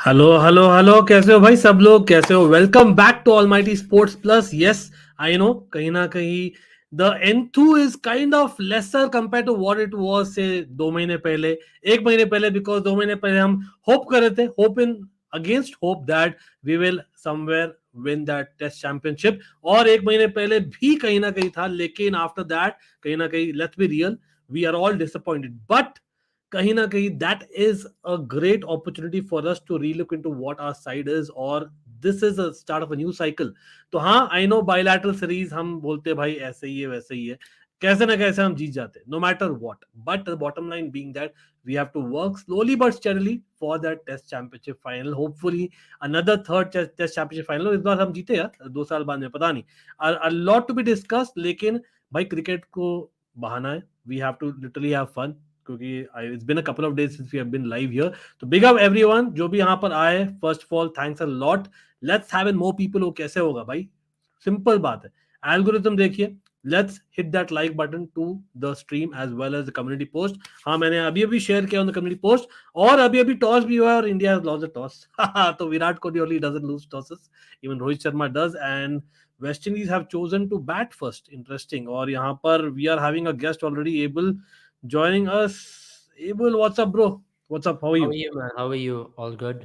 Hello hello hello, कैसे हो भाई सब लोग? कैसे हो? Welcome back to Almighty Sports Plus. Yes, I know कहीं ना कहीं the enthu is kind of lesser compare to what it was say 2 महीने पहले, 1 महीने पहले, बिकॉज 2 महीने पहले हम होप कर रहे थे, hope in against hope that we will somewhere win that test championship. और 1 महीने पहले भी कहीं ना कहीं था, लेकिन आफ्टर दैट कहीं ना कहीं, let's be real, we are all disappointed. But कहीं ना कहीं that is a great opportunity for us to relook into what our side is, और this is a start of a new cycle. तो हाँ, I know bilateral series हम बोलते हैं भाई ऐसे ही है वैसे ही है, कैसे ना कैसे हम जीत जाते हैं no matter what, but the bottom line being that we have to work slowly but steadily for that test championship final, hopefully another third test championship final. इस बार हम जीते यार 2 साल बाद में, पता नहीं. A lot to be discussed, लेकिन भाई क्रिकेट को बहाना है, we have to literally have fun, क्योंकि it's been a couple of days since we have been live here. तो बिग अप एवरीवन जो भी यहाँ पर आए. First of all thanks a lot. Let's have in more people. वो कैसे होगा भाई? सिंपल बात है, एल्गोरिथम देखिए. Let's hit that like button to the stream as well as the community post. हाँ, मैंने अभी अभी शेयर किया ऑन द कम्युनिटी पोस्ट. और अभी अभी टॉस भी हुआ है और India has lost the toss. तो Virat Kohli only doesn't lose tosses, even Rohit Sharma does. And West Indies have chosen to bat first. Interesting. और यहाँ पर we are having a guest already, Abel, joining us. Abel, what's up, bro? What's up? How are How you? are you, man? How are you? All good?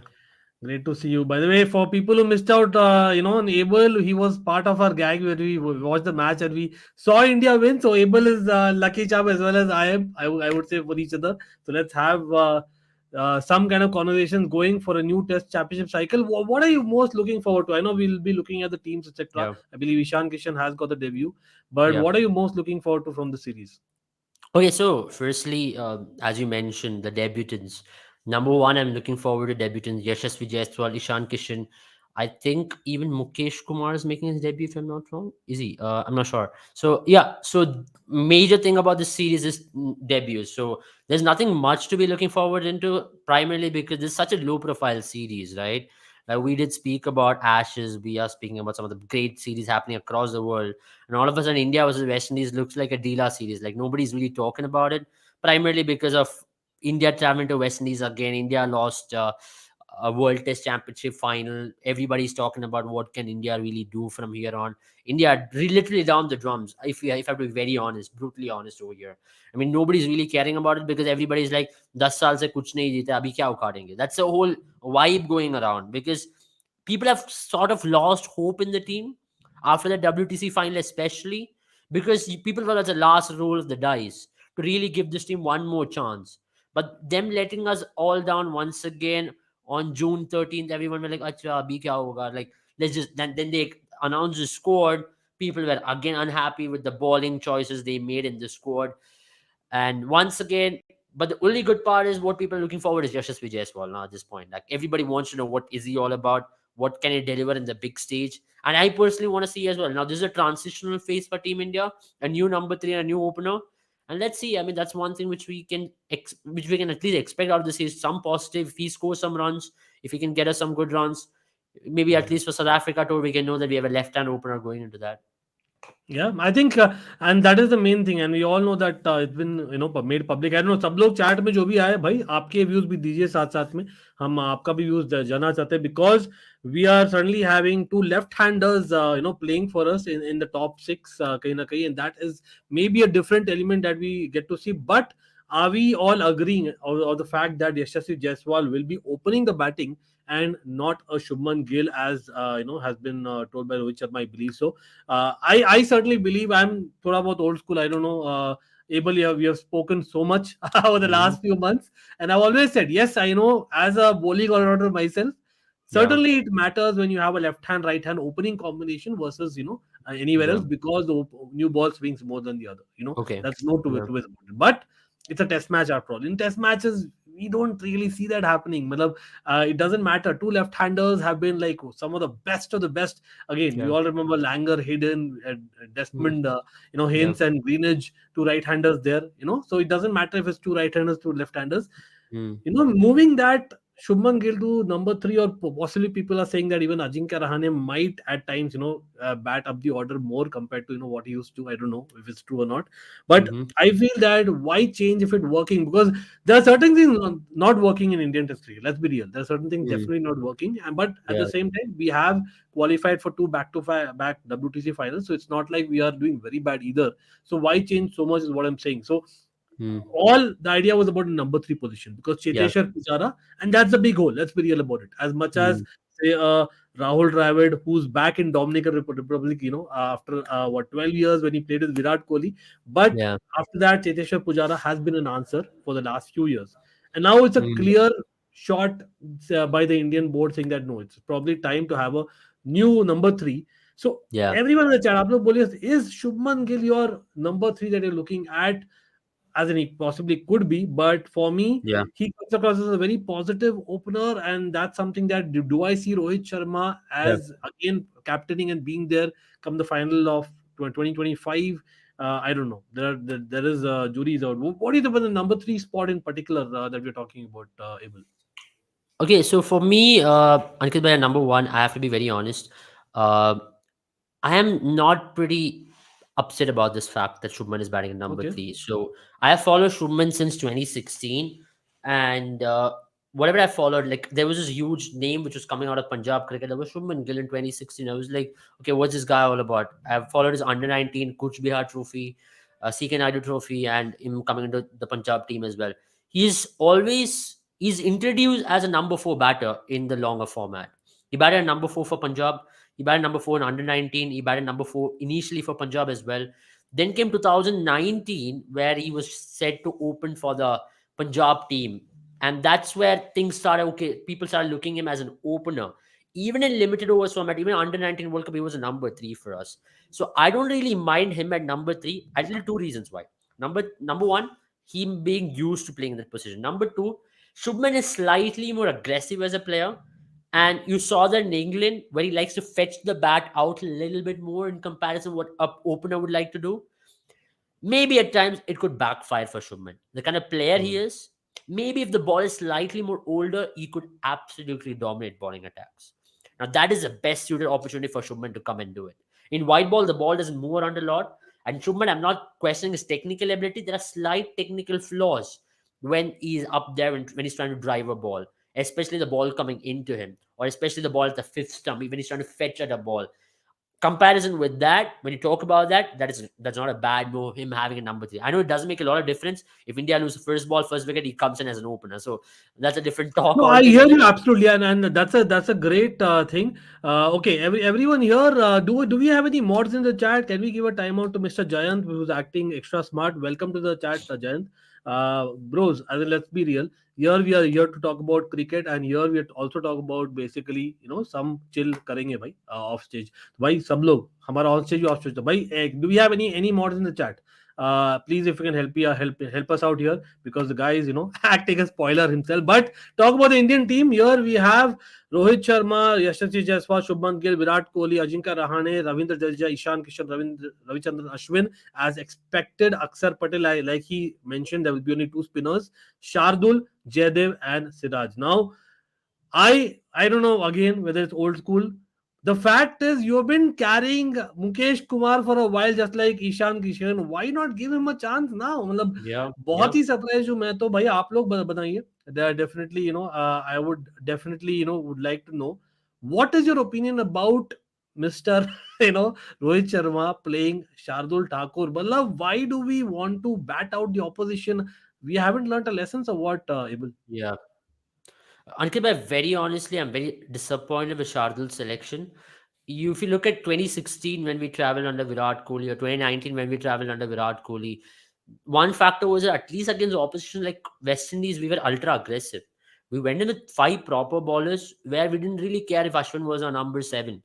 Great to see you. By the way, for people who missed out, on Abel, he was part of our gang where we watched the match and we saw India win. So Abel is lucky chap as well as I am. I would say, for each other. So let's have some kind of conversations going for a new Test Championship cycle. What are you most looking forward to? I know we'll be looking at the teams, etc. Yeah, I believe Ishan Kishan has got the debut, but yeah. what are you most looking forward to from the series? Okay, so firstly, as you mentioned, the debutants. Number one, I'm looking forward to debutants Yashasvi Jaiswal, Ishan Kishan. I think even Mukesh Kumar is making his debut, if I'm not wrong. Is he? I'm not sure. So yeah, so major thing about this series is debuts. So there's nothing much to be looking forward into, primarily because it's such a low-profile series, right? Like we did speak about Ashes, we are speaking about some of the great series happening across the world, and all of a sudden India versus West Indies looks like a Deela series. Like nobody's really talking about it, primarily because of India traveling to West Indies again. India lost a World Test Championship final. Everybody's talking about what can India really do from here on. India literally down the drums. If I have to be very honest, brutally honest over here. I mean, nobody's really caring about it because everybody's like, 10 साल से कुछ नहीं जीते, अभी क्या उखाड़ेंगे? That's the whole vibe going around because people have sort of lost hope in the team after the WTC final, especially because people thought that's the last roll of the dice to really give this team one more chance. But them letting us all down once again on June 13th, everyone were like, Acha, abhi kya hoga? Like, let's just, then they announced the squad. People were again unhappy with the bowling choices they made in the squad. And once again, but the only good part is what people are looking forward is Yashasvi Jaiswal now at this point. Like everybody wants to know what is he all about, what can he deliver in the big stage. And I personally want to see as well. Now this is a transitional phase for Team India, a new number three and a new opener. And let's see. I mean, that's one thing which we can which we can at least expect out of this is some positive. If he scores some runs, if he can get us some good runs, maybe at least for South Africa tour, we can know that we have a left-hand opener going into that. Yeah, I think, and that is the main thing, and we all know that it's been made public. I don't know, सब लोग chat में जो भी आए भाई, आपके views भी दीजिए साथ साथ में. हम आपका भी व्यूज जानना चाहते हैं, because we are certainly having two left-handers playing for us in the top six, कहीं ना कहीं, and that is maybe a different element that we get to see. But are we all agreeing, or the fact that Yashasvi Jaiswal will be opening the batting and not a Shubman Gill, as has been told by Rohit Sharma, I believe so. I certainly believe, I'm thoda bahut old school. I don't know. Abel, we have spoken so much over the Mhm. last few months, and I've always said, yes, I know, as a bowling all-rounder myself, Yeah. certainly it matters when you have a left hand, right hand opening combination versus anywhere else, Yeah. because the new ball swings more than the other. Okay. That's no two Yeah. ways about it. But it's a test match after all. In test matches, we don't really see that happening. Matlab, it doesn't matter. Two left-handers have been like some of the best of the best. Again, we Yeah. all remember Langer, Hayden, Mhm. Desmond, Yeah. Haynes and Greenidge, two right-handers there. So it doesn't matter if it's two right-handers, two left-handers. Mm. Moving that Shubman Gill to number three, or possibly people are saying that even Ajinkya Rahane might at times, bat up the order more compared to what he used to. I don't know if it's true or not, but Hmm. I feel that why change if it working? Because there are certain things not working in Indian history. Let's be real. There are certain things Mm. definitely not working, but at Yeah. the same time, we have qualified for two back WTC finals, so it's not like we are doing very bad either. So why change so much is what I'm saying. So Mm. all the idea was about the number three position because Yeah. Cheteshwar Pujara, and that's a big hole. Let's be real about it. As much as Mm. say Rahul Dravid, who's back in Dominican Republic, after what 12 years when he played with Virat Kohli, but Yeah. after that, Cheteshwar Pujara has been an answer for the last few years, and now it's a Mm. clear shot by the Indian board saying that no, it's probably time to have a new number three. So Yeah. everyone in the chat, आप लोग बोलिए, is Shubman Gill your number three that you're looking at? As in he possibly could be, but for me, Yeah. he comes across as a very positive opener, and that's something that do I see Rohit Sharma Yeah. as again captaining and being there come the final of 2025. I don't know. There is juries out. What is the number three spot in particular that we're talking about, Abel? Okay, so for me, Ankit by number one, I have to be very honest. Uh, I am not pretty upset about this fact that Shubman is batting at number Okay. three. So I have followed Shubman since 2016, and whatever I followed, like there was this huge name which was coming out of Punjab cricket. There was Shubman Gill in 2016. I was like, okay, what's this guy all about? I've followed his under 19 Kuch Bihar Trophy, CK Naidu Trophy, and him coming into the Punjab team as well. He's introduced as a number four batter in the longer format. He batted at number four for Punjab. He batted number four in under 19. He batted number four initially for Punjab as well. Then came 2019, where he was set to open for the Punjab team. And that's where things started. Okay, people started looking him as an opener. Even in limited overs format, even under 19 World Cup, he was a number three for us. So I don't really mind him at number three. I tell you two reasons why. Number one, him being used to playing in that position. Number two, Shubman is slightly more aggressive as a player. And you saw that in England, where he likes to fetch the bat out a little bit more in comparison to what a opener would like to do. Maybe at times it could backfire for Shubman. The kind of player he Hmm. is, maybe if the ball is slightly more older, he could absolutely dominate bowling attacks. Now that is the best suited opportunity for Shubman to come and do it. In white ball, the ball doesn't move around a lot. And Shubman, I'm not questioning his technical ability. There are slight technical flaws when he's up there when he's trying to drive a ball, especially the ball coming into him, or especially the ball at the fifth stump, when he's trying to fetch at a ball. Comparison with that, when you talk about that, that's not a bad move, him having a number three. I know it doesn't make a lot of difference if India lose the first ball, first wicket, he comes in as an opener. So that's a different talk No, I hear altogether. you absolutely, and that's a great thing. Okay, everyone here, do we have any mods in the chat? Can we give a timeout to Mr. Jayant, who's acting extra smart? Welcome to the chat, Jayant. Bros, I mean, let's be real. Here we are here to talk about cricket, and here we also talk about basically some chill करेंगे भाई off stage. भाई सब लोग हमारा on stage off stage. भाई do we have any mods in the chat? Please, if you can help us out here because the guy is acting a spoiler himself. But talk about the Indian team. Here we have Rohit Sharma, Yashasvi Jaiswal, Shubman Gill, Virat Kohli, Ajinkya Rahane, Ravindra Jadeja, Ishan Kishan, Ravichandran Ashwin. As expected, Aksar Patel, like he mentioned, there will be only two spinners: Shardul, Jaydev, and Siraj. Now, I don't know again whether it's old school. The fact is, you've been carrying Mukesh Kumar for a while, just like Ishan Kishan. Why not give him a chance now? मतलब Yeah, बहुत yeah. ही surprise हूँ मैं तो भाई आप लोग बताइए. Definitely, I would definitely, would like to know what is your opinion about Mr. Rohit Sharma playing Shardul Thakur. मतलब why do we want to bat out the opposition? We haven't learnt a lesson, so what, Abel? Yeah. Ankit, but very honestly, I'm very disappointed with Shardul's selection. If you look at 2016 when we traveled under Virat Kohli, or 2019 when we traveled under Virat Kohli, one factor was that at least against opposition like West Indies, we were ultra aggressive. We went in with five proper bowlers where we didn't really care if Ashwin was our number seven.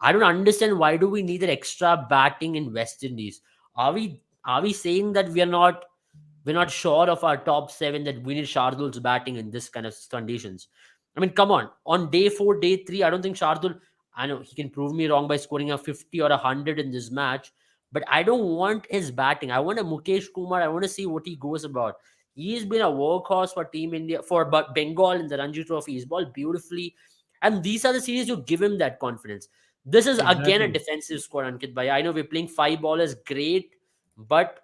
I don't understand why do we need that extra batting in West Indies. Are we saying that we're not sure of our top seven, that we need Shardul's batting in this kind of conditions? I mean, come on. On day four, day three, I don't think Shardul, I know he can prove me wrong by scoring a 50 or a 100 in this match, but I don't want his batting. I want a Mukesh Kumar. I want to see what he goes about. He's been a workhorse for Team India, for Bengal in the Ranji Trophy. He's bowled beautifully. And these are the series you give him that confidence. This is again a Exactly. defensive squad, Ankit Bhai. I know we're playing five ballers, great, but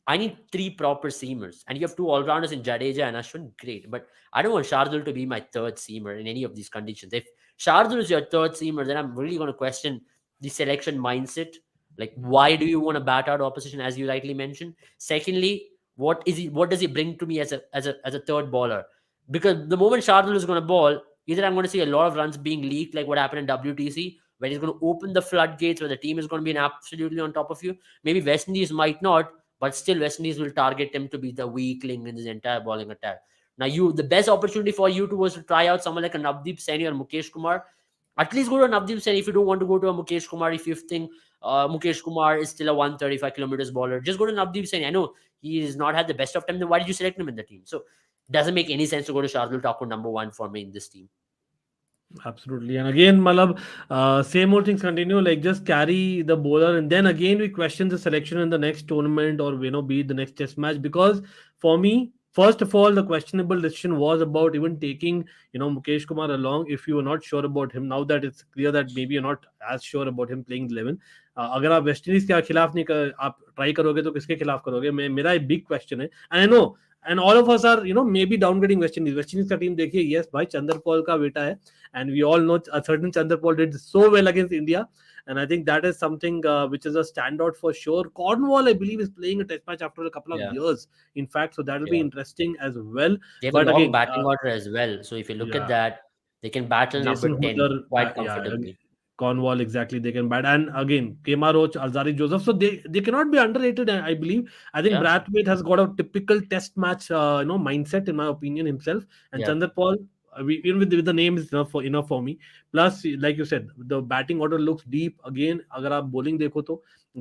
I need three proper seamers, and you have two all rounders in Jadeja and Ashwin. Great, but I don't want Shardul to be my third seamer in any of these conditions. If Shardul is your third seamer, then I'm really going to question the selection mindset. Like, why do you want to bat out opposition, as you rightly mentioned? Secondly, what is he? What does he bring to me as a third bowler? Because the moment Shardul is going to bowl, either I'm going to see a lot of runs being leaked, like what happened in WTC, where he's going to open the floodgates, where the team is going to be absolutely on top of you. Maybe West Indies might not, but still West Indies will target him to be the weak link in this entire bowling attack. Now, the best opportunity for you to was to try out someone like a Navdeep Saini or Mukesh Kumar. At least go to a Navdeep Saini if you don't want to go to a Mukesh Kumar. If you think Mukesh Kumar is still a 135 kilometers bowler, just go to Navdeep Saini. I know he has not had the best of time. Then why did you select him in the team? So doesn't make any sense to go to Shardul Thakur number one for me in this team. Absolutely. And again, Malab, same old things continue. Like just carry the bowler, and then again we question the selection in the next tournament or be it the next test match. Because for me, first of all, the questionable decision was about even taking Mukesh Kumar along if you were not sure about him. Now that it's clear that maybe you're not as sure about him playing 11. अगर आप waste Indies के खिलाफ नहीं आप try करोगे तो किसके खिलाफ करोगे मेरा एक बिग क्वेश्चन है and I know and all of us are maybe downgrading West Indies का टीम देखिए यस भाई चंद्रपॉल का बेटा है and we all know a certain Chandrapal did so well against India, and I think that is something which is a standout for sure. Cornwall, I believe, is playing a test match after a couple of Yeah, years, in fact, so that will be yeah. interesting as well. They have a But long again, batting order as well. So if you look at yeah, that, they can battle number Jason 10 Holder, quite yeah, comfortably. Cornwall exactly they can bat, and again Kemar Roach, Alzari Joseph, so they cannot be underrated. I believe. I think Yeah, Brathwaite has got a typical test match mindset in my opinion himself, and yeah, Chandar Paul. Even with the name is enough for me. Plus, like you said, the batting order looks deep. Again, अगर आप bowling देखो तो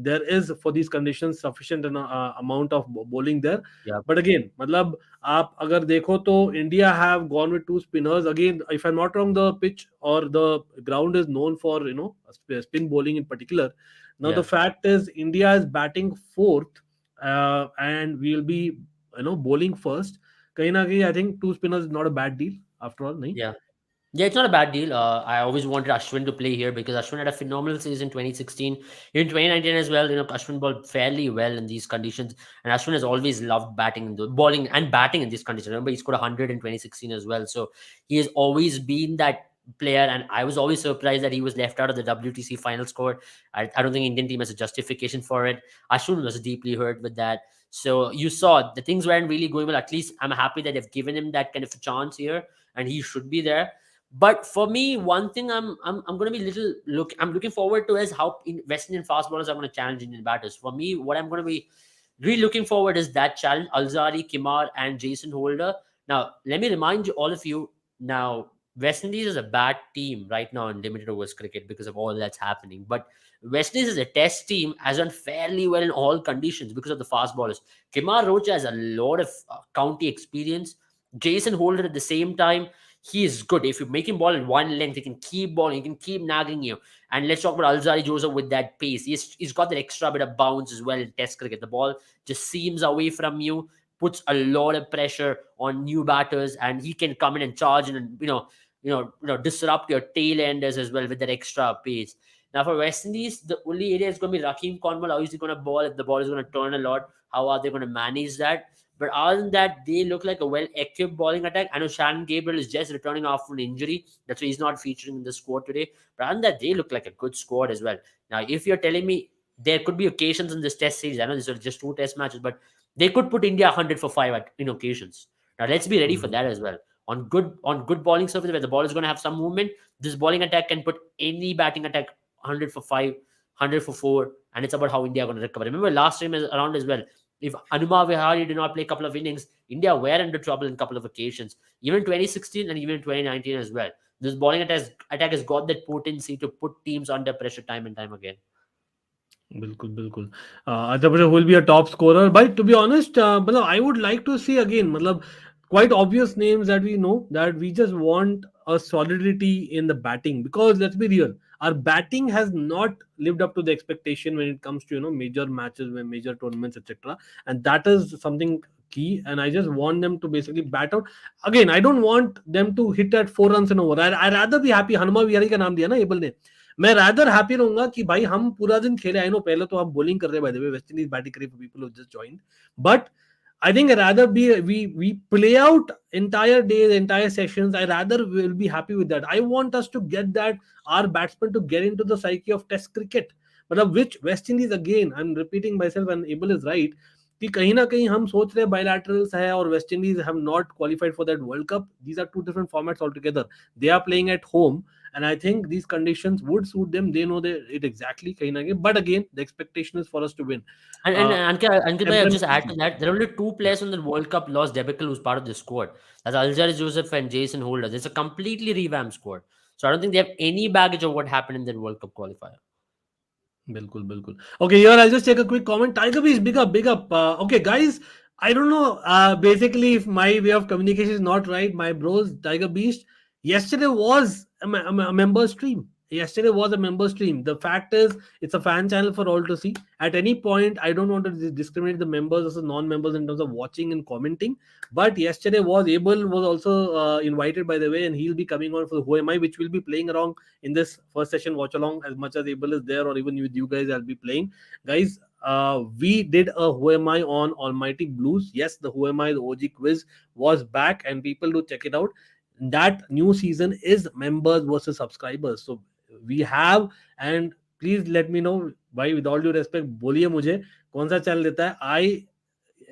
there is for these conditions sufficient amount of bowling there. yeah, But again, मतलब आप अगर देखो तो India have gone with two spinners. Again, if I'm not wrong, the pitch or the ground is known for spin bowling in particular. Now the yeah. fact is India is batting fourth, and we'll be bowling first. कहीं ना कहीं I think two spinners is not a bad deal after all, नहीं? Yeah. Yeah, it's not a bad deal. I always wanted Ashwin to play here because Ashwin had a phenomenal season 2016. In 2019 as well, Ashwin bowled fairly well in these conditions. And Ashwin has always loved bowling and batting in these conditions. Remember, he scored 100 in 2016 as well. So he has always been that player. And I was always surprised that he was left out of the WTC final score. I don't think Indian team has a justification for it. Ashwin was deeply hurt with that. So you saw the things weren't really going well. At least I'm happy that they've given him that kind of a chance here, and he should be there. But for me, one thing I'm going to be I'm looking forward to is how West Indian fast bowlers are going to challenge Indian batters. For me, what I'm going to be really looking forward is that challenge: Alzari, Kimar, and Jason Holder. Now, let me remind you, all of you. Now, West Indies is a bad team right now in limited overs cricket because of all that's happening. But West Indies is a test team, has done fairly well in all conditions because of the fast bowlers. Kimar Rocha has a lot of county experience. Jason Holder at the same time, he is good. If you make him ball at one length, he can keep balling, he can keep nagging you. And let's talk about Alzari Joseph with that pace. He's got that extra bit of bounce as well in Test cricket. The ball just seams away from you, puts a lot of pressure on new batters, and he can come in and charge and disrupt your tail enders as well with that extra pace. Now for West Indies, the only area is going to be Raheem Cornwall. How is he going to ball? If the ball is going to turn a lot, how are they going to manage that? But other than that, they look like a well-equipped bowling attack. I know Shannon Gabriel is just returning after an injury. That's why he's not featuring in the squad today. But other than that, they look like a good squad as well. Now, if you're telling me there could be occasions in this test series, I know these are just two test matches, but they could put India 100 for 5 in occasions. Now, let's be ready for Mhm. that as well. On good bowling surface where the ball is going to have some movement, this bowling attack can put any batting attack 100 for 5, 100 for 4, and it's about how India are going to recover. Remember last time around as well, if Anuma Vihari did not play a couple of innings, India were into trouble in a couple of occasions, even in 2016 and even in 2019 as well. This bowling attack has got that potency to put teams under pressure time and time again. बिल्कुल बिल्कुल अच्छा बच्चा will be a top scorer but to be honest मतलब I would like to see again मतलब quite obvious names that we know that we just want a solidity in the batting because let's be real our batting has not lived up to the expectation when it comes to major matches when major tournaments etc and that is something key, and I just want them to basically bat out. Again, I don't want them to hit at 4 runs in over. I rather be happy. Hanuma Vihari का नाम दिया ना able ने, मैं rather happy रहूंगा कि भाई हम पूरा दिन खेले. आई नो पहले तो हम bowling कर रहे हैं, by the way, West Indies batting करी for people who just joined, but I think I rather be we play out entire days, entire sessions. I rather will be happy with that. I want us to get that, our batsmen to get into the psyche of Test cricket. But which West Indies, again, I'm repeating myself, and Abel is right, कि कहीं ना कहीं हम सोच रहे हैं bilaterals है और West Indies have not qualified for that World Cup. These are two different formats altogether. They are playing at home, and I think these conditions would suit them. They know it exactly. कहीं ना कहीं, but again, the expectation is for us to win. And Uh, Ankit bhai, I'll just add to temperament. that. There are only two players on the World Cup lost debacle who's part of the squad. That's Aljaris Joseph and Jason Holder. It's a completely revamped squad. So I don't think they have any baggage of what happened in the World Cup qualifier. बिल्कुल बिल्कुल. Okay, here I'll just take a quick comment. Tiger Beast, big up, big up. Okay, guys, I don't know. Basically, if my way of communication is not right, my bros, Tiger Beast, yesterday was a member stream. Yesterday was a member stream. The fact is, it's a fan channel for all to see. At any point, I don't want to discriminate the members versus non-members in terms of watching and commenting. But yesterday was Abel was also invited, by the way, and he'll be coming on for Who Am I, which will be playing around in this first session watch along. As much as Abel is there, or even with you guys, I'll be playing. Guys, we did a Who Am I on Almighty Blues. Yes, the Who Am I, the OG quiz was back, and people do check it out. That new season is members versus subscribers. So we have, and please let me know, भाई, with all due respect, बोलिए मुझे कौन सा channel देता है. I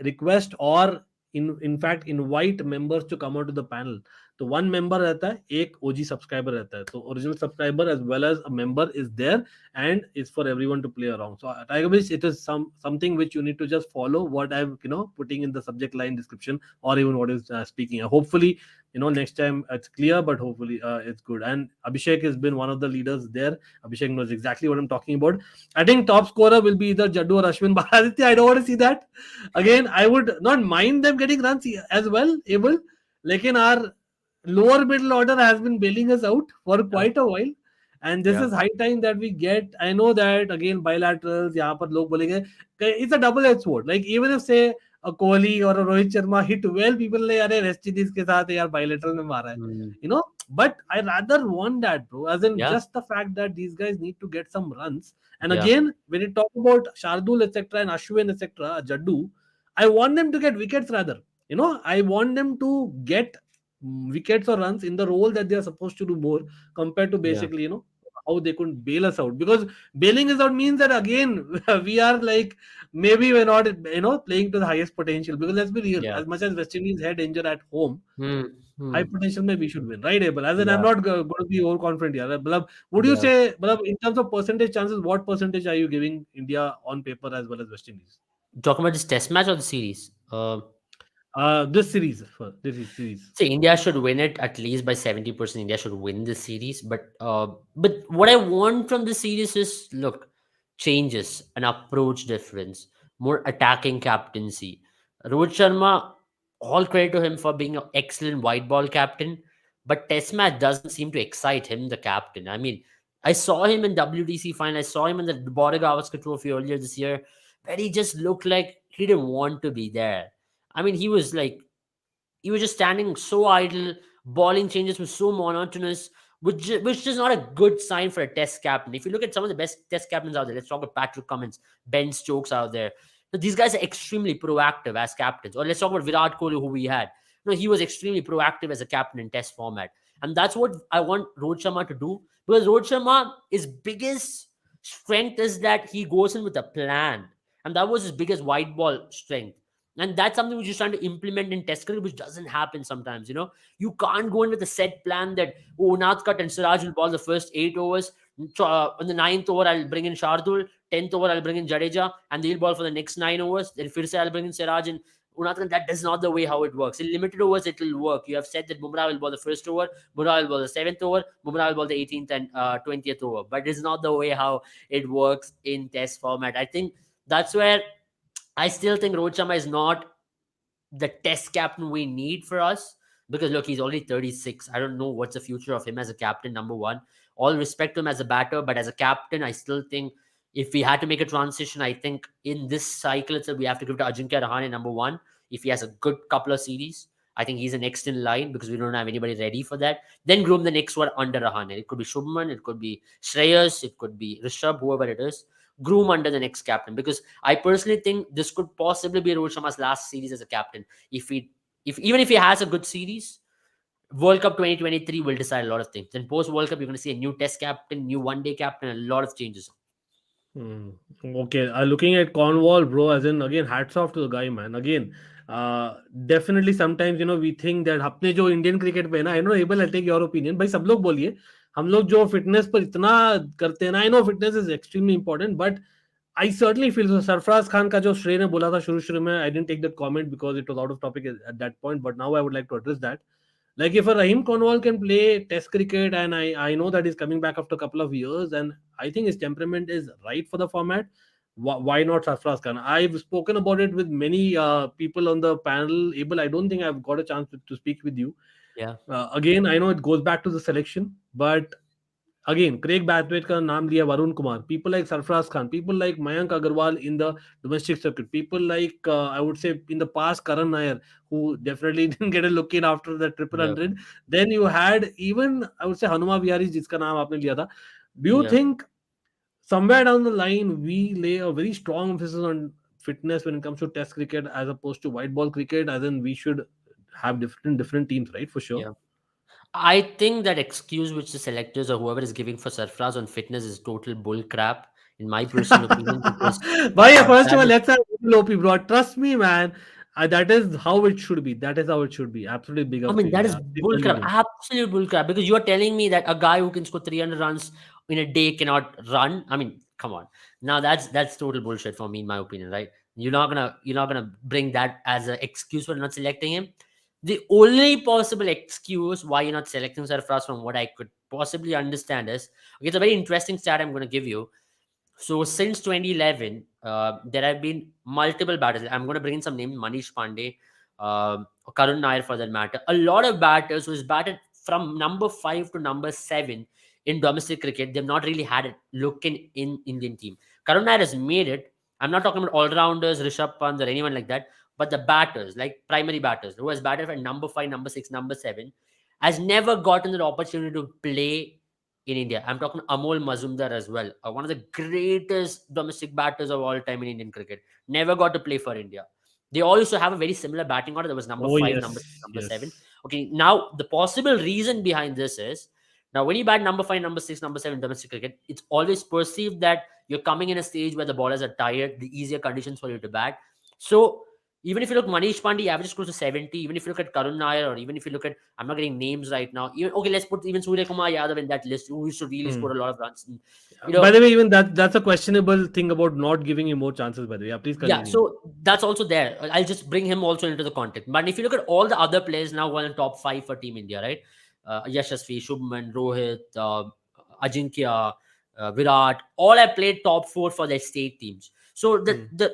request or in fact invite members to come onto the panel. तो one member रहता है, एक ओजी सब्सक्राइबर रहता है. तो original subscriber as well as a member is there, and it's for everyone to play around. So Tiger Beach, it is something which you need to just follow what I'm putting in the subject line description, or even what is speaking. Hopefully, next time it's clear, but hopefully it's good. And Abhishek has been one of the leaders there. Abhishek knows exactly what I'm talking about. I think top scorer will be either Jaddu or Ashwin, but I don't want to see that. Again, I would not mind them getting runs as well, able. Lekin our lower middle order has been bailing us out for Yeah. quite a while. And this Yeah. is high time that we get. I know that again bilaterals, यहाँ पर लोग बोलेंगे, it's a double-edged sword. Like even if say a Kohli or a Rohit Sharma hit well, people like, अरे West Indies के साथ यार bilateral में मारा है, Mm. But I rather want that, bro. As in Yeah. just the fact that these guys need to get some runs. And Yeah. again, when you talk about Shardul, etc., and Ashwin, etc., Jaddu, I want them to get wickets rather. I want them to get wickets or runs in the role that they are supposed to do more compared to Yeah. basically, how they could bail us out. Because bailing us out means that again, we are like, maybe we're not, playing to the highest potential. Because let's be real, Yeah. as much as West Indies had danger at home, Hmm. high Hmm. potential में we should win, right, Abel? As in, I'm Yeah. not going to be overconfident here. मतलब, would you Yeah. say, मतलब, in terms of percentage chances, what percentage are you giving India on paper as well as West Indies? Talking about this test match or the series? This series, for this series. See, India should win it at least by 70%. India should win the series. But what I want from the series is, look, changes, an approach difference, more attacking captaincy. Rohit Sharma, all credit to him for being an excellent white ball captain, but Test match doesn't seem to excite him, the captain. I mean, I saw him in WTC final. I saw him in the Border Gavaskar Trophy earlier this year, where he just looked like he didn't want to be there. I mean, he was just standing so idle. Bowling changes were so monotonous, which is not a good sign for a test captain. If you look at some of the best test captains out there, let's talk about Patrick Cummins, Ben Stokes out there. So these guys are extremely proactive as captains. Or let's talk about Virat Kohli, who we had. He was extremely proactive as a captain in test format. And that's what I want Rohit Sharma to do. Because Rohit Sharma, his biggest strength is that he goes in with a plan. And that was his biggest white ball strength. And that's something which he's trying to implement in test cricket, which doesn't happen sometimes. You can't go in with a set plan that, Nathkat and Siraj will bowl the first 8 overs. On the ninth over, I'll bring in Shardul. 10th over, I'll bring in Jadeja, and they'll bowl for the next 9 overs. Then first, I'll bring in Siraj and Unatkan. That is not the way how it works. In limited overs, it will work. You have said that Bumrah will bowl the first over, Bumrah will bowl the 7th over, Bumrah will bowl the 18th and 20th over. But it's not the way how it works in test format. I think that's where I still think Rohit Sharma is not the test captain we need for us, because look, he's only 36. I don't know what's the future of him as a captain, number one. All respect to him as a batter, but as a captain, I still think If we had to make a transition, I think in this cycle itself, we have to give to Ajinkya Rahane number one. If he has a good couple of series, I think he's the next in line because we don't have anybody ready for that. Then groom the next one under Rahane. It could be Shubman, it could be Shreyas, it could be Rishabh, whoever it is. Groom under the next captain because I personally think this could possibly be Rohit Sharma's last series as a captain. If even if he has a good series, World Cup 2023 will decide a lot of things. Then post World Cup, you're going to see a new Test captain, new One Day captain, a lot of changes. Hmm. Okay, looking at Cornwall, bro, as in again, hats off to the guy, man. Again, uh, definitely sometimes we think that अपने जो Indian cricket पे है ना, I know Abel, I'll take your opinion. भाई सब लोग बोलिए, हम लोग जो फिटनेस पर इतना करते हैं ना, I know fitness is extremely important, but I certainly feel so. Sarfaraz Khan का जो श्रेय ने बोला था शुरू में, I didn't take that comment because it was out of topic at that point, but now I would like to address that. Like if a Rahim Cornwall can play Test cricket, and I know that he's coming back after a couple of years, and I think his temperament is right for the format. Why not Sarfraz Khan? I've spoken about it with many people on the panel. Abel, I don't think I've got a chance to speak with you. Yeah, Again, I know it goes back to the selection, but again, Craig Bathwaite का नाम लिया Varun Kumar. People like Sarfraz Khan, people like Mayank Agarwal in the domestic circuit, people like I would say in the past Karan Nair, who definitely didn't get a look in after the triple yeah, hundred. Then you had even I would say Hanuma Vihari, जिसका नाम आपने लिया था. Do you yeah. think somewhere down the line we lay a very strong emphasis on fitness when it comes to Test cricket as opposed to white ball cricket? As in, we should have different teams, right? For sure. Yeah. I think that excuse which the selectors or whoever is giving for Sarfraz on fitness is total bull crap, in my personal opinion, because Why? First of that all, is, let's have OP, bro. Trust me, man. That is how it should be. That is how it should be. Absolutely big I up to mean, you. that is Yeah, keep bull crap, continuing. absolute bull crap. Because you are telling me that a guy who can score 300 runs in a day cannot run. I mean, come on. Now that's total bullshit for me, in my opinion, right? You're not gonna bring that as an excuse for not selecting him. The only possible excuse why you're not selecting Sarfraz, from what I could possibly understand, is okay. It's a very interesting stat I'm going to give you. So since 2011, there have been multiple batters. I'm going to bring in some names: Manish Pandey, Karun Nair, for that matter. A lot of batters who's batted from number 5 to number 7 in domestic cricket. They've not really had a look in Indian team. Karun Nair has made it. I'm not talking about all rounders, Rishabh Pant or anyone like that, but the batters, like primary batters, who has batted for number 5, number 6, number 7, has never gotten the opportunity to play in India. I'm talking Amol Mazumdar as well, one of the greatest domestic batters of all time in Indian cricket. Never got to play for India. They all used to have a very similar batting order. There was number Oh 5, number 6, yes, number 7. yes. Okay, now the possible reason behind this is, now when you bat number 5, number 6, number 7 domestic cricket, it's always perceived that you're coming in a stage where the ballers are tired, the easier conditions for you to bat. So even if you look, Manish Pandey averages close to 70. Even if you look at Karun Nair, or even if you look at, I'm not getting names right now. Even, okay, let's put even Surya Kumar Yadav in that list, who used to really Hmm. score a lot of runs. And, you By know, the way, even that's a questionable thing about not giving you more chances. By the way, yeah, please yeah, continue. so that's also there. I'll just bring him also into the context. But if you look at all the other players now who are in top 5 for Team India, right? Yashasvi, Shubman, Rohit, Ajinkya, Virat, all have played top 4 for their state teams. So the Hmm. the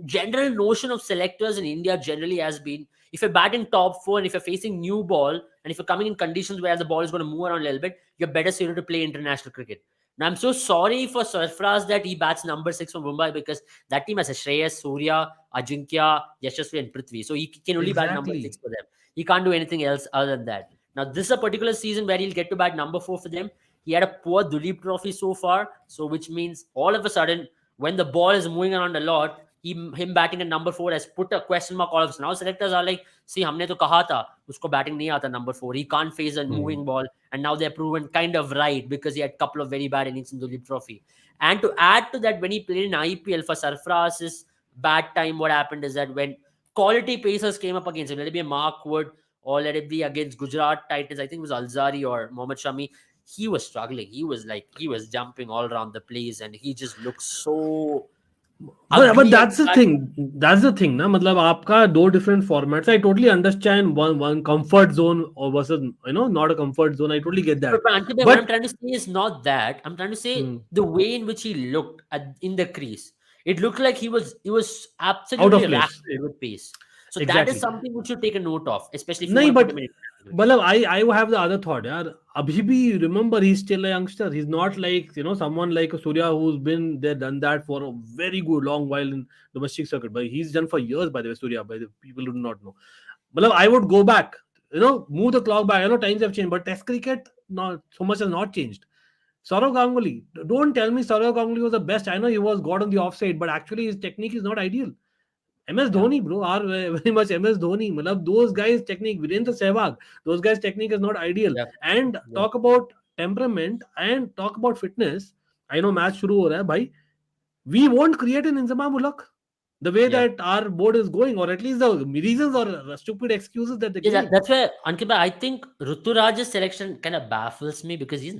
general notion of selectors in India generally has been, if you're batting top 4 and if you're facing new ball and if you're coming in conditions where the ball is going to move around a little bit, you're better suited to play international cricket. Now I'm so sorry for Sarfraz that he bats number 6 for Mumbai, because that team has a Shreyas, Surya, Ajinkya, Yashasvi, and Prithvi. So he can only bat number 6 Exactly. for them. He can't do anything else other than that. Now, this is a particular season where he'll get to bat number 4 for them. He had a poor Duleep Trophy so far, so which means all of a sudden, when the ball is moving around a lot, him batting at number 4 has put a question mark all of us. Now selectors are like, see, हमने तो कहा था उसको batting नहीं आता number 4. He can't face a Hmm. moving ball, and now they're proven kind of right because he had a couple of very bad innings in the Duleep Trophy. And to add to that, when he played in IPL for Sarfraz's bad time, what happened is that when quality pacers came up against him, let it be Mark Wood or let it be against Gujarat Titans, I think it was Alzari or Mohammad Shami, he was struggling. He was jumping all around the place, and he just looked so But ugly at that's the that. thing. That's the thing, ना मतलब आपका दो different formats. I totally understand one comfort zone or versus not a comfort zone. I totally get that. But Ankit, what I'm But trying to say is not that. I'm trying to say hmm, the way in which he looked in the crease. It looked like he was out of absolutely place. racked with pace. So that is Exactly. something which you take a note of, especially if you नहीं want to put but him in international cricket. मतलब I have the other thought यार अभी भी remember he's still a youngster. He's not like someone like Surya who's been there done that for a very good long while in domestic circuit, but he's done for years by the way. Surya, by the people who do not know, मतलब I would go back, move the clock back. I know times have changed, but Test cricket not so much has not changed. Saurav Ganguly, don't tell me Saurav Ganguly was the best. I know he was God on the offside, but actually his technique is not ideal. MS Yeah, Dhoni, bro, are very much MS Dhoni. Matlab, those guys' technique, Virendra Sehwag, those guys' technique is not ideal. yeah, And yeah, talk about temperament and talk about fitness. I know match shuru ho raha hai, bhai. We won't create an Inzamam Ulak the way yeah. that our board is going, or at least the reasons or stupid excuses that they're Yeah, giving. that's where Ankit, I think Ruturaj's selection kind of baffles me because he's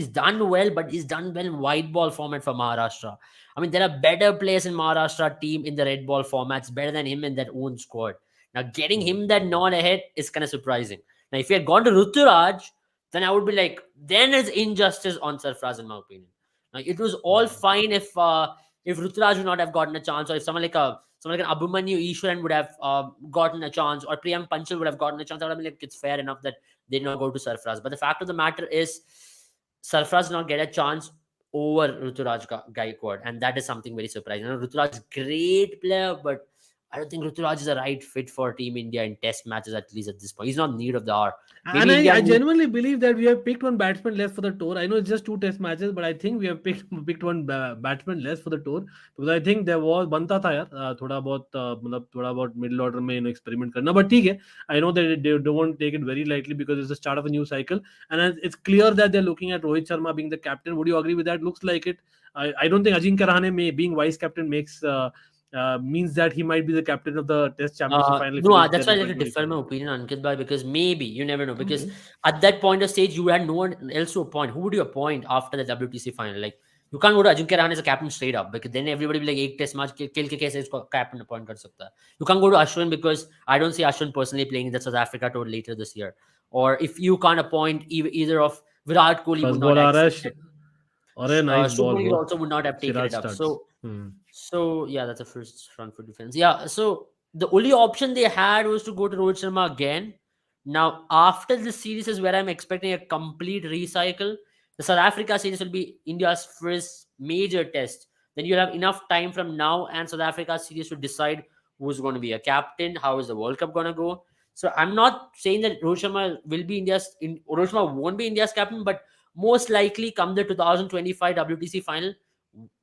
done well, but he's done well in white ball format for Maharashtra. I mean, there are better players in Maharashtra team in the red ball formats, better than him in that own squad. Now, getting Hmm. him that nod ahead is kind of surprising. Now, if he had gone to Ruturaj, then I would be like, then it's injustice on Sarfraz, in my opinion. Now, it was all Hmm. fine if Ruturaj would not have gotten a chance, or if someone like an Abhimanyu Ishwaran would have gotten a chance, or Priyam Panchal would have gotten a chance. I would have been like, it's fair enough that they did not go to Sarfraz. But the fact of the matter is, Sarfraz did not get a chance over Ruturaj Gaikwad, and that is something very surprising. Ruturaj is a great player, but I don't think Ruturaj is a right fit for Team India in Test matches, at least at this point. He's not in need of the hour. And Maybe I India needs. genuinely believe that we have picked one batsman less for the tour. I know it's just two test matches, but I think we have picked one batsman less for the tour because I think there was बनता था यार थोड़ा बहुत मतलब थोड़ा बहुत middle order में experiment करना. But ठीक है, I know that they don't take it very lightly because it's the start of a new cycle, and it's clear that they're looking at Rohit Sharma being the captain. Would you agree with that? Looks like it. I don't think Ajinkya Rahane being vice captain means that he might be the captain of the Test Championship final if No, he reaches that's there why in I like to differ 2025. my opinion on Ankit Bhai, because maybe you never know, because Okay. at that point of stage you had no one else to appoint. Who would you appoint after the WTC final? Like, you can't go to Ajinkya Rahane as a captain straight up, because then everybody will be like, एक test match खेल के कैसे इसको captain appoint कर सकता है. You can't go to Ashwin because I don't see Ashwin personally playing in the South Africa tour later this year. Or if you can't appoint either of Virat Kohli would first not ball आ रहा accept है it. अरे nice ball Shubman Gill bro also would not have taken Siraj it up. Starts So yeah, that's a first front foot defense. Yeah, so the only option they had was to go to Rohit Sharma again. Now after this series is where I'm expecting a complete recycle. The South Africa series will be India's first major test. Then you'll have enough time from now and South Africa series to decide who's going to be a captain, how is the World Cup going to go. So I'm not saying that Rohit Sharma will be Rohit Sharma won't be India's captain, but most likely come the 2025 WTC final,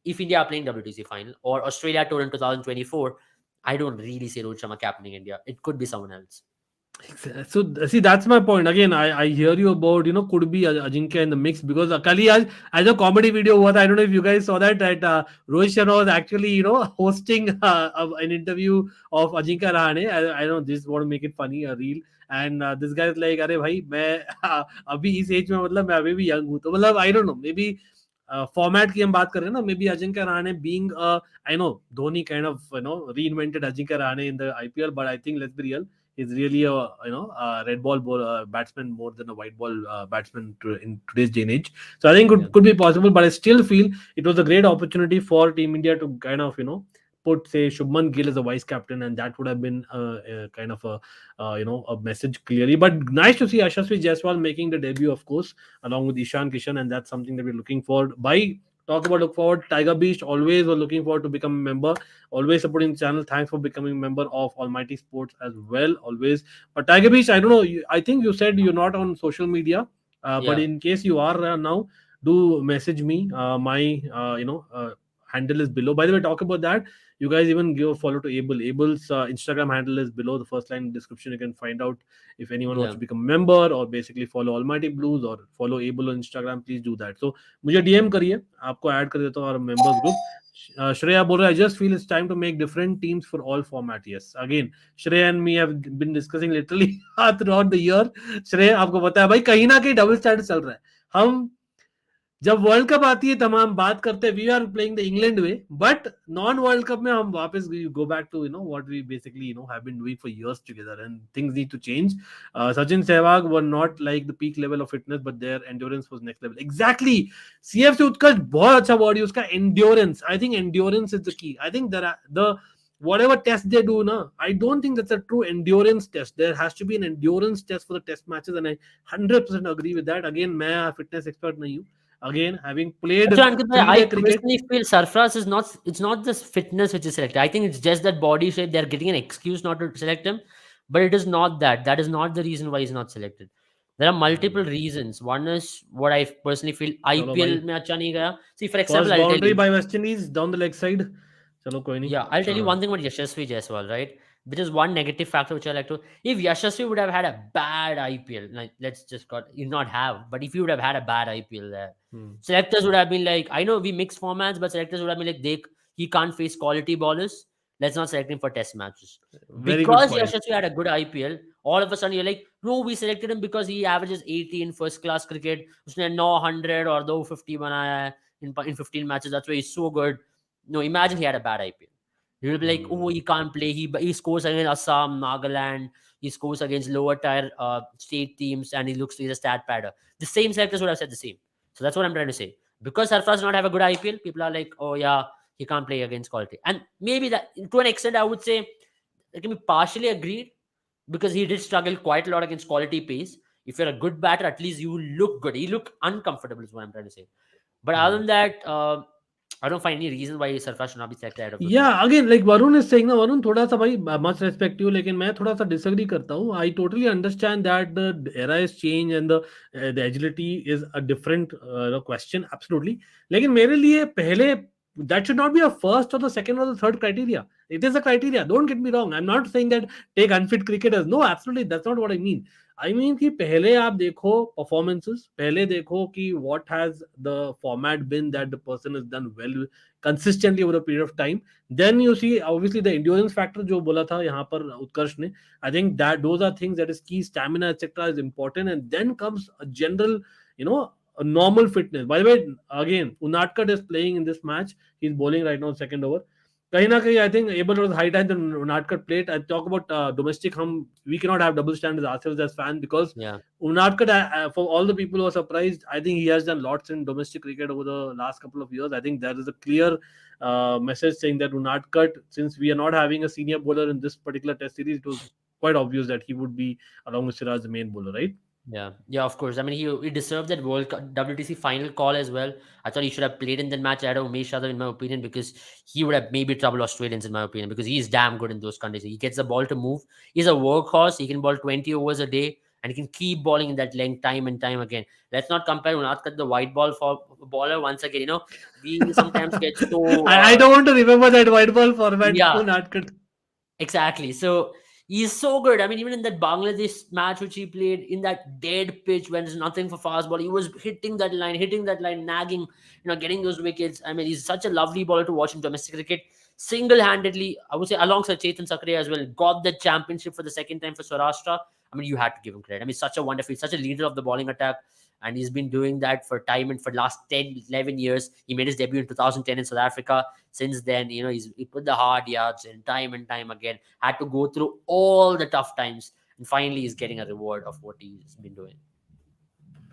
if India are playing WTC final, or Australia tour in 2024, I don't really see Rohit Sharma captaining India. It could be someone else. So see, that's my point. Again, I hear you about could be Ajinkya in the mix because Kali as a comedy video was, I don't know if you guys saw that Rohit Sharma was actually hosting an interview of Ajinkya Rahane. I know this want to make it funny a reel, and this guy is like, अरे भाई मैं अभी इस as में मतलब मैं अभी भी यंग हूँ तो मतलब I don't know, maybe format की हम बात कर रहे हैं ना, may be Ajinkya Rahane being I know Dhoni kind of reinvented Ajinkya Rahane in the IPL, but I think let's be real, he's really a red ball batsman more than a white ball batsman in today's day and age. So I think Yeah, could be possible, but I still feel it was a great opportunity for Team India to kind of put say Shubman Gill as a vice captain, and that would have been kind of a message clearly. But nice to see Yashasvi Jaiswal making the debut, of course, along with Ishan Kishan, and that's something that we're looking forward. Look forward. Tiger Beast always were looking forward to become a member. Always supporting the channel. Thanks for becoming a member of Almighty Sports as well. Always. But Tiger Beast, I don't know. I think you said you're not on social media. But yeah, in case you are now, do message me. My handle is below. By the way, talk about that. You guys even give a follow to Abel. Abel's Instagram handle is below the first line in the description. You can find out if anyone wants yeah, to become a member or basically follow Almighty Blues or follow Abel on Instagram. Please do that. So मुझे DM करिए, आपको add कर देता हूँ और members group. Shreya बोल रहा है, I just feel it's time to make different teams for all format. Yes, again Shreya and me have been discussing literally throughout the year. Shreya आपको पता है भाई कहीं ना कहीं डबल स्टैंडर्ड चल रहा है. हम जब वर्ल्ड कप आती है तब हम बात करते हैं we are playing the England way, but non world cup में हम वापस go back to what we basically have been doing for years together and things need to change. Sachin Sehwag were not like the peak level of fitness, but their endurance was next level. Exactly. CF से उत्कर्ष बहुत अच्छा body, उसका endurance, I think endurance is the key. I think there are the whatever test they do now, I don't think that's a true endurance test. There has to be an endurance test for the test matches, and I 100% agree with that. Again, मैं fitness expert नहीं हूँ. Again, having played So Ankit, I 3-day cricket. personally feel Sarfraz is not. It's not just fitness which is selected. I think it's just that body shape. They're getting an excuse not to select him, but it is not that. That is not the reason why he's not selected. There are multiple reasons. One is what I personally feel चलो IPL भाई, में अच्छा नहीं गया. See, for example, first I'll tell boundary you. by West Indies down the leg side. चलो कोई नहीं. Yeah, I'll tell you हाँ. one thing about Yashasvi Jaiswal, right? Which is one negative factor which I like to. If Yashasvi would have had a bad IPL, like let's just got you not have, but if you would have had a bad IPL there, Hmm. selectors would have been like, I know we mix formats, but selectors would have been like, he can't face quality ballers. Let's not select him for test matches. Very good Because point. Yashasvi had a good IPL, all of a sudden you're like, no, we selected him because he averages 80 in first class cricket. Usne 900 or 250 banaya hai in 15 matches. That's why he's so good. No, imagine he had a bad IPL. You'll be like, oh, Hmm. he can't play. He scores against Assam, Nagaland. He scores against lower tier state teams, and he looks he's a stat padder. The same selectors would have said the same. So that's what I'm trying to say. Because Sarfraz does not have a good IPL, people are like, oh yeah, he can't play against quality. And maybe that to an extent, I would say it can be partially agreed because he did struggle quite a lot against quality pace. If you're a good batter, at least you look good. He looked uncomfortable, is what I'm trying to say. But other Hmm. than that, I don't find any reason why Sarfraz should not be selected ahead of Rituraj. Yeah, again, like Varun is saying, ना वरुण थोड़ा सा भाई much respect you, लेकिन मैं थोड़ा सा disagree करता हूँ. I totally understand that the era is change and the agility is a different question, absolutely. लेकिन मेरे लिए पहले that should not be a first or the second or the third criteria. It is a criteria, don't get me wrong. I'm not saying that take unfit cricketers. No, absolutely, that's not what I mean. I mean कि पहले आप देखो performances, पहले देखो कि what has the format been that the person has done well consistently over a period of time. Then you see obviously the endurance factor जो बोला था यहाँ पर उत्कर्ष ने. I think that those are things that is key. Stamina etc is important, and then comes a general, you know, a normal fitness. By the way, again, Unadkat is playing in this match. He's bowling right now second over. कहीं ना कहीं I think Abel was high time that Unadkat played. I talk about domestic. We cannot have double standards ourselves as fans, because Yeah. Unadkat, for all the people who are surprised, I think he has done lots in domestic cricket over the last couple of years. I think there is a clear message saying that Unadkat, since we are not having a senior bowler in this particular test series, it was quite obvious that he would be along with Siraj the main bowler, right? Yeah, yeah, of course. I mean, he deserved that World Cup WTC final call as well. I thought he should have played in that match ahead of Umesh Yadav, in my opinion, because he would have maybe trouble Australians, in my opinion, because he's damn good in those conditions. He gets the ball to move. He's a workhorse. He can bowl 20 overs a day, and he can keep bowling in that length time and time again. Let's not compare Unadkat, the white ball for bowler. Once again, we sometimes get so I don't want to remember that white ball format. yeah. Unadkat. Exactly. So he's so good. I mean, even in that Bangladesh match which he played in that dead pitch when there's nothing for fast ball, he was hitting that line, nagging, getting those wickets. I mean, he's such a lovely bowler to watch in domestic cricket. Single-handedly, I would say, alongside Chetan Sakriya as well, got the championship for the second time for Saurashtra. I mean, you had to give him credit. I mean, such a leader of the bowling attack. And he's been doing that for time and for the last 10, 11 years. He made his debut in 2010 in South Africa. Since then, he put the hard yards in time and time again, had to go through all the tough times, and finally he's getting a reward of what he's been doing.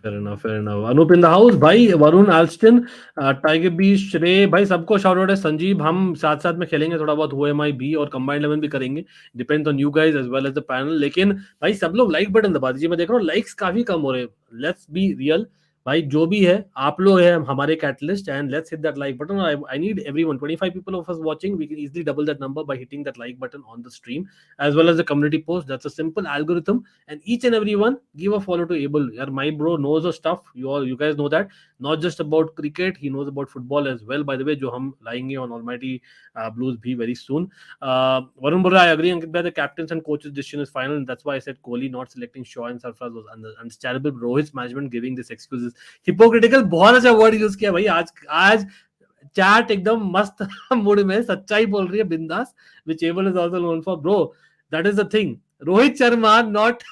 Fair enough, fair enough. Anup in the house, भाई Varun Alston, tiger B, श्रेय भाई, सबको shout out है. संजीव, हम साथ साथ में खेलेंगे थोड़ा बहुत हुए एम बी और कंबाइंड 11 भी करेंगे. Depends on you guys as well as the panel. लेकिन भाई सब लोग लाइक बटन दबा दीजिए. मैं देख रहा हूँ लाइक्स काफी कम हो रहे हैं. लेट्स बी रियल भाई, जो भी है आप लोग हैं हमारे catalyst, and let's hit that like button. I need everyone, 25 people of us watching. We can easily double that number by hitting that like button on the stream as well as the community post. That's a simple algorithm, and each and every one give a follow to Abel. Yeah, my bro knows the stuff. You guys know that. Not just about cricket, he knows about football as well, by the way, जो हम लाएंगे on Almighty Blues भी very soon. Varun बोल रहा है, I agree Ankit, the captains and coaches decision is final, and that's why I said Kohli not selecting Shaw and Sarfraz was understandable. Rohit's management giving this excuses hypocritical. बहुत अच्छा word use किया भाई. आज chat एकदम मस्त mood में, सच्चाई बोल रही है, बिंदास, which Abel is also known for. Bro, that is the thing. Rohit Sharma not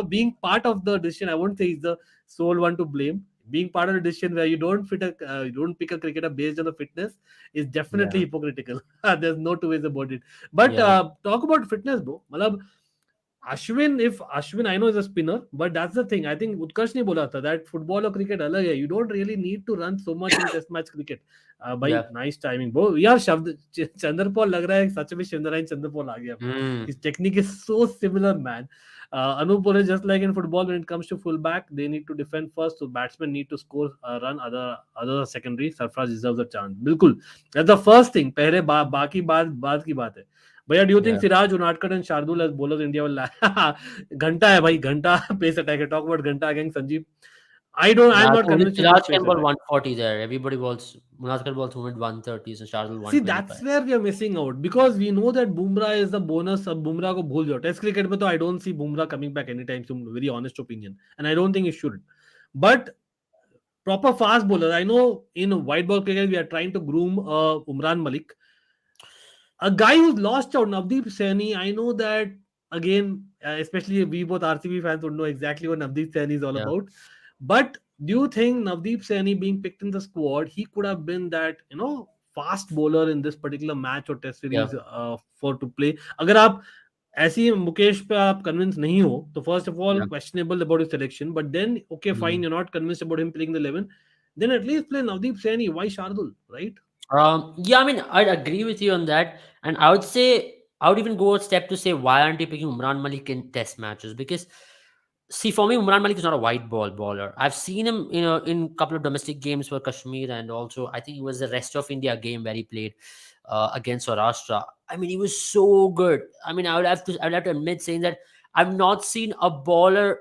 being part of the decision. I won't say he's the sole one to blame. Being part of the decision where you don't you don't pick a cricketer based on the fitness is definitely Yeah. hypocritical. There's no two ways about it. But Yeah. talk about fitness, bro. मतलब if Ashwin, I know is a spinner, but that's the thing. I think Utkarsh ne bola tha that football or cricket alag hai. You don't really need to run so much in Test match cricket. Bhai, Yeah. nice timing. Bro, यार शब्द चंद्रपॉल लग रहा है सच में शिवनारायण चंद्रपॉल आ गया. Mm. His technique is so similar, man. Anup Bole, just like in football, when it comes to fullback, they need to defend first, so batsmen need to score a run. Other secondary. Sarfraz deserves a chance. बिल्कुल. That's the first thing. पहले बाकी बात की बात है. भैया, do you think Yeah. Siraj, Unadkat and Shardul as bowlers India will घंटा है भाई घंटा pace attack है. Talk about घंटा against Sanjeev. I'm Yeah, I not think only convinced with this Siraj pace can bowl attack. 140 there. Everybody balls, Munaskar balls mid 130s and Shardul See, that's 125. where we are missing out because we know that Bumrah is the bonus. अब Bumrah को भूल जाओ. Test cricket में तो I don't see Bumrah coming back anytime soon. Very honest opinion, and I don't think he should. But proper fast bowler, I know in white ball cricket we are trying to groom Umran Malik, a guy who's lost out, Navdeep Saini. I know that again, especially we both RCB fans would know exactly what Navdeep Saini is all Yeah. about. But do you think Navdeep Saini being picked in the squad, he could have been that fast bowler in this particular match or test Yeah. series for to play? अगर आप ऐसे ही मुकेश पे आप convince नहीं हो तो first of all Yeah. Questionable about his selection but then okay fine Mm. You not convinced about him playing the 11 then at least play Navdeep Saini. Why Shardul, right? Yeah, I mean, I'd agree with you on that. And I would say, I would even go a step to say, why aren't you picking Umran Malik in test matches? Because, see, for me, Umran Malik is not a white ball bowler. I've seen him, in a couple of domestic games for Kashmir, and also I think it was the rest of India game where he played against Saurashtra. I mean, he was so good. I mean, I would have to admit saying that I've not seen a bowler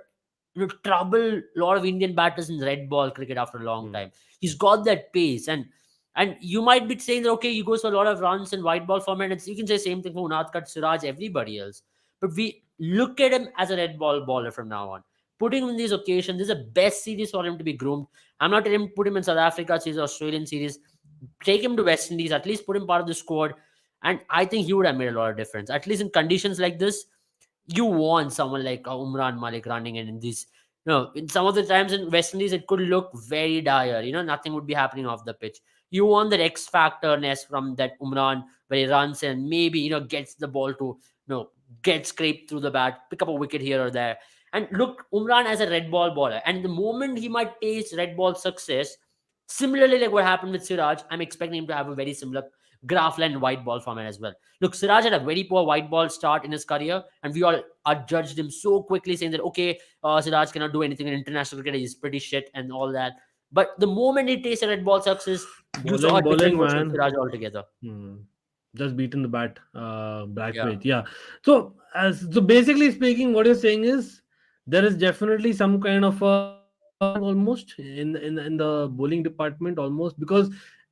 trouble a lot of Indian batters in red ball cricket after a long Hmm. time. He's got that pace, and you might be saying that okay, he goes for a lot of runs in white ball format. And you can say same thing for Unadkat, Siraj, everybody else. But we look at him as a red ball bowler from now on. Putting him in these occasions, this is the best series for him to be groomed. I'm not telling him put him in South Africa series, Australian series. Take him to West Indies, at least put him part of the squad. And I think he would have made a lot of difference. At least in conditions like this, you want someone like Umran Malik running in these. In some of the times in West Indies, it could look very dire. Nothing would be happening off the pitch. You want that X factorness from that Umran where he runs and maybe gets the ball to get scraped through the bat, pick up a wicket here or there. And look, Umran as a red ball bowler, and the moment he might taste red ball success, similarly like what happened with Siraj, I'm expecting him to have a very similar graphland white ball format as well. Look, Siraj had a very poor white ball start in his career, and we all judged him so quickly, saying that okay, Siraj cannot do anything in international cricket; he's pretty shit and all that. But the moment he tasted red ball success, you saw a different Bowling, version of man. Siraj altogether. Hmm. Just beaten the bat, Yeah, backpage. Yeah. So basically speaking, what you're saying is there is definitely some kind of almost in the bowling department almost because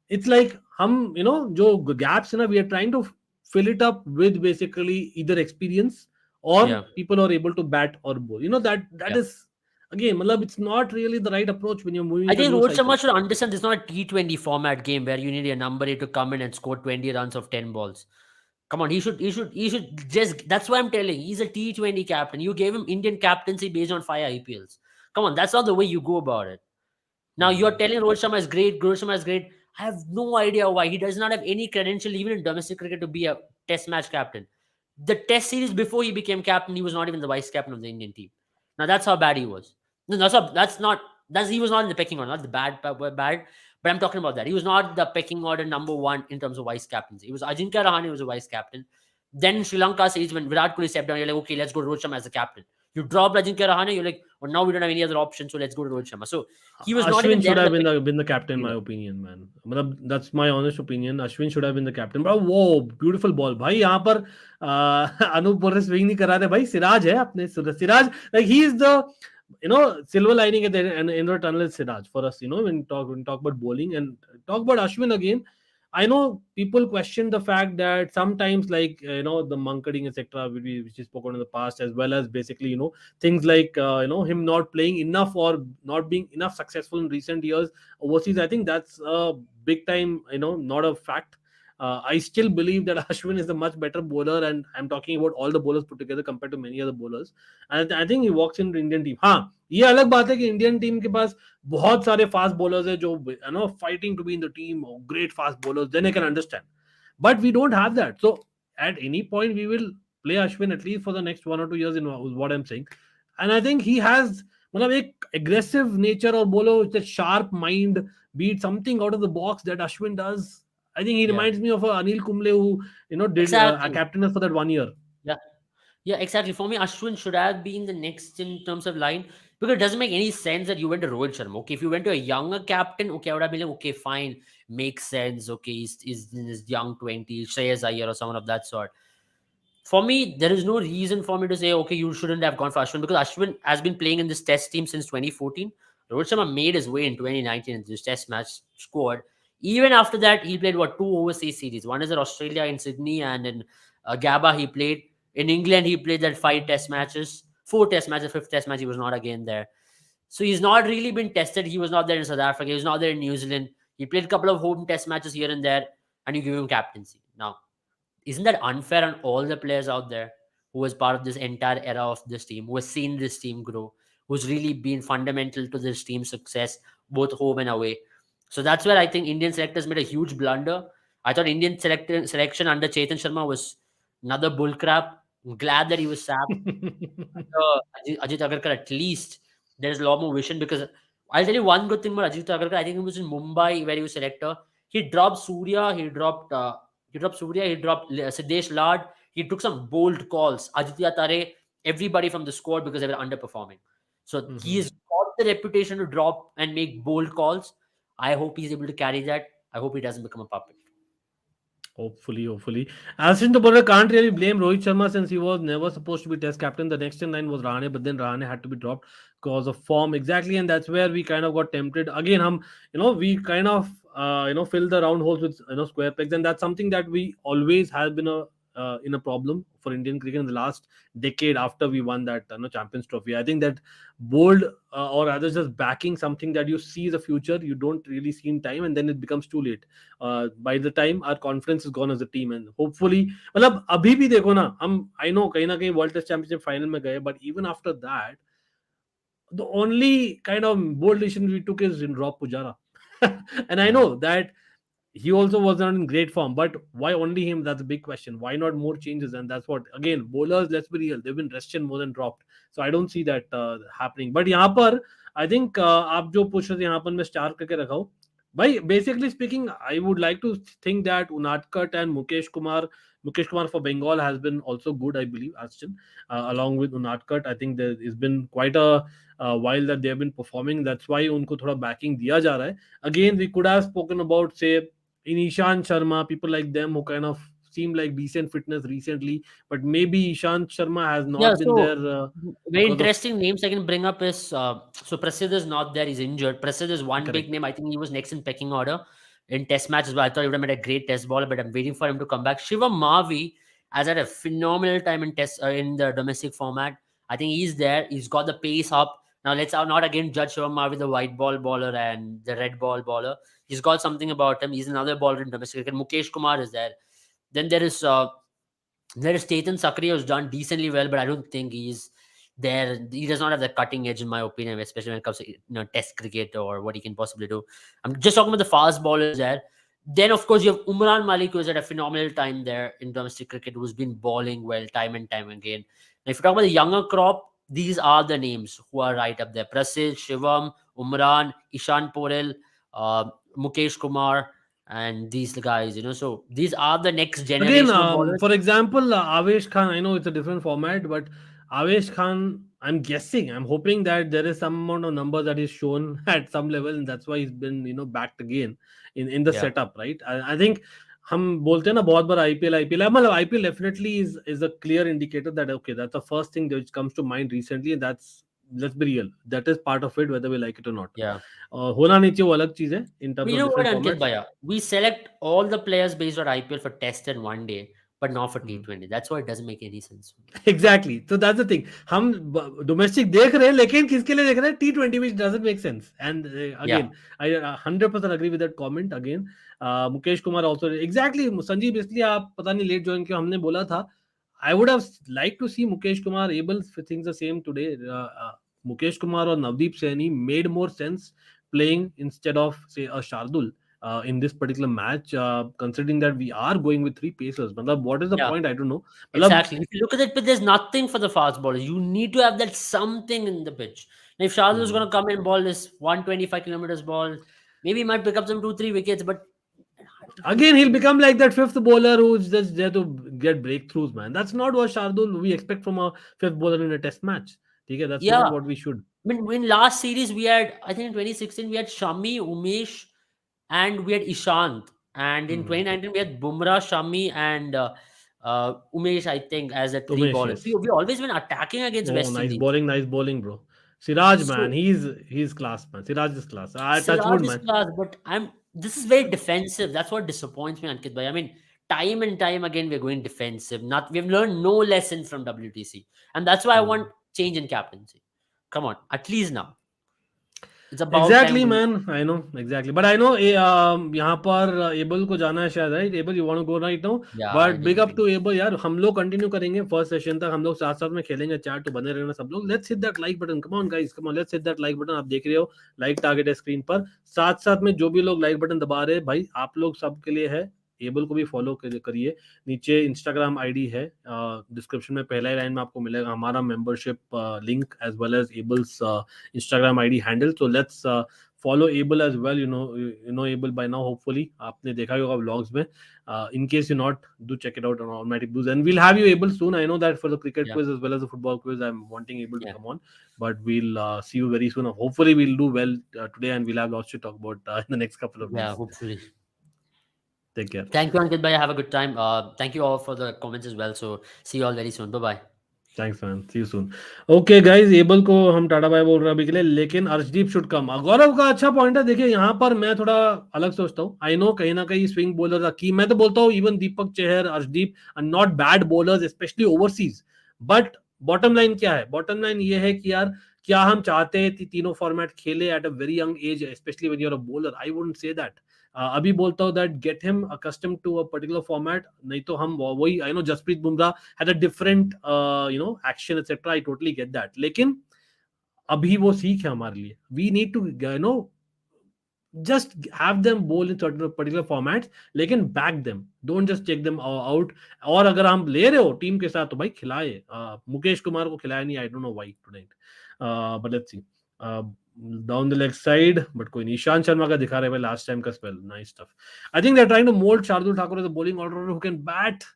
it's like jo gaps na we are trying to fill it up with basically either experience or yeah, people are able to bat or bowl. That yeah. is again, matlab, it's not really the right approach when you're moving I into a think new Rohit cycle. Sharma should understand this is not a T20 format game where you need a number 8 to come in and score 20 runs of 10 balls. Come on, he should just. That's why I'm telling. He's a T20 captain. You gave him Indian captaincy based on 5 IPLs. Come on, that's not the way you go about it. Now you're Hmm. telling Rohit Sharma is great. Rohit Sharma is great. I have no idea why he does not have any credential even in domestic cricket to be a Test match captain. The Test series before he became captain, he was not even the vice captain of the Indian team. Now that's how bad he was. No, that's not. That's he was not in the pecking order, not the bad. But I'm talking about that. He was not the pecking order number one in terms of vice captains. It was Ajinkya Rahane was a vice captain. Then Sri Lanka series when Virat Kohli stepped down, you're like, okay, let's go to Rohit Sharma as the captain. You drop Ajinkya Rahane, you're like, well, now we don't have any other option, so let's go to Rohit Sharma. So he was not even Ashwin there should in have the been pecking the captain, in my opinion, man. मतलब that's my honest opinion. Ashwin should have been the captain. But वो beautiful ball, भाई यहाँ पर अनूप बोल रहे swing नहीं करा रहे भाई सिराज है अपने Siraj like he is the silver lining at the end of the tunnel is Siraj for us. When we talk about bowling and talk about Ashwin again. I know people question the fact that sometimes, like the monketing, etc., which is spoken in the past, as well as basically things like him not playing enough or not being enough successful in recent years overseas. I think that's a big time, not a fact. I still believe that Ashwin is a much better bowler, and I'm talking about all the bowlers put together compared to many other bowlers. And I think he walks in the Indian team. हाँ, ये अलग बात है कि Indian team के पास बहुत सारे fast bowlers है जो fighting to be in the team, great fast bowlers, then I can understand, but we don't have that. So at any point we will play Ashwin at least for the next 1 or 2 years, in what I'm saying. And I think he has मतलब एक aggressive nature or बोलो that sharp mind, be it something out of the box that Ashwin does. I think he Yeah, reminds me of Anil Kumble, who did a exactly. captain us for that 1 year. Yeah. Yeah, exactly. For me, Ashwin should have been the next in terms of line, because it doesn't make any sense that you went to Rohit Sharma. Okay, if you went to a younger captain, okay, I would have been like, okay, fine, makes sense. Okay, he's in his young 20s, Shreyas Iyer or someone of that sort. For me, there is no reason for me to say, okay, you shouldn't have gone for Ashwin, because Ashwin has been playing in this test team since 2014. Rohit Sharma made his way in 2019 in this test match squad. Even after that, he played what, two overseas series. One is in Australia in Sydney, and in Gabba he played. In England, he played that five test matches, four test matches, fifth test match, he was not again there. So he's not really been tested. He was not there in South Africa. He was not there in New Zealand. He played a couple of home test matches here and there, and you give him captaincy. Now, isn't that unfair on all the players out there who was part of this entire era of this team, who has seen this team grow, who's really been fundamental to this team's success, both home and away? So that's where I think Indian selectors made a huge blunder. I thought Indian selection under Chetan Sharma was another bullcrap. I'm glad that he was sacked. Ajit Agarkar, at least there's a lot more vision, because I'll tell you one good thing about Ajit Agarkar. I think he was in Mumbai where he was selector. He dropped Surya, he dropped Siddesh Lad. He took some bold calls. Aditya Tare, everybody from the squad, because they were underperforming. So he's got the reputation to drop and make bold calls. I hope he's able to carry that. I hope he doesn't become a puppet. Hopefully. Ashwin Bowler can't really blame Rohit Sharma since he was never supposed to be test captain. The next in line was Rahane, but then Rahane had to be dropped because of form. Exactly, and that's where we kind of got tempted. Again, we kind of fill the round holes with square pegs, and that's something that we always have been in a problem for Indian cricket in the last decade after we won that Champions Trophy. I think that bold or rather just backing something that you see the future, you don't really see in time, and then it becomes too late. By the time our confidence is gone as a team, and hopefully मतलब अभी भी देखो ना हम I know कहीं ना कहीं world test championship final में गए, but even after that the only kind of bold decision we took is in drop Pujara. And I Yeah. know that he also was not in great form, but why only him? That's a big question. Why not more changes? And that's what, again, bowlers, let's be real, they've been rested more than dropped. So I don't see that happening. But यहाँ पर I think आप जो पूछ रहे थे यहाँ पर मैं स्टार करके रखा हूँ भाई. Basically speaking, I would like to think that Unadkat and Mukesh Kumar for Bengal has been also good, I believe, Ashton, along with Unadkat. I think there has been quite a while that they have been performing. That's why उनको थोड़ा backing दिया जा रहा है. Again, we could have spoken about, say, in Ishan Sharma, people like them who kind of seem like decent fitness recently, but maybe Ishan Sharma has Yeah, not been so there very because of interesting names I can bring up is so Prasidh is not there, he's injured. Prasidh is one big correct. name. I think he was next in pecking order in test matches, but I thought he would have made a great test baller, but I'm waiting for him to come back. Shivam Mavi has had a phenomenal time in test in the domestic format. I think he's there. He's got the pace up. Now let's not again judge Shivam Mavi, the white ball baller and the red ball baller. He's got something about him. He's another baller in domestic cricket. Mukesh Kumar is there. Then there is Chetan Sakri, who's done decently well, but I don't think he's there. He does not have the cutting edge, in my opinion, especially when it comes to Test cricket or what he can possibly do. I'm just talking about the fast bowlers there. Then, of course, you have Umran Malik, who's had a phenomenal time there in domestic cricket, who's been bowling well time and time again. Now, if you talk about the younger crop, these are the names who are right up there: Prasid, Shivam, Umran, Ishan Porel, Mukesh Kumar, and these guys. So these are the next Again, generation of bowlers. for example, Avesh Khan, I know it's a different format, but Avesh Khan, I'm guessing, I'm hoping that there is some amount of number that is shown at some level, and that's why he's been, backed again in the Yeah. setup, right? I think हम बोलते हैं ना बहुत बार IPL मतलब IPL definitely is a clear indicator that okay, that's the first thing which comes to mind recently, and that's, let's be real, that is part of it whether we like it or not. Yeah. होना नहीं चाहिए वो अलग चीज है in But terms you of know what, different Ankit formats. Bhaiya? We select all the players based on IPL for test and one day, but not for Mhm. T20. That's why it doesn't make any sense. Exactly, तो that's the thing. हम domestic देख रहे हैं लेकिन किसके लिए देख रहे हैं? T20, which doesn't make sense. And Yeah. again, I 100% agree with that comment again. Mukesh Kumar also exactly. Sanjeev, इसलिए आप पता नहीं लेट ज्वाइन किया, हमने बोला था I would have liked to see Mukesh Kumar able things the same today. Mukesh Kumar or Navdeep Saini made more sense playing instead of, say, a Shardul. in this particular match, considering that we are going with three pacers. Matlab, what is the Yeah, point? I don't know. Matlab, exactly. If you look at it, but there's nothing for the fast bowlers. You need to have that something in the pitch. Now, if Shardul's hmm. going to come and ball this 125 kilometers ball, maybe he might pick up some 2 3 wickets, but I don't think. Again, he'll become like that fifth bowler who's just there to get breakthroughs, man. That's not what Shardul we expect from a fifth bowler in a test match. Okay, that's Yeah, not what we should. in last series we had, I think in 2016 we had Shami, Umesh, and we had Ishant, and in Hmm. 2019 we had Bumrah, Shami, and Umesh. I think as a three Umesh, bowlers. yes. We always been attacking against Oh, West Indies. nice bowling, bro. Siraj, man, So he's class, man. Siraj is class. I touch wood, Siraj is man. class, but I'm. This is very defensive. That's what disappoints me, Ankit bhai. I mean, time and time again we're going defensive. Not we've learned no lesson from WTC, and that's why I Hmm. want change in captaincy. Come on, at least now it's about time Exactly, we. man. I know exactly, but I know यहाँ पर able को जाना है शायद, right? Able, you want to go right now? Yeah, I but big believe up so. To able यार. हम लोग continue करेंगे फर्स्ट सेशन तक. हम लोग साथ साथ में खेलेंगे. चैट तो बने रहना सब लोग. Let's hit that like button. Come on guys, come on, let's hit that like button. आप देख रहे हो लाइक टारगेट है स्क्रीन पर. साथ साथ में जो भी लोग लाइक बटन दबा रहे हैं भाई, आप लोग सबके लिए है. एबल को भी फॉलो करिए. नीचे इंस्टाग्राम आईडी है, डिस्क्रिप्शन में पहला ही लाइन में आपको मिलेगा हमारा membership link as well as Abel's Instagram ID handle. तो let's follow Abel as well. You know Abel by now. Hopefully, आपने देखा ही होगा vlogs में. In case you not, do check it out on Almighty Blues, and we'll have you Abel soon. I know that for the cricket Yeah, quiz as well as the football quiz, I'm wanting Abel to yeah, come on, but we'll see you very soon. Hopefully, we'll do well today, and we'll have lots to talk about in the next couple of yeah. days. Hopefully. Take care. Thank you, Ankit bhai. Have a good time. Thank you all for the comments as well. So see you all very soon. Bye bye. Thanks man, see you soon. Okay guys, able को हम tata bye बोल रहे हैं अभी के लिए, लेकिन Arshdeep should come. गौरव का अच्छा पॉइंट है. देखिए यहाँ पर मैं थोड़ा अलग सोचता हूँ. आई नो कहीं ना कहीं स्विंग बॉलर का की, मैं तो बोलता हूँ even Deepak Chahar, Arshdeep are not bad bowlers specially overseas. But bottom line क्या है? बॉटम लाइन ये है कि यार, क्या हम चाहते हैं तीनों फॉर्मेट खेले at a very young age, specially when you are a bowler? I wouldn't say that. अभी बोलता हूँ that get him accustom to a particular format. नहीं तो हम वही, I know Jasprit Bumrah had a different action etc. I totally get that. लेकिन अभी वो सीख है हमारे लिए. We need to just have them bowl in certain particular formats, लेकिन back them, don't just check them out. और अगर हम ले रहे हो टीम के साथ तो भाई खिलाए. मुकेश कुमार को खिलाया नहीं. I don't know why tonight, but let's see. Down the leg side, but कोई नहीं. ईशांत शर्मा का दिखा रहे भाई लास्ट टाइम का spell. Nice stuff. I think they're trying to mold Shardul Thakur as a bowling all-rounder who can bat.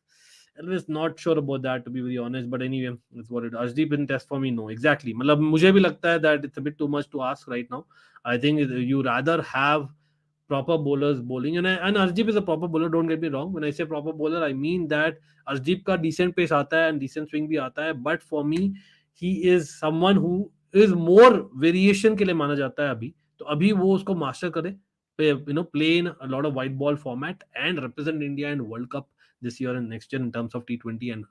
I was not sure about that, to be very honest, but anyway, that's what it. Arshdeep in test for me, no, exactly. मतलब मुझे भी लगता है that it's a bit too much to ask right now. I think you rather have proper bowlers bowling, and Arshdeep is a proper bowler. Don't get me wrong. When I say proper bowler, I mean that Arshdeep का decent pace आता है and decent swing भी आता है. But for me, he is someone who is more variation के लिए माना जाता है अभी. तो अभी वो उसको master करे, play in a lot of white ball format and represent India in World Cup this year and next year in terms of T20 and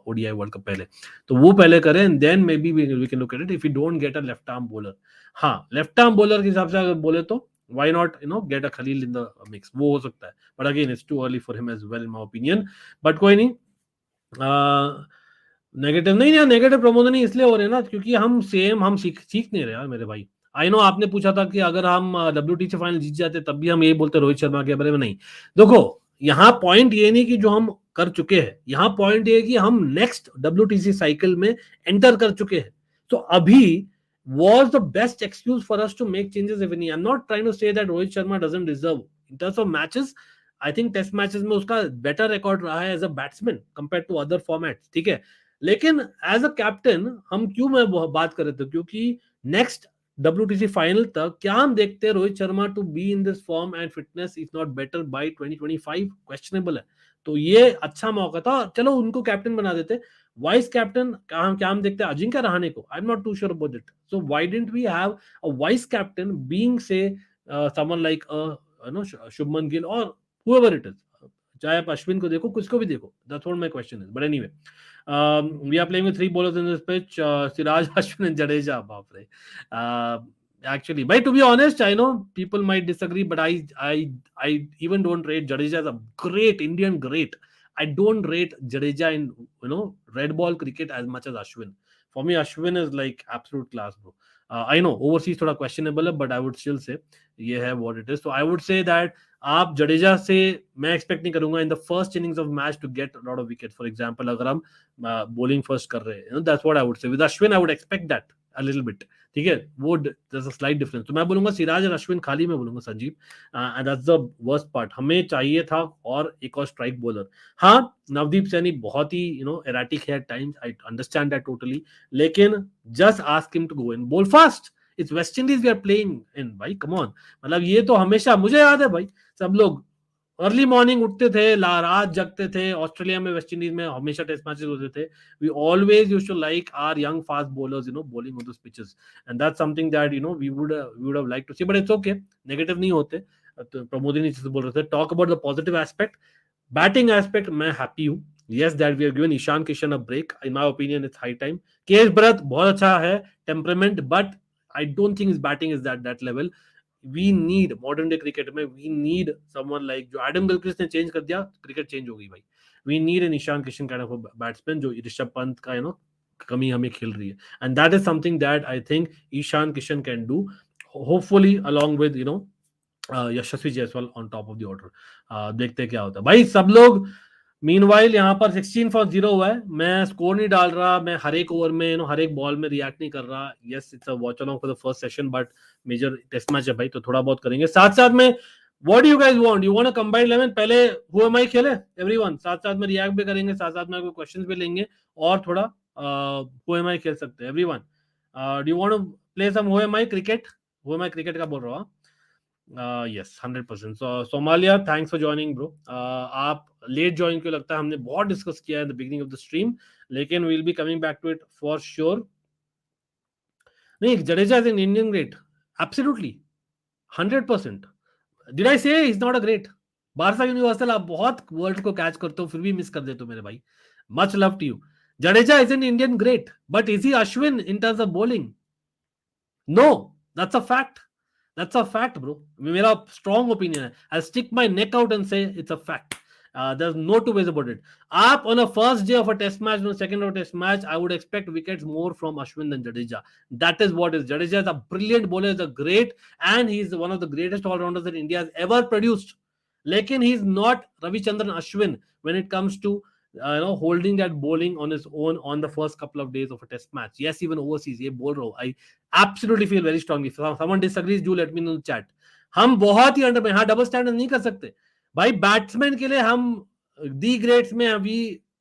ODI World Cup पहले. तो वो पहले करें and then maybe we can look at it if we don't get a left arm bowler. हाँ, left arm bowler के हिसाब से अगर बोले तो why not get a Khalil in the mix, वो हो सकता है. But again, it's too early for him as well in my opinion. But कोई नहीं. नेगेटिव नहीं यार, नेगेटिव प्रमोशन ही इसलिए हो रहे हैं ना क्योंकि हम सीख नहीं रहे यार मेरे भाई. आई नो आपने पूछा था कि अगर हम WTC फाइनल जीत जाते तब भी हम यही बोलते रोहित शर्मा के बारे में. नहीं, देखो यहाँ पॉइंट ये नहीं कि जो हम कर चुके हैं, यहाँ पॉइंट ये है कि हम नेक्स्ट WTC साइकिल में एंटर कर चुके हैं. तो अभी was the best excuse for us to make changes if any. I'm not trying to say that Rohit Sharma doesn't deserve in terms of matches. I think test matches में उसका better record रहा है as a batsman compare to other formats, ठीक है. लेकिन as a captain हम क्यों मैं बात कर रहे थे, क्योंकि नेक्स्ट WTC फाइनल तक क्या हम देखते हैं Rohit Sharma to be in this form and fitness is not better by 2025, questionable है. तो ये अच्छा मौका था, चलो उनको कैप्टन बना देते. वाइस कैप्टन क्या हम देखते हैं अजिंक्य रहाणे को. I am not too sure about it. So why didn't we have a vice captain being say someone like Shubman Gill और whoever it is. चाहे आप अश्विन को देखो, किसको भी देखो. That's what my question is. But anyway, we are playing with three bowlers in this pitch. Siraj, Ashwin, and Jadeja. बाप रे. Actually, but to be honest, I know people might disagree, but I even don't rate Jadeja as a great Indian great. I don't rate Jadeja in red ball cricket as much as Ashwin. For me, Ashwin is like absolute class, bro. I know overseas थोड़ा questionable है, but I would still say ये है what it is. So I would say that आप जडेजा से मैं expect नहीं करूंगा in the first innings of match to get lot of wicket. For example अगर हम बॉलिंग फर्स्ट कर रहे हैं, that's what I would say. With Ashwin I would expect that a little bit. ठीक है, वो there's a slight difference. तो मैं बोलूंगा सिराज और अश्विन खाली, मैं बोलूंगा Sanjeev. And that's the worst part. हमें चाहिए था और एक और स्ट्राइक बॉलर. हाँ, नवदीप सैनी बहुत ही एराटिक है at times, I understand that totally. लेकिन just ask him to go in bowl fast. It's West Indies we are playing in भाई, कम ऑन. मतलब ये तो हमेशा मुझे याद है भाई, सब लोग अर्ली मॉर्निंग उठते थे, रात जगते थे. ऑस्ट्रेलिया में, वेस्ट इंडीज में हमेशा टेस्ट मैचेस होते थे. We always used to like our young fast bowlers bowling on those pitches. And that's something that we would have like to see, but it's okay. Negative नहीं होते. तो प्रमोद नहीं बोल रहे थे, talk about the positive aspect. Batting aspect मैं happy हूँ. Yes, that we have given Ishan Kishan a break. In my opinion, it's high time. KS Bharat बहुत अच्छा है, temperament, but I don't think his batting is that level. We need modern day cricket में, we need someone like जो Adam Gilchrist ने change कर दिया, cricket change हो गई भाई. We need an Ishan Kishan kind of a batsman जो ऋषभ पंत का कमी हमें खिल रही है. And that is something that I think Ishan Kishan can do, hopefully along with Yashasvi Jaiswal on top of the order. देखते हैं क्या होता है भाई. सब लोग मीनवाइल यहाँ पर 16 फॉर 0 हुआ है. मैं स्कोर नहीं डाल रहा, मैं हर एक ओवर में हर एक बॉल में रिएक्ट नहीं कर रहा. Yes, it's a watch along for the first session, but major test match है भाई, तो थोड़ा बहुत करेंगे. साथ साथ में what do you guys want? You want a combined 11? पहले हु एम आई खेले एवरीवन, साथ साथ में रिएक्ट भी करेंगे, साथ साथ में कोई क्वेश्चंस भी लेंगे, और थोड़ा हु एम आई खेल सकते हैं everyone. Do you want to play some who am I cricket? Who am I cricket का बोल रहा हूँ. Yes, 100%. Somalia, thanks for joining bro. आप लेट ज्वाइन क्यों लगता है? हमने बहुत डिस्कस किया है in the beginning of the stream, लेकिन we will be coming back to it for sure. नहीं, Jadeja is an Indian great, absolutely 100%. Did I say is not a great? Barça universal, आप बहुत वर्ल्ड को catch करते हो, फिर भी miss कर देते हो मेरे भाई. Much love to you. Jadeja is an Indian great, but is he Ashwin in terms of bowling? No, that's a fact. That's a fact, bro. मेरा strong opinion है. I'll stick my neck out and say it's a fact. There's no two ways about it. Up on a first day of a test match, on a second of a test match, I would expect wickets more from Ashwin than Jadeja. That is what is. Jadeja is a brilliant bowler, is a great, and he's one of the greatest all-rounders that India has ever produced. Lekin he's not Ravichandran Ashwin when it comes to holding that bowling on his own on the first couple of days of a test match. Yes, even overseas, ये बोल रहा हूँ. I absolutely feel very strongly. If someone disagrees, do let me know in the chat. हम बहुत ही under, हाँ, double standard नहीं कर सकते भाई. बैट्समैन के लिए हम डी ग्रेड्स में अभी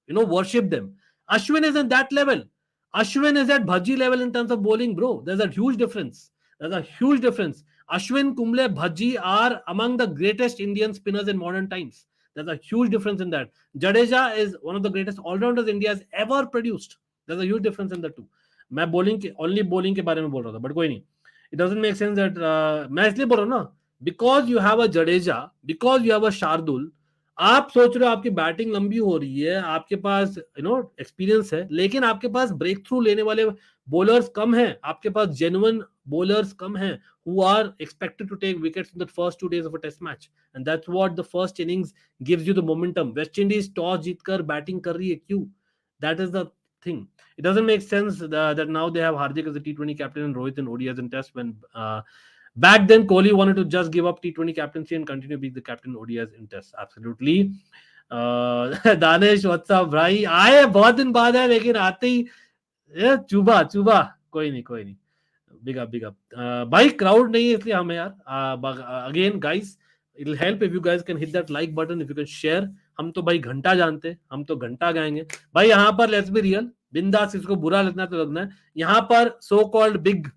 worship them. Ashwin is in that level. Ashwin is at Bhaji level in terms of bowling, bro. There's a huge difference. There's a huge difference. Ashwin, Kumble, Bhaji are among the greatest Indian spinners in modern times. There's a huge difference in that. Jadeja is one of the greatest all-rounders India has ever produced. There's a huge difference in the two. मैं bowling के only bowling के बारे में बोल रहा था, but कोई नहीं. It doesn't make sense that मैं इसलिए बोल रहा हूँ ना, because you have a Jadeja, because you have a Shardul, आप सोच रहे हो आपकी बैटिंग लंबी हो रही है, आपके पास एक्सपीरियंस है, लेकिन आपके पास ब्रेक थ्रू लेने वाले बॉलर्स कम हैं, आपके पास जेन्युइन बॉलर्स कम हैं who are expected to take wickets in the first 2 days of a test match, and that's what the first innings gives you the momentum. West Indies toss जीतकर batting कर रही है क्यों? That is the thing. It doesn't make sense that now they have Hardik as the T20 captain and Rohit in ODIs and Tests when back then Kohli wanted to just give up T20 captaincy and continue being the captain in ODIs in Tests. Absolutely. Danish what's up भाई, आए बहुत दिन बाद है, लेकिन आते ही चुबा चुबा. कोई नहीं. बिग अप भाई. क्राउड नहीं है इसलिए हमें यार. Again guys, it will help if you guys can hit that like button, if you can share. हम तो भाई घंटा जानते हैं, हम तो घंटा गाएंगे भाई. यहाँ पर लेट्स बी रियल, बिंदास, इसको बुरा लगना तो लगना है. यहाँ पर सो कॉल्ड बिग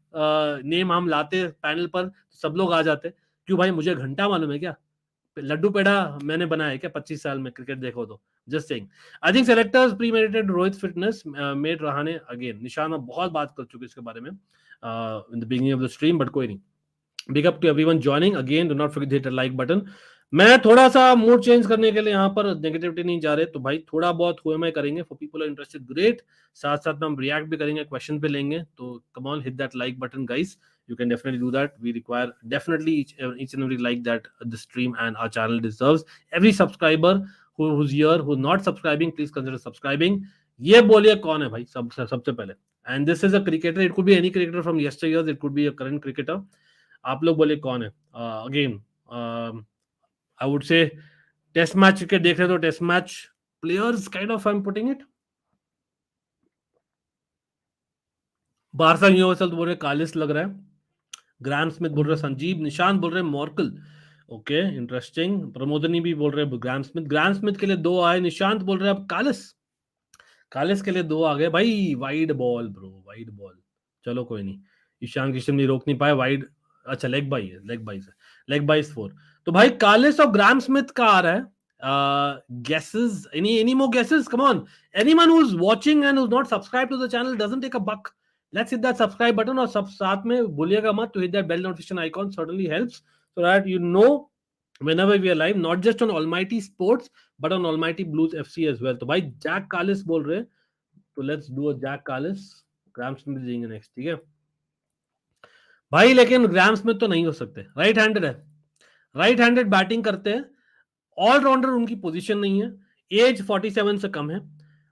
नेम हम लाते पैनल पर, सब लोग आ जाते. क्यों भाई? मुझे घंटा मालूम है क्या? लड्डू पेड़ा मैंने बनाया है क्या 25 साल में? क्रिकेट देखो तो. Just saying. I think selectors premeditated Rohit fitness made Rahane again. निशान में बहुत बात कर चुके इसके बारे में in the beginning of the stream, but कोई नहीं. Big up to everyone joining again. Do not forget to hit the like button. मैं थोड़ा सा मूड चेंज करने के लिए यहाँ पर नेगेटिविटी नहीं जा रहे, तो भाई थोड़ा बहुत हुए मैं करेंगे. For people are interested, great. साथ साथ में हम रिएक्ट भी करेंगे, क्वेश्चन पे लेंगे. तो come on, hit that like button guys. You can definitely do that. We require definitely each and every like that the stream and our channel deserves. Every subscriber who's here, who's not subscribing, please consider subscribing. ये बोलिए कौन है भाई सबसे पहले? And this is a cricketer, it could be any cricketer from yesteryears, it could be a current cricketer. आप लोग बोले कौन है? Again I would say test match के देख रहे तो test match players kind of I am putting it. Barsa Universal तो बोल रहे कालिस लग रहा है. ग्राम स्मिथ बोल रहे संजीव, निशांत बोल रहे मॉर्कल. Okay, interesting. प्रमोदनी भी बोल रहे ग्राम स्मिथ. ग्राम स्मिथ के लिए दो आए. निशांत बोल रहे अब कालिस. कालिस के लिए दो आ गए भाई. Wide ball bro, wide ball. चलो कोई नहीं. ईशान किशन भी रोक नहीं पाए. वाइड. अच्छा, लेग बाई है, लेग बाई से. Leg bye 4. तो भाई कालिस और ग्राम स्मिथ का आ रहा है. Guesses? Any more guesses? Come on. Anyone who's watching and who's not subscribed to the channel doesn't take a buck. Let's hit that subscribe button और सब साथ में भूलिएगा मत to hit that bell notification icon. Certainly helps so that you know whenever we are live, not just on Almighty Sports but on Almighty Blues FC as well. तो भाई Jack कालिस बोल रहे हैं, तो let's do a Jacques Kallis. Graeme Smith देंगे next, ठीक है भाई. लेकिन ग्राम स्मिथ तो नहीं हो सकते. राइट हैंडेड है, राइट हैंडेड बैटिंग करते हैं, ऑलराउंडर उनकी पोजीशन नहीं है, एज 47 से कम है,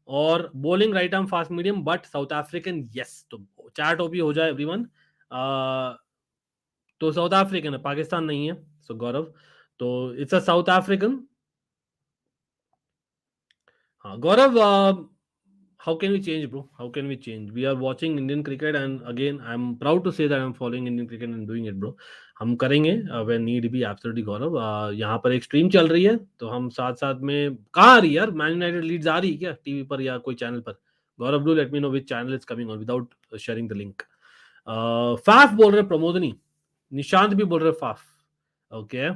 और bowling right arm fast medium but south African. Yes, तो चैट ओपी हो जाए एवरीवन. तो साउथ अफ्रीकन है, पाकिस्तान नहीं है. सो गौरव, तो इट्स अ साउथ अफ्रीकन. हाँ गौरव, how can we change, bro? How can we change? We are watching Indian cricket, and again, I'm proud to say that I'm following Indian cricket and doing it, bro. हम करेंगे when need be, absolutely गौरव. यहाँ पर एक stream चल रही है, तो हम साथ साथ में. कहाँ आ रही है यार? मैन यूनाइटेड लीड्स आ रही है क्या टीवी पर या कोई चैनल पर? Gaurav, do let me know which channel is coming on without sharing the link. Faf बोल रहे प्रमोदनी. निशांत भी बोल रहे फाफ. ओके,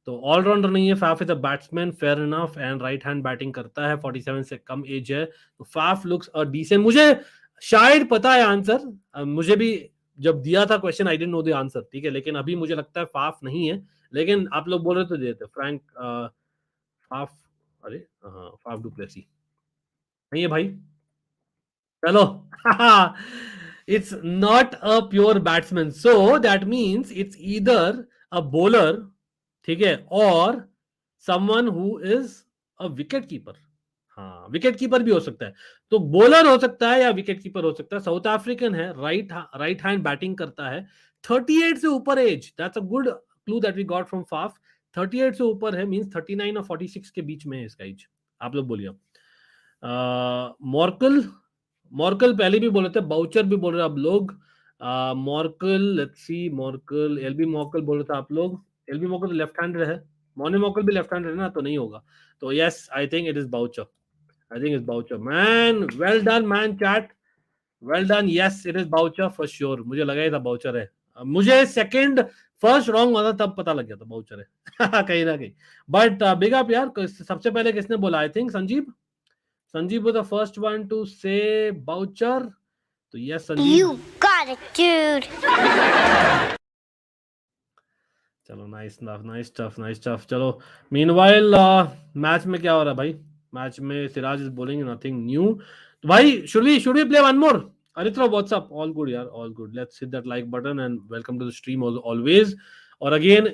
तो ऑलराउंडर नहीं है. Faf is a batsman, fair enough, and right hand batting करता है. 47 से कम एज है. तो फाफ लुक्स अ डिसेंट. मुझे शायद पता है आंसर. मुझे भी जब दिया था question I didn't know the answer, ठीक है, लेकिन अभी मुझे लगता है फाफ नहीं है. लेकिन आप लोग बोल रहे तो देते फ्रैंक. फाफ. अरे हाँ, फाफ डुप्लेसी नहीं है भाई. चलो. It's not a pure batsman, so that means it's either a bowler, ठीक है, और someone who is a wicket keeper. हाँ, विकेट कीपर भी हो सकता है. तो बॉलर हो सकता है या विकेट कीपर हो सकता है. साउथ अफ्रीकन है, राइट हैंड बैटिंग करता है. 38 से ऊपर age. That's a good clue that we got from Faf. 38 से ऊपर है मींस 39 और 46 के बीच में है इसका एज. आप लोग बोलिए. मॉर्कल. मॉर्कल पहले भी बोले थे. बाउचर भी बोल रहे आप लोग. मॉर्कल, लेट्स सी. मॉर्कल, एलबी मॉर्कल बोल रहे थे आप लोग. एलबी मॉर्कल तो लेफ्ट हैंडर है. मोने मॉर्कल भी लेफ्ट हैंडर है ना, तो नहीं होगा. तो yes, I think it is Boucher. I think it's Boucher. Man, well done man, chat. Well done. Yes, it is Boucher for sure. मुझे लगा ही था बाउचर है. मुझे सेकंड फर्स्ट रॉन्ग हुआ था तब पता लग गया था बाउचर है. कहीं ना कहीं. बट बिग अप यार. सबसे पहले किसने बोला? I think Sanjeev. Sanjeev was the first one to say Boucher. So yes, Sanjeev. You got it, dude. चलो, nice nice tough, nice tough. चलो, मीनवाइल मैच में क्या हो रहा है भाई? मैच में Siraj is bowling nothing new. तो भाई, should we play one more? Aritra, what's up? All good, yaar. All good. Let's hit that like button and welcome to the stream always. Or again,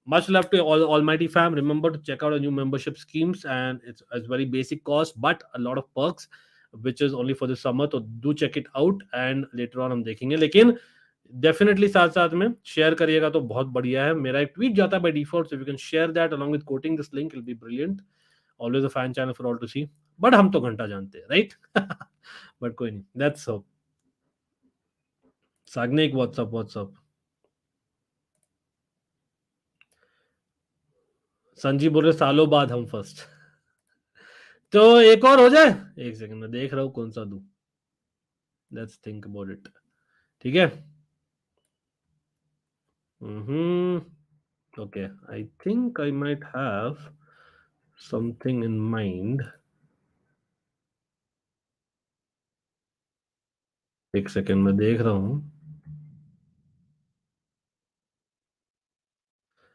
much love to all Almighty fam. Remember to check out our new membership schemes, and it's very basic cost but a lot of perks, which is only for the summer. So do check it out and later on हम देखेंगे. लेकिन definitely साथ साथ में share करिएगा तो बहुत बढ़िया है. मेरा एक ट्वीट जाता है by default, so you can share that along with quoting this link, will be brilliant. Always a fan channel for all to see. But हम तो घंटा जानते हैं, राइट? बट कोई नहीं, that's so. Sagnik, what's up. Sanjeev बोल रहे सालों बाद हम फर्स्ट. तो एक और हो जाए. एक सेकंड में देख रहा हूं कौन सा दूं. Let's think about it. ठीक है. Okay, I think I might have something in mind. एक सेकंड में देख रहा हूं.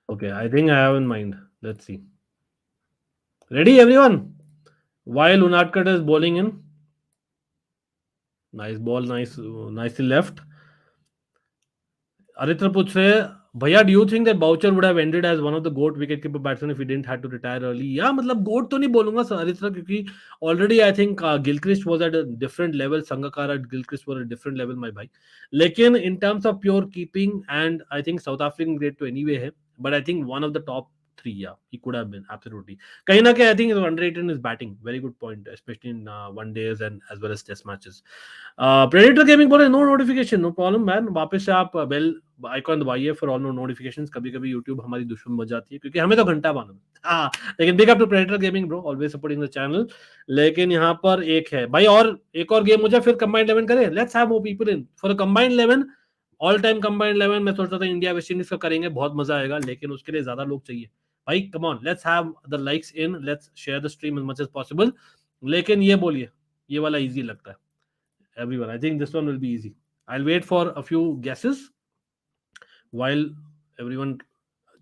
Okay, I think I have in mind. Let's see. Ready everyone? While Unadkat is bowling in. Nice ball, nicely left. Aritra पूछ रहे भैया, do you think that Boucher would have ended as one of the GOAT wicketkeeper batsmen if he didn't have to retire early? या मतलब GOAT तो नहीं बोलूंगा हरिश्रा, क्योंकि already I think Gilchrist was at a different level, Sangakkara, Gilchrist was at a different level, my भाई. लेकिन in terms of pure keeping, and I think South African great to anyway है, but I think one of the top three, yeah, he could have been absolutely. कहीं ना कहीं I think is underrated in his batting. Very good point, especially in one days and as well as test matches. Predator gaming बोले no notification, no problem man, वापस से आप bell icon दबाइए for all no notifications. कभी कभी YouTube हमारी दुश्मन बन जाती है, क्योंकि हमें तो घंटा मालूम है. हाँ, लेकिन big up to predator gaming bro, always supporting the channel. लेकिन यहाँ पर एक है भाई, और एक और गेम हो जाए फिर कंबाइंड 11 करें. Let's have more people in for a combined 11. All time combined 11 मैं सोचता था इंडिया वेस्ट इंडीज का करेंगे, बहुत मजा आएगा, लेकिन उसके लिए ज्यादा लोग चाहिए भाई. Come on, let's have the likes in, let's share the stream as much as possible. लेकिन ये बोलिए, ये वाला इजी लगता है everyone? I think this one will be easy. I'll wait for a few guesses while everyone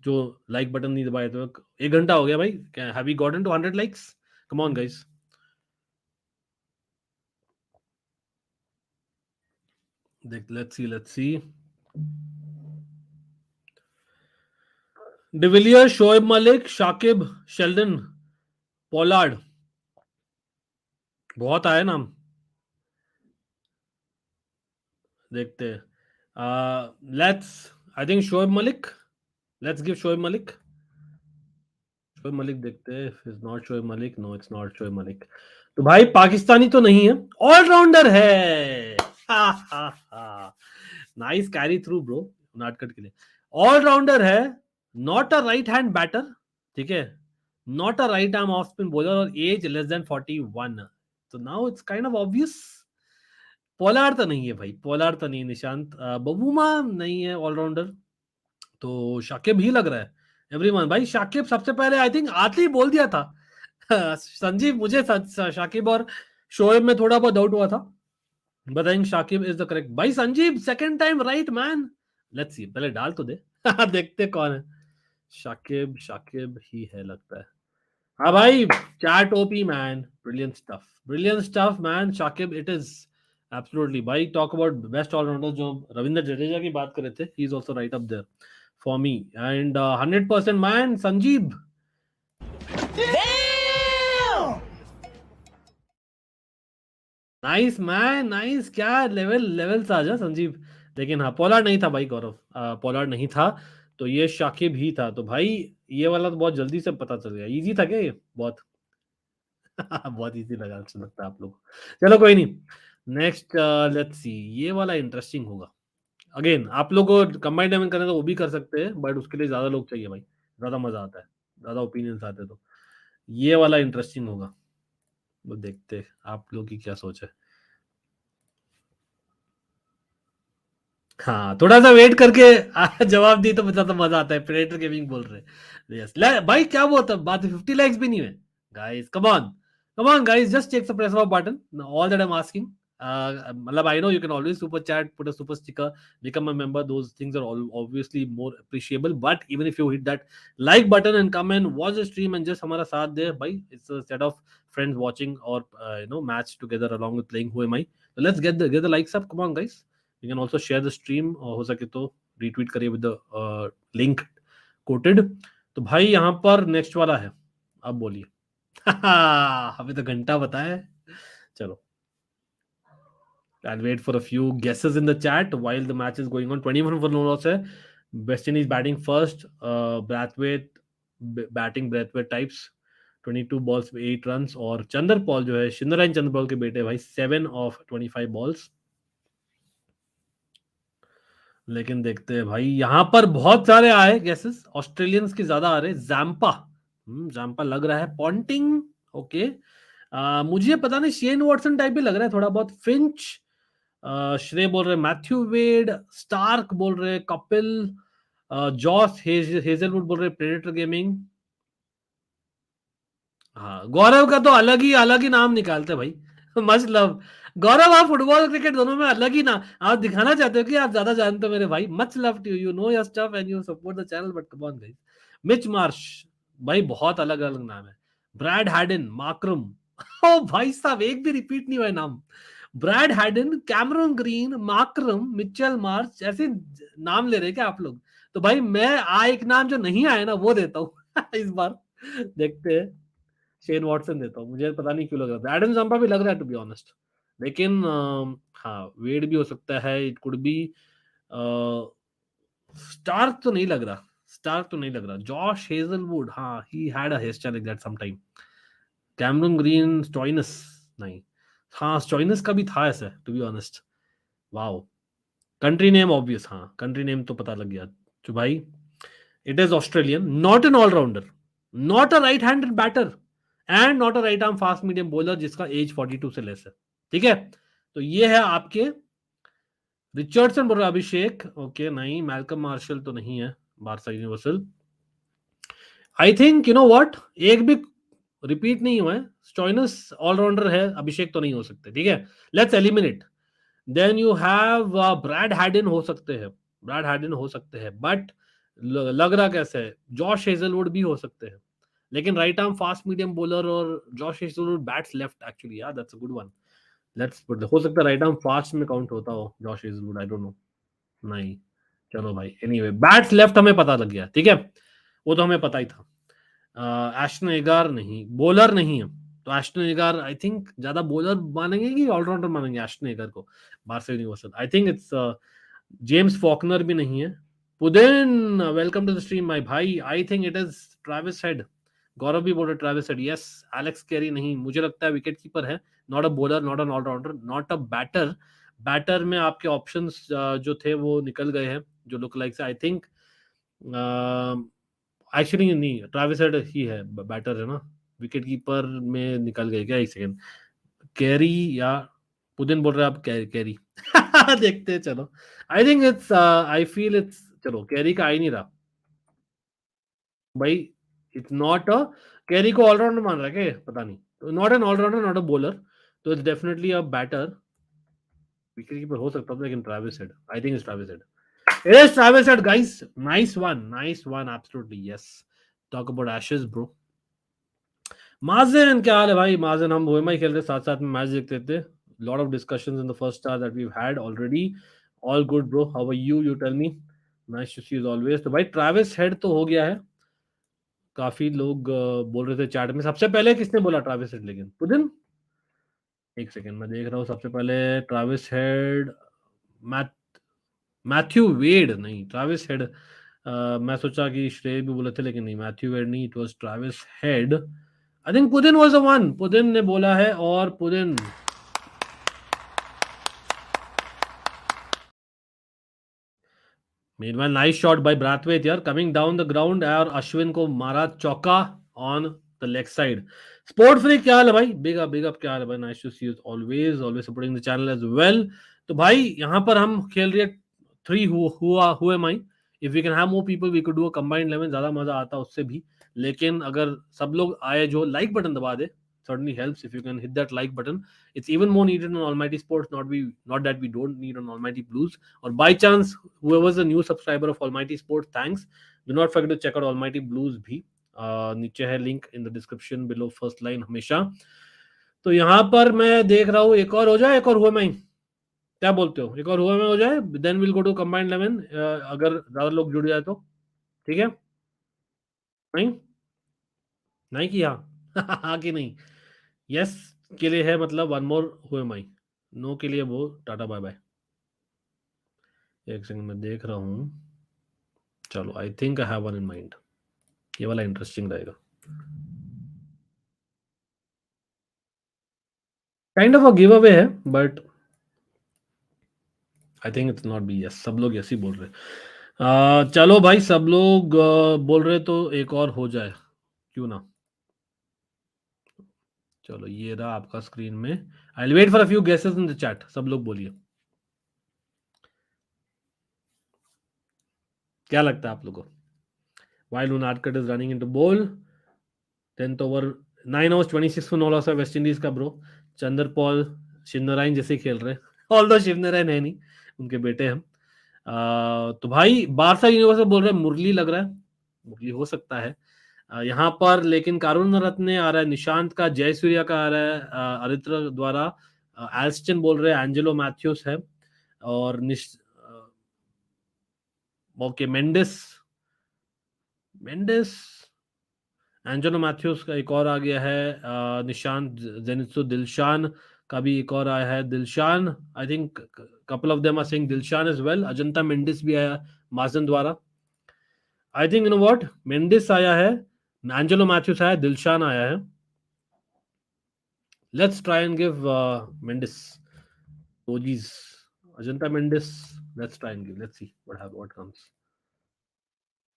जो like button नहीं दबाए. तो 1 घंटा हो गया भाई. Have we gotten to 100 likes? Come on guys. Let's see. De Villiers, Shoaib Malik, Shakib, Sheldon, Pollard. बहुत आए नाम, देखते हैं. Let's, I think Shoaib Malik. Let's give Shoaib Malik. Shoaib Malik देखते हैं. Is not Shoaib Malik. No, it's not Shoaib Malik. तो भाई पाकिस्तानी तो नहीं है, ऑलराउंडर है. नाइस कैरी थ्रू ब्रो, नाटकट के लिए. ऑलराउंडर है, not a right hand batter, ठीक है, not a right arm off spin bowler, और एज लेस देन 41. तो now it's kind of obvious. Pollard तो नहीं है भाई, पोलार्ड तो नहीं. निशांत बबूमा नहीं है ऑलराउंडर. तो शाकिब ही लग रहा है. एवरीवन भाई, शाकिब सबसे पहले आई थिंक आते ही बोल दिया था. संजीव, मुझे शाकिब और शोएब में थोड़ा बहुत डाउट हुआ था, but I think Shakib is the correct. भाई Sanjeev, second time right man. Let's see, पहले डाल तो दे. देखते कौन है. शाकिब ही है लगता है. हाँ भाई, chat OP man, brilliant stuff man. Shakib it is absolutely. भाई टॉक अबाउट बेस्ट ऑलराउंडर, जो रविंद्र जडेजा की बात कर रहे थे, he is also right up there for me, and 100% man, Sanjeev. Damn! Nice man, nice. क्या लेवल से आजा संजीव. लेकिन हाँ, पोलार्ड नहीं था भाई गौरव, पोलार्ड नहीं था. तो ये शाकिब ही था. तो भाई ये वाला तो बहुत जल्दी से पता चल गया. इजी था क्या ये? बहुत बहुत इजी लगा लगता है आप लोग. चलो कोई नहीं. नेक्स्ट लेट्स सी, ये वाला इंटरेस्टिंग होगा. अगेन आप लोग को कंबाइंड 11 करना तो वो भी कर सकते हैं, बट उसके लिए ज्यादा लोग चाहिए भाई, ज्यादा मजा आता है, ज्यादा ओपिनियंस आते हैं. तो ये वाला इंटरेस्टिंग होगा. वो देखते हैं आप लोग की क्या सोच है. हाँ, थोड़ा सा वेट करके जवाब दी तो मजा आता है. प्रेडेटर गेमिंग बोल रहे. यस भाई, क्या वो था बात, 50 लाइक्स भी नहीं हुए guys. Come on guys, just take the press off button, all that I am asking. I know you can always super chat, put a super sticker, become a member. Those things are all obviously more appreciable. But even if you hit that like button and come and watch the stream and just हमारा साथ दे भाई, it's a set of friends watching or match together along with playing Who Am I. So let's get the likes up. Come on guys. You can also share the stream, और हो सके तो retweet करिए with the link quoted. तो भाई यहाँ पर next वाला है, अब बोलिए. हमें तो घंटा बताया. चलो, I'll wait for a few guesses in the chat while the match is going on. 21 for no loss है. West Indies batting first. Brathwaite batting Brathwaite types. 22 balls में 8 runs. और चंद्र पॉल जो है, शिंदराइन चंद्र पॉल के बेटे भाई, 7 of 25 balls. लेकिन देखते हैं भाई, यहाँ पर बहुत सारे आए गेसेस. ऑस्ट्रेलियंस के ज्यादा आ रहे. जैम्पा लग रहा है. Ponting okay. मुझे पता नहीं, शेन वॉटसन टाइप भी लग रहा है थोड़ा बहुत. फिंच, श्रे बोल रहे, मैथ्यू वेड, स्टार्क बोल रहे, कपिल, जॉस हेजलवुड बोल रहे, प्रेडेटर गेमिंग. हाँ, गौरव का तो अलग ही नाम निकालते भाई. मच लव गौरव, आप फुटबॉल क्रिकेट दोनों में अलग ही ना, आप दिखाना चाहते हो कि आप ज्यादा जानते हो मेरे भाई. Much love to you, know your stuff and you support the channel, but come on guys. Mitch Marsh भाई, बहुत अलग अलग नाम है. Bread Hayden, Markram. ओ भाई साहब, एक भी रिपीट नहीं हुआ नाम. Brad Haddin, Cameron Green, Markram, Mitchell Marsh, ऐसे नाम ले रहे क्या आप लोग? तो भाई मैं एक नाम जो नहीं आया ना वो देता हूँ इस बार देखते हैं। शेन वॉटसन देता हूँ, मुझे पता नहीं क्यों लग रहा था। एडम जंपा भी लग रहा है टू बी ऑनेस्ट, लेकिन हाँ वेड भी हो सकता है, इट कुड बी। स्टार्क तो नहीं लग रहा, स्टार्क तो नहीं लग रहा। जॉश हेजलवुड, हाँ he had a hair style like that some time. Cameron Green, Stoinis नहीं, हाँ स्टॉइनस का भी था ऐसा to be honest. Wow, country name obvious, हाँ कंट्री नेम तो पता लग गया। तो भाई it is Australian, not an allrounder, not a right handed batter and not a right arm fast medium bowler जिसका एज 42 से लेस है। ठीक है, तो ये है आपके रिचर्डसन बोल रहा अभिषेक, ओके नहीं, मैल्कम मार्शल तो नहीं है, Barça Universal. I think you know what, एक भी रिपीट नहीं हुआ है। स्टॉइनस ऑलराउंडर है, अभिषेक तो नहीं हो सकते। ठीक है, let's eliminate. Then you have Brad Haddin हो सकते हैं, ब्रैड हैडन हो सकते हैं, बट लग रहा कैसे है, जॉश हेजलवुड भी हो सकते हैं, लेकिन right arm fast medium bowler और Josh Hazlewood bats left actually, यार that's a good one. Let's put, हो सकता है राइट आर्म फास्ट में काउंट होता हो Josh Hazlewood, I don't know. नहीं, चलो भाई एनीवे बैट्स लेफ्ट हमें पता लग गया। ठीक है, वो तो हमें पता ही था। एस्टन एगार नहीं, बॉलर नहीं है, तो एस्टन एगार आई थिंक ज्यादा बॉलर मानेंगे कि ऑलराउंडर मानेंगे एस्टन एगार को, Barsa Universal. I think it's James Faulkner भी नहीं है। पुदेन welcome to the stream my भाई, I think it is Travis Head. Gaurav भी बोल रहे Travis Head, yes. Alex Carey नहीं, मुझे लगता है विकेट कीपर है, not a bowler, not an allrounder, not a batter. Batter में आपके ऑप्शंस जो थे वो निकल गए हैं जो लुक लाइक से। आई थिंक एक्चुअली नहीं, ट्रेविस हेड ही है, बैटर है ना, विकेट कीपर में निकल गए क्या, एक सेकंड। कैरी या पुदिन बोल रहे हैं आप, कैरी देखते हैं चलो। I think it's, I feel it's, चलो कैरी का आ ही नहीं रहा भाई। इट्स नॉट अ, कैरी को ऑलराउंडर मान रहा है क्या, पता नहीं, तो not an allrounder, not a bowler, तो it's definitely a batter. Wicket keeper हो सकता था लेकिन Travis Head, I think it's Travis Head. It is Travis Head, guys. Nice one, absolutely yes. Talk about Ashes, bro. माजन क्या हाल है भाई, माजन हम ओएमआई खेल रहे साथ साथ में मैच देखते थे। Lot of discussions in the first hour that we had already. All good bro, how are you, you tell me. Nice to see you always. तो भाई ट्रैविस हेड तो हो गया है, काफी लोग बोल रहे थे चैट में। सबसे पहले किसने बोला ट्रैविस हेड, लेकिन पुदिन, एक सेकंड मैं देख रहा हूँ। सबसे पहले Travis Head, Matt Matthew Wade नहीं, ट्रैविस हेड। मैं सोचा कि श्रेय भी बोले थे, लेकिन नहीं, मैथ्यू वेड नहीं, it was Travis Head. I think पुदिन वाज द वन, पुदिन ने बोला है, और पुदिन meanwhile nice shot by Brathwaite यार, कमिंग डाउन द ग्राउंड, और अश्विन को मारा चौका on the leg side. Sport free क्या हाल है भाई, बिग अप क्या हाल है भाई, nice to see you always, always supporting the channel as well. तो भाई यहाँ पर हम खेल रहे हैं three, who am I. If we can have more people we could do a combined 11, ज्यादा मजा आता उससे भी। लेकिन अगर सब लोग आए, जो लाइक बटन दबा दे, certainly helps if you can hit that like button. It's even more needed on Almighty Sports, not that we don't need on Almighty Blues. Or by chance whoever's a new subscriber of Almighty Sports, thanks. Do not forget to check out Almighty Blues भी, नीचे है link in the description below, first line हमेशा। तो यहाँ पर मैं देख रहा हूँ, एक और हो जाए, एक और हुआ मैं, क्या बोलते हो, एक और हुआ मैं हो जाए, then will go to combined 11, अगर ज्यादा लोग जुड़ जाए तो। ठीक है, नहीं नहीं किया हाँ कि नहीं, यस के लिए है मतलब वन मोर हुए माई, नो के लिए वो टाटा बाय बाय। एक सेकंड में देख रहा हूँ, चलो I think I have one in mind, ये वाला इंटरेस्टिंग रहेगा। Kind of a giveaway है, but I think it's not be yes, सब लोग यस ही बोल रहे हैं। चलो भाई सब लोग बोल रहे तो एक और हो जाए, क्यों ना। चलो ये रहा आपका स्क्रीन में, I will wait for a few guesses in the chat, सब लोग बोलिए क्या लगता है आप लोगों को। While Unadkat is running into bowl, 10th over, 9 overs 26 for no loss है वेस्ट इंडीज का ब्रो। चंद्र पॉल शिवनारायण जैसे खेल रहे, ऑल दो शिवनारायण है नहीं, उनके बेटे हम। तो भाई बारसा यूनिवर्सल बोल रहे हैं मुरली, लग रहा है मुरली हो सकता है यहाँ पर, लेकिन कारुण रत्ने आ रहा है, निशांत का, जय सूर्या का आ रहा है, अरित्र द्वारा, एल्स्टन बोल रहे हैं एंजेलो मैथ्यूस है, और ओके, मेंडिस, एंजेलो मैथ्यूज का एक और आ गया है, निशांत जेनित्सु दिलशान का भी एक और आया है, Dilshan, I think couple of them are saying Dilshan as well, Ajantha Mendis भी आया माजन द्वारा, I think you know what, Mendis आया है, एंजेलो मैथ्यूज आया, दिलशान आया है, let's try and give Mendis OGs, Ajantha Mendis, let's try and give, let's see what comes.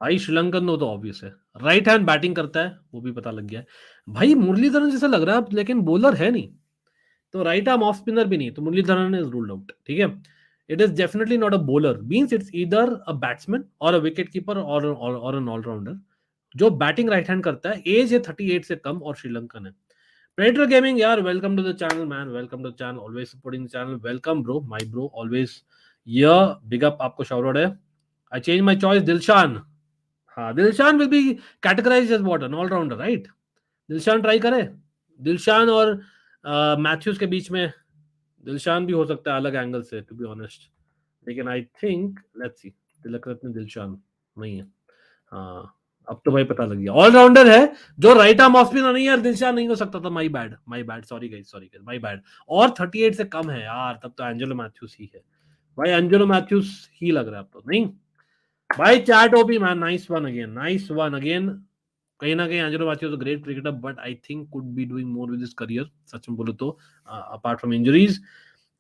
भाई श्रीलंकन तो ऑब्वियस है, राइट हैंड बैटिंग करता है, वो भी पता लग गया है भाई, मुरलीधरन जैसा लग रहा है लेकिन बॉलर है नहीं, तो राइट आर्म ऑफ स्पिनर भी नहीं, तो मुरलीधरन इज रूल्ड आउट, ठीक है, it is definitely not a bowler, means it's either a batsman और अ विकेट कीपर और एन ऑलराउंडर जो बैटिंग राइट हैंड करता है, एज है 38 से कम और श्रीलंकन है। प्रेडेटर गेमिंग यार, welcome to the channel man, welcome to the channel, always supporting the channel, welcome bro, my bro, always, ये बिग अप, आपको शाउट आउट है। I change my choice, Dilshan, हाँ Dilshan will be categorized as what, an allrounder, right, Dilshan try करे, दिलशान और Mathews के बीच में दिलशान भी हो सकता है अलग एंगल से, टू बी ऑनेस्ट, लेकिन आई थिंक लेट्स सी, तिलक रत्न दिलशान नहीं है, हाँ अब तो भाई पता लग गया, ऑलराउंडर है जो राइट आर्म ऑफ स्पिनर नहीं है, दिलशान नहीं हो सकता था, my bad, sorry guys, my bad, और 38 से कम है यार, तब तो एंजेलो मैथ्यूज ही है भाई, एंजेलो मैथ्यूज ही लग रहा है अब तो, नहीं भाई, chat OP man, nice one again, कहीं ना कहीं Angelo Mathews a great cricketer, but I think could be doing more with his career, सच में बोलो तो, अपार्ट फ्रॉम इंजरीज,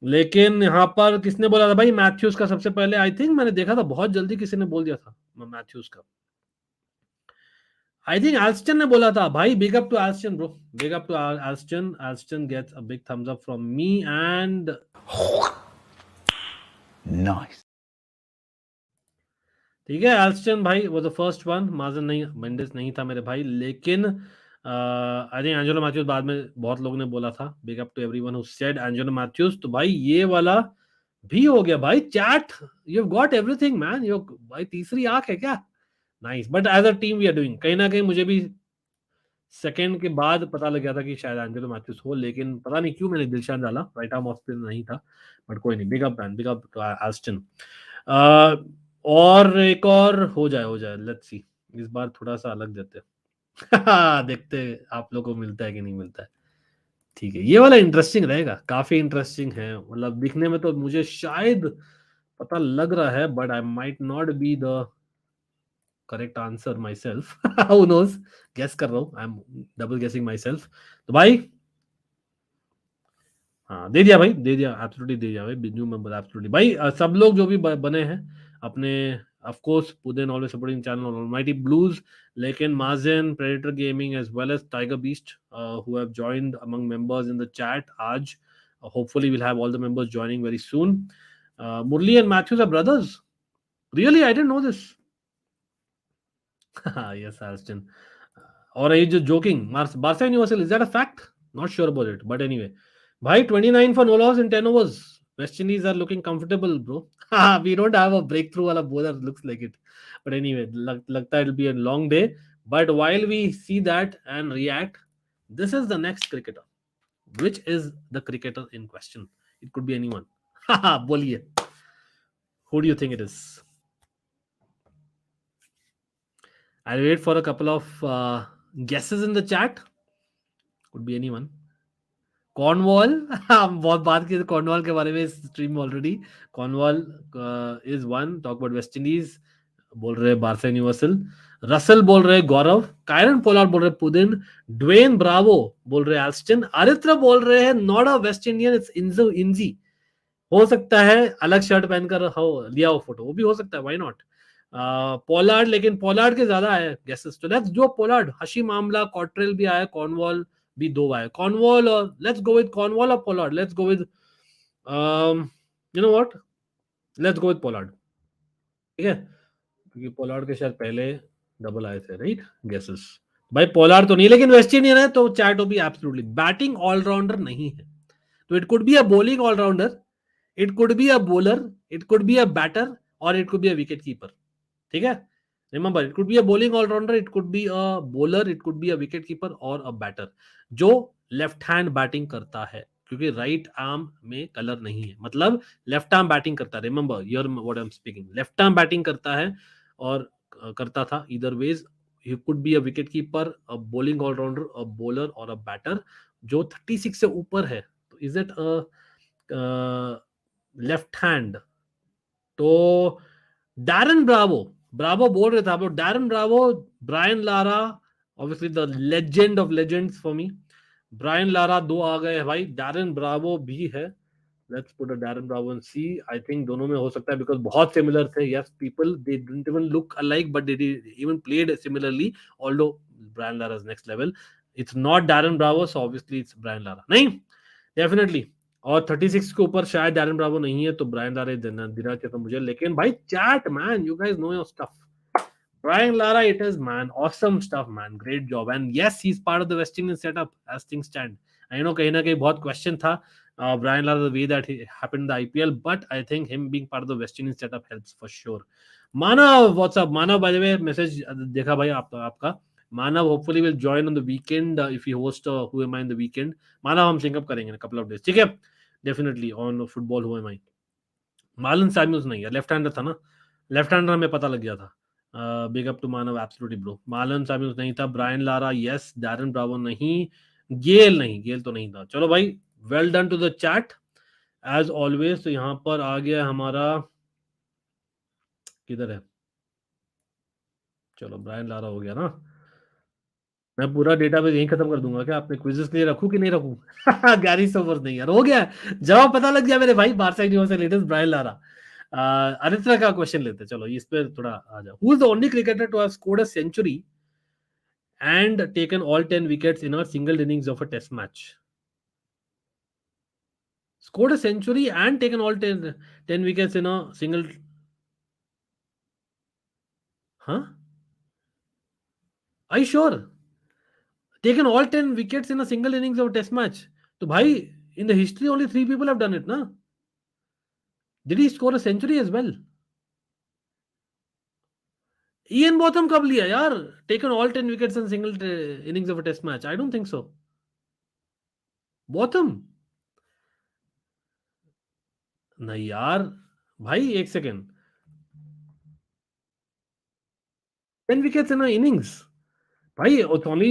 लेकिन यहाँ पर किसने बोला था भाई मैथ्यूज का सबसे पहले, आई थिंक मैंने देखा था बहुत जल्दी किसी ने बोल दिया था मैथ्यूज का, आई थिंक एल्स्टन ने बोला था भाई, big up to Elston bro, big up to Elston, Elston gets a big thumbs up from me and nice, ठीक है, एल्स्टन भाई वो द फर्स्ट वन, माजन नहीं, मेंडिस नहीं था मेरे भाई, लेकिन आई थिंक एंजेलो मैथ्यूज बाद में बहुत लोगों ने बोला था, big up to everyone who said Angelo Mathews, तो भाई ये वाला भी हो गया भाई, chat, you have got everything man, you भाई तीसरी आंख है क्या, nice, but as a team we are doing, कहीं ना कहीं मुझे भी सेकंड के बाद पता लग गया था कि शायद एंजेलो मैथ्यूज हो, लेकिन पता नहीं क्यों मैंने दिलशान डाला, राइट आर्म ऑफ स्पिनर नहीं था, बट कोई नहीं, big up man, big up to Elston, और एक और हो जाए, लेट्स सी, इस बार थोड़ा सा अलग देते देखते आप लोगों को मिलता है कि नहीं मिलता है, ठीक है, ये वाला इंटरेस्टिंग रहेगा, काफी इंटरेस्टिंग है, मतलब दिखने में तो मुझे शायद पता लग रहा है, but I might not be the correct answer myself, who knows, guess कर रहा हूँ, आई एम डबल गेसिंग माई सेल्फ, तो भाई हाँ दे दिया भाई, दे दिया, एब्सोल्युटली दे दिया भाई, न्यू मेंबर एब्सोल्युटली भाई, सब लोग जो भी बने हैं अपने, ऑफ कोर्स पुदेन always supporting channel almighty blues, लेकिन माजन, predator gaming as well as tiger beast who have joined among members in the chat आज, hopefully will have all the members joining very soon, Murali and Mathews are brothers, really I didn't know this, yes Aston, और ये जो joking Barsa Universal, is that a fact, not sure about it, but anyway भाई 29 for no loss in 10 overs, West Indies are looking comfortable bro, we don't have a breakthrough wala bowler, looks like it, but anyway लगता है it'll be a long day, but while we see that and react, this is the next cricketer, which is the cricketer in question, it could be anyone, बोलिए, who do you think it is? I'll wait for a couple of guesses in the chat, could be anyone. Cornwall, हम बहुत बात की Cornwall के बारे में इस stream में already, Cornwall is one, talk about West Indies बोल रहे बारसा यूनिवर्सल, रसल बोल रहे गौरव, कायरन पोलार्ड बोल रहे पुदिन, ड्वेन ब्रावो बोल रहे एल्स्टन, आरित्र बोल रहे हैं not a West Indian, it's Inzy, हो सकता है अलग शर्ट पहनकर हो लिया हो फोटो, वो भी हो सकता है, व्हाई नॉट, पोलार्ड, लेकिन पोलार्ड के ज्यादा है गेसेस, तो लेट्स जो पोलार्ड, हशी मामला, कॉट्रेल भी आया, कॉर्नवॉल भी दो आए, कॉर्नवॉल, और लेट्स गो विद कॉर्नवॉल और Pollard, let's go with you know what, let's go with Pollard, ठीक है, क्योंकि पोलार्ड के शायद पहले डबल आए थे, राइट, गेसेस, भाई पोलार्ड तो नहीं, लेकिन वेस्ट इंडियन है, तो चैट भी एब्सोल्युटली बैटिंग ऑलराउंडर नहीं है, तो it could be a bowling allrounder, it could be a bowler, it could be a batter, और it could be a wicket keeper, ठीक है, remember it could be a bowling allrounder, it could be a bowler, it could be a wicket keeper और a batter जो left hand batting करता है, क्योंकि right arm में colour नहीं है, मतलब लेफ्ट आर्म बैटिंग करता है, remember your what I am speaking, left arm batting करता है और करता था, either ways he could be a wicket keeper, a bowling allrounder, a bowler और अ बैटर जो 36 से ऊपर है, तो is it a left hand? तो डैरन ब्रावो, ब्रावो बोल रहे थे आप लोग, Darren Bravo, Brian Lara, obviously the legend of legends for me, Brian Lara दो आ गए भाई, डैरन ब्रावो भी है, let's put a Darren Bravo and see, I think दोनों में हो सकता है बिकॉज बहुत सिमिलर थे, yes people they didn't even look alike but they even played similarly, although Brian Lara is next level, it's not Darren Bravo, so obviously it's Brian Lara, नहीं definitely, और 36 के ऊपर शायद डैरन ब्रावो नहीं है, तो Brian Lara देना चाहिए था मुझे, लेकिन भाई chat man, you guys no your stuff, Brian Lara, it is man, awesome stuff, man, great job, and yes, he's part of the West Indian setup as things stand. I know कहीं ना कहीं बहुत question था Brian Lara the way that he happened in the IPL, but I think him being part of the West Indian setup helps for sure. Manav, what's up? Manav, by the way, message देखा भाई आपका मानव hopefully will join on the weekend if he host Who Am I in the weekend. मानव हम sync up करेंगे in a couple of days, ठीक है? Definitely on football Who Am I. Marlon Samuels नहीं है, left hander था ना, left hander हमें पता लग गया था, big up to Manav, absolutely bro, Marlon Samuels नहीं था, Brian Lara yes, Darren Bravo नहीं, गेल नहीं, गेल तो नहीं था, चलो भाई, well done to the chat as always, तो यहाँ पर आ गया हमारा, किधर है, चलो ब्रायन लारा हो गया ना, मैं पूरा डेटाबेस यहीं खत्म कर दूंगा क्या, आपने क्विज़ेस के लिए रखूं कि नहीं रखूं गैरी सोबर्स नहीं यार, हो गया, जवाब पता लग गया मेरे भाई, Barca universal latest Brian Lara. Aritra का क्वेश्चन लेते चलो, इस पे थोड़ा आ जाओ, who is the only cricketer to have scored a century and taken all 10 wickets in a single innings of a test match, scored a century and taken all 10 wickets in a single, huh, are you sure, taken all 10 wickets in a single innings of a test match, तो भाई in the history only 3 people have done it na, did he score a century as well? Ian Botham कब लिया यार, taken all 10 wickets in single innings of a test match, I don't think so. Botham नहीं यार, भाई एक second, 10 wickets in a innings, भाई only,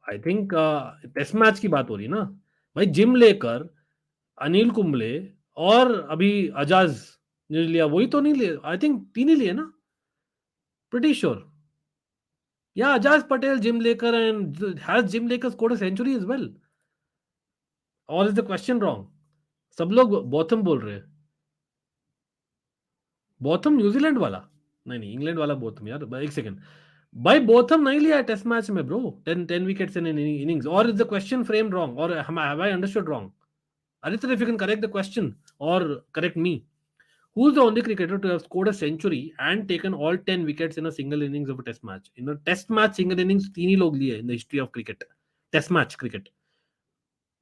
I think test match की बात हो रही है ना भाई, जिम लेकर, अनिल कुंबले और अभी अजाज ने लिया, वही तो नहीं लिए, आई थिंक 3 ही लिए ना, प्रीटी श्योर, या Ajaz Patel, Jim Laker, and has Jim Laker scored a century as well, और इज द क्वेश्चन रॉन्ग, सब लोग बॉथम बोल रहे हैं, बॉथम न्यूजीलैंड वाला, नहीं नहीं इंग्लैंड वाला बॉथम यार, एक सेकंड भाई, बोथम नहीं लिया टेस्ट मैच में ब्रो, 10 विकेट्स इन इनिंग्स, और is the question frame wrong, और have I understood wrong? Aditya, if you can correct the question or correct me, who's the only cricketer to have scored a century and taken all 10 wickets in a single innings of a test match? In a test match single innings 3 ही लोग लिए in the history of cricket, test match cricket,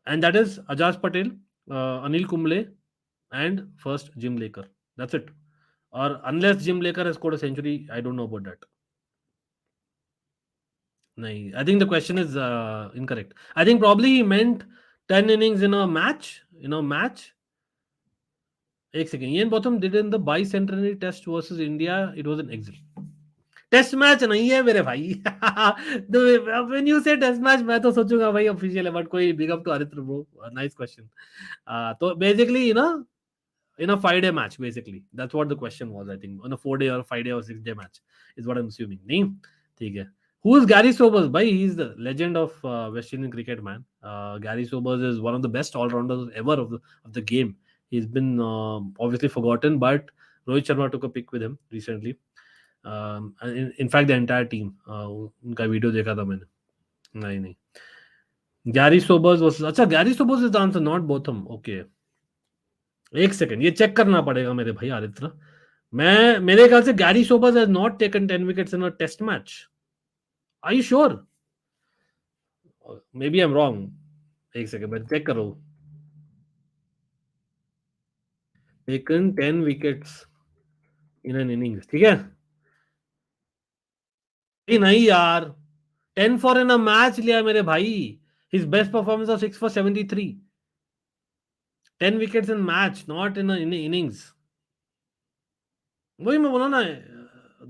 and that is Ajaz Patel, Anil Kumble and first Jim Laker, that's it, or unless Jim Laker has scored a century, I don't know about that. nahi, I think the question is incorrect, I think probably he meant 10 innings in a match. एक second, Ian Botham did in the bicentenary test versus India, it was an exit, test match नहीं है मेरे भाई when you say test match मैं तो सोचूंगा भाई official है, बट कोई big up to Aritra bro, nice question, तो basically you know in a 5-day match basically, that's what the question was, I think on a 4-day or 5-day or 6-day match is what I'm assuming, नहीं ठीक है, who is Gary Sobers भाई, he is the legend of West Indian cricket man, Gary Sobers is one of the best all-rounders ever of the game, he's been obviously forgotten, but Rohit Sharma took a pic with him recently, in fact the entire team, उनका video देखा था मैंने, नहीं Gary Sobers was, अच्छा Gary Sobers is the answer, not Botham, okay, एक second ये check करना पड़ेगा मेरे भाई आरित्र, मैं मेरे ख्याल से Garry Sobers has not taken 10 wickets in a test match, are you sure? Maybe I am wrong, एक सेकंड मैं चेक कर रहा हूं, taken 10 wickets in an innings, ठीक है, नहीं यार, 10 फॉर इन अ मैच लिया मेरे भाई, his best performance of 6 for 73, 10 wickets in match, not in an innings. वही मैं बोला ना,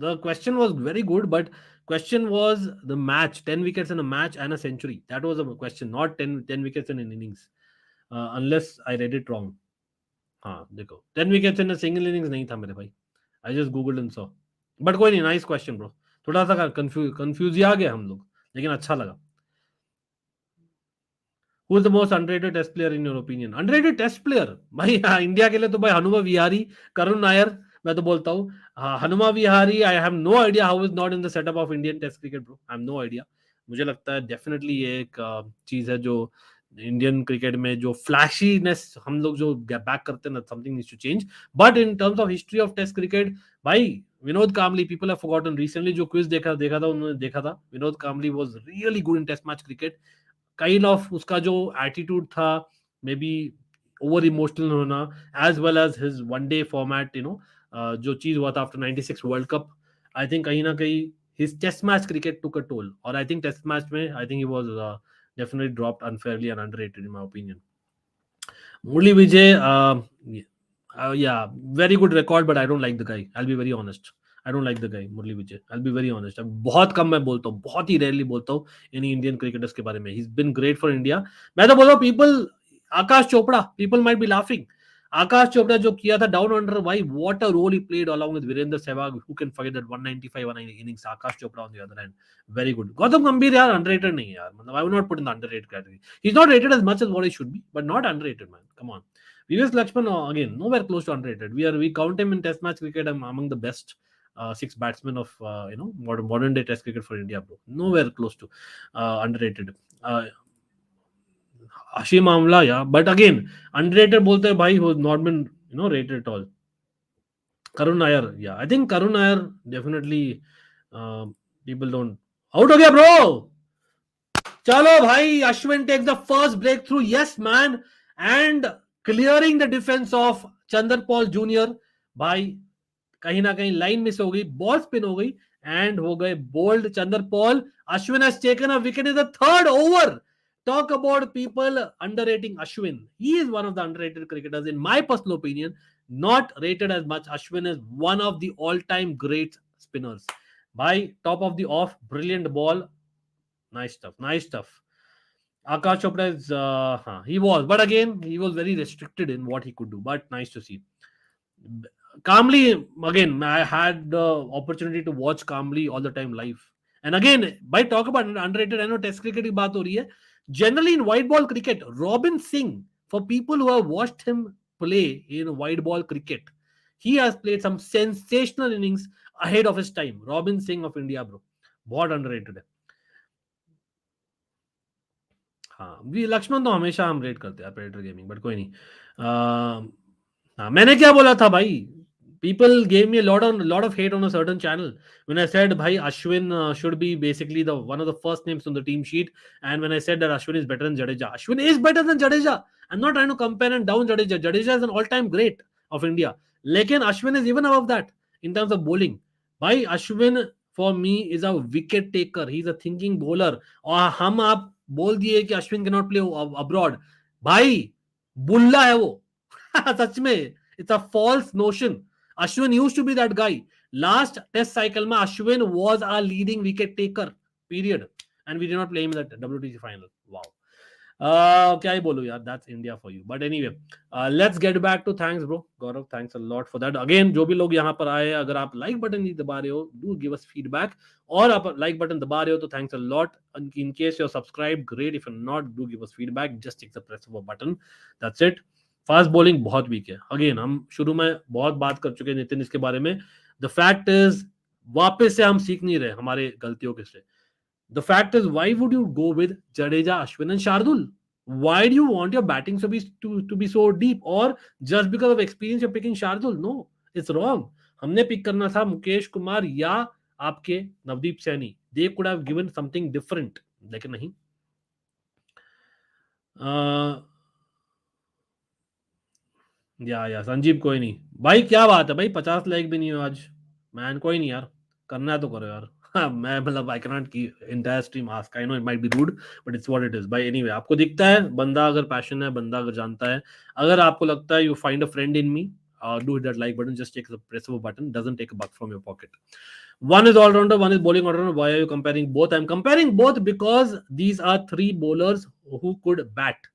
the question was very good, but question was the match, 10 wickets in a match and a century. That was the question, not 10 wickets in an innings. Unless I read it wrong. हाँ देखो, 10 wickets in a single innings नहीं था मेरे भाई. I just googled and saw. But कोई नहीं, nice question bro. थोड़ा सा कंफ्यूज आ गए हम लोग, लेकिन अच्छा लगा. Who is the most underrated test player in your opinion? Underrated test player भाई, हाँ, इंडिया के लिए तो भाई हनुमा विहारी, करुण नायर, मैं तो बोलता हूँ. हाँ, Hanuma Vihari, I have no idea how is not in the setup of Indian test cricket bro. I have no idea. मुझे लगता है डेफिनेटली ये एक चीज है जो इंडियन क्रिकेट में जो फ्लैशीनेस हम लोग जो बैक करते हैं ना, something needs to change. But in terms of history of test cricket, भाई Vinod Kambli, people have forgotten. Recently जो क्विज देखा देखा था, उन्होंने देखा था Vinod Kambli was really good in test match cricket. Kind of उसका जो एटीट्यूड था, मे बी ओवर इमोशनल होना, as well as his one day format, जो चीज हुआ था after 96 world cup, I think कहीं ना कहीं his test match cricket took a toll. और आई थिंक टेस्ट मैच में I think he was definitely dropped unfairly and underrated in my opinion. Murali Vijay, yeah, very good record, but I don't like the guy. I'll be very honest. I don't like the guy, Murali Vijay. I'll be very honest. अब बहुत कम मैं बोलता हूँ, बहुत ही rarely बोलता हूँ in Indian cricketers के बारे में. He's been great for India. मैं तो बोल रहा हूँ people, Aakash Chopra, people might be laughing. Aakash Chopra जो किया था डाउन अंडर, भाई what a role he played along with Virender Sehwag. Who can forget that 195 one innings. Aakash Chopra on the other hand, very good. Gautam Gambhir यार अंडररेटेड नहीं है यार, मतलब I would not put in the underrated category. He is not rated as much as what he should B, but not underrated man, come on. VS Lakshman, again, nowhere close to underrated. We count him in Test match cricket among the best six batsmen of modern day Test cricket for India, bro. Nowhere close to underrated. Hashim Amla, yeah, but again, underrated बोलते हैं भाई, who has not been rated at all. Karun Nair, yeah, I think Karun Nair definitely people don't. Out हो गया bro. चलो भाई, Ashwin takes the first breakthrough. Yes man. And clearing the defence of Chanderpaul junior. भाई कहीं ना कहीं line miss हो गई, बॉल स्पिन हो गई एंड हो गए bowled Chanderpaul. Ashwin has taken a wicket in the third over. Talk about people underrating Ashwin. He is one of the underrated cricketers in my personal opinion. Not rated as much. Ashwin is one of the all-time great spinners. By top of the off, brilliant ball. Nice stuff. Nice stuff. Akash Chopra is, he was, but again, he was very restricted in what he could do. But nice to see. Calmly, again, I had the opportunity to watch Calmly all the time live. And again, by talk about underrated, I know Test cricket की बात हो रही है. Generally in white ball cricket, Robin Singh, for people who have watched him play in white ball cricket, he has played some sensational innings ahead of his time. Robin Singh of India, bro. बहुत underrated है. हाँ, भी लक्ष्मण तो हमेशा हम rate करते हैं predator gaming, but कोई नहीं. हाँ, मैंने क्या बोला था भाई, people gave me a lot of hate on a certain channel when I said bhai Ashwin should be basically the one of the first names on the team sheet, and when I said that Ashwin is better than Jadeja. Ashwin is better than Jadeja. I'm not trying to compare and down Jadeja. Jadeja is an all-time great of India. Lekin Ashwin is even above that in terms of bowling. Bhai Ashwin for me is a wicket taker. He's a thinking bowler. और हम आप बोल दिए कि Ashwin cannot play abroad. भाई बुल्ला है वो. सच में, it's a false notion. Ashwin used to be that guy. Last test cycle में Ashwin was our leading wicket taker. Period. And we did not play him in that WTC final. Wow. क्या ही बोलूं यार, that's India for you. But anyway, let's get back to thanks bro. Gaurav, thanks a lot for that. Again, जो भी लोग यहाँ पर आए, अगर आप like button नहीं दबा रहे हो, do give us feedback. और आप like button दबा रहे हो तो thanks a lot. In case you're subscribed, great. If you're not, do give us feedback. Just take the press of a button. That's it. Fast bowling बहुत week है. Again हम शुरू में बहुत बात कर चुके हैं नितिन इसके बारे में. द फैक्ट इज वापस से हम सीख नहीं रहे हमारे गलतियों के से. The fact is why would you go with Jadeja, Ashwin and Shardul? Why do you want your batting to be so deep? और just because of experience you picking Shardul? No, it's wrong. हमने पिक करना था मुकेश कुमार या आपके Navdeep Saini. They could have given something different, लेकिन नहीं. या संजीव, कोई नहीं भाई, क्या बात है भाई, 50 लाइक भी नहीं हो आज मैन. कोई नहीं यार, करना है तो करो यार. मैं मतलब I cannot keep entire stream ask, I know it might be rude but it's what it is भाई। एनीवे, आपको दिखता है बंदा अगर पैशन है, बंदा अगर जानता है, अगर आपको लगता है you find a friend in me, do hit that like button. Just take the press of a button. Doesn't take a buck from your pocket. One is all rounder, one is bowling all rounder. Why are you comparing both? I'm comparing both because these are three bowlers who could bat.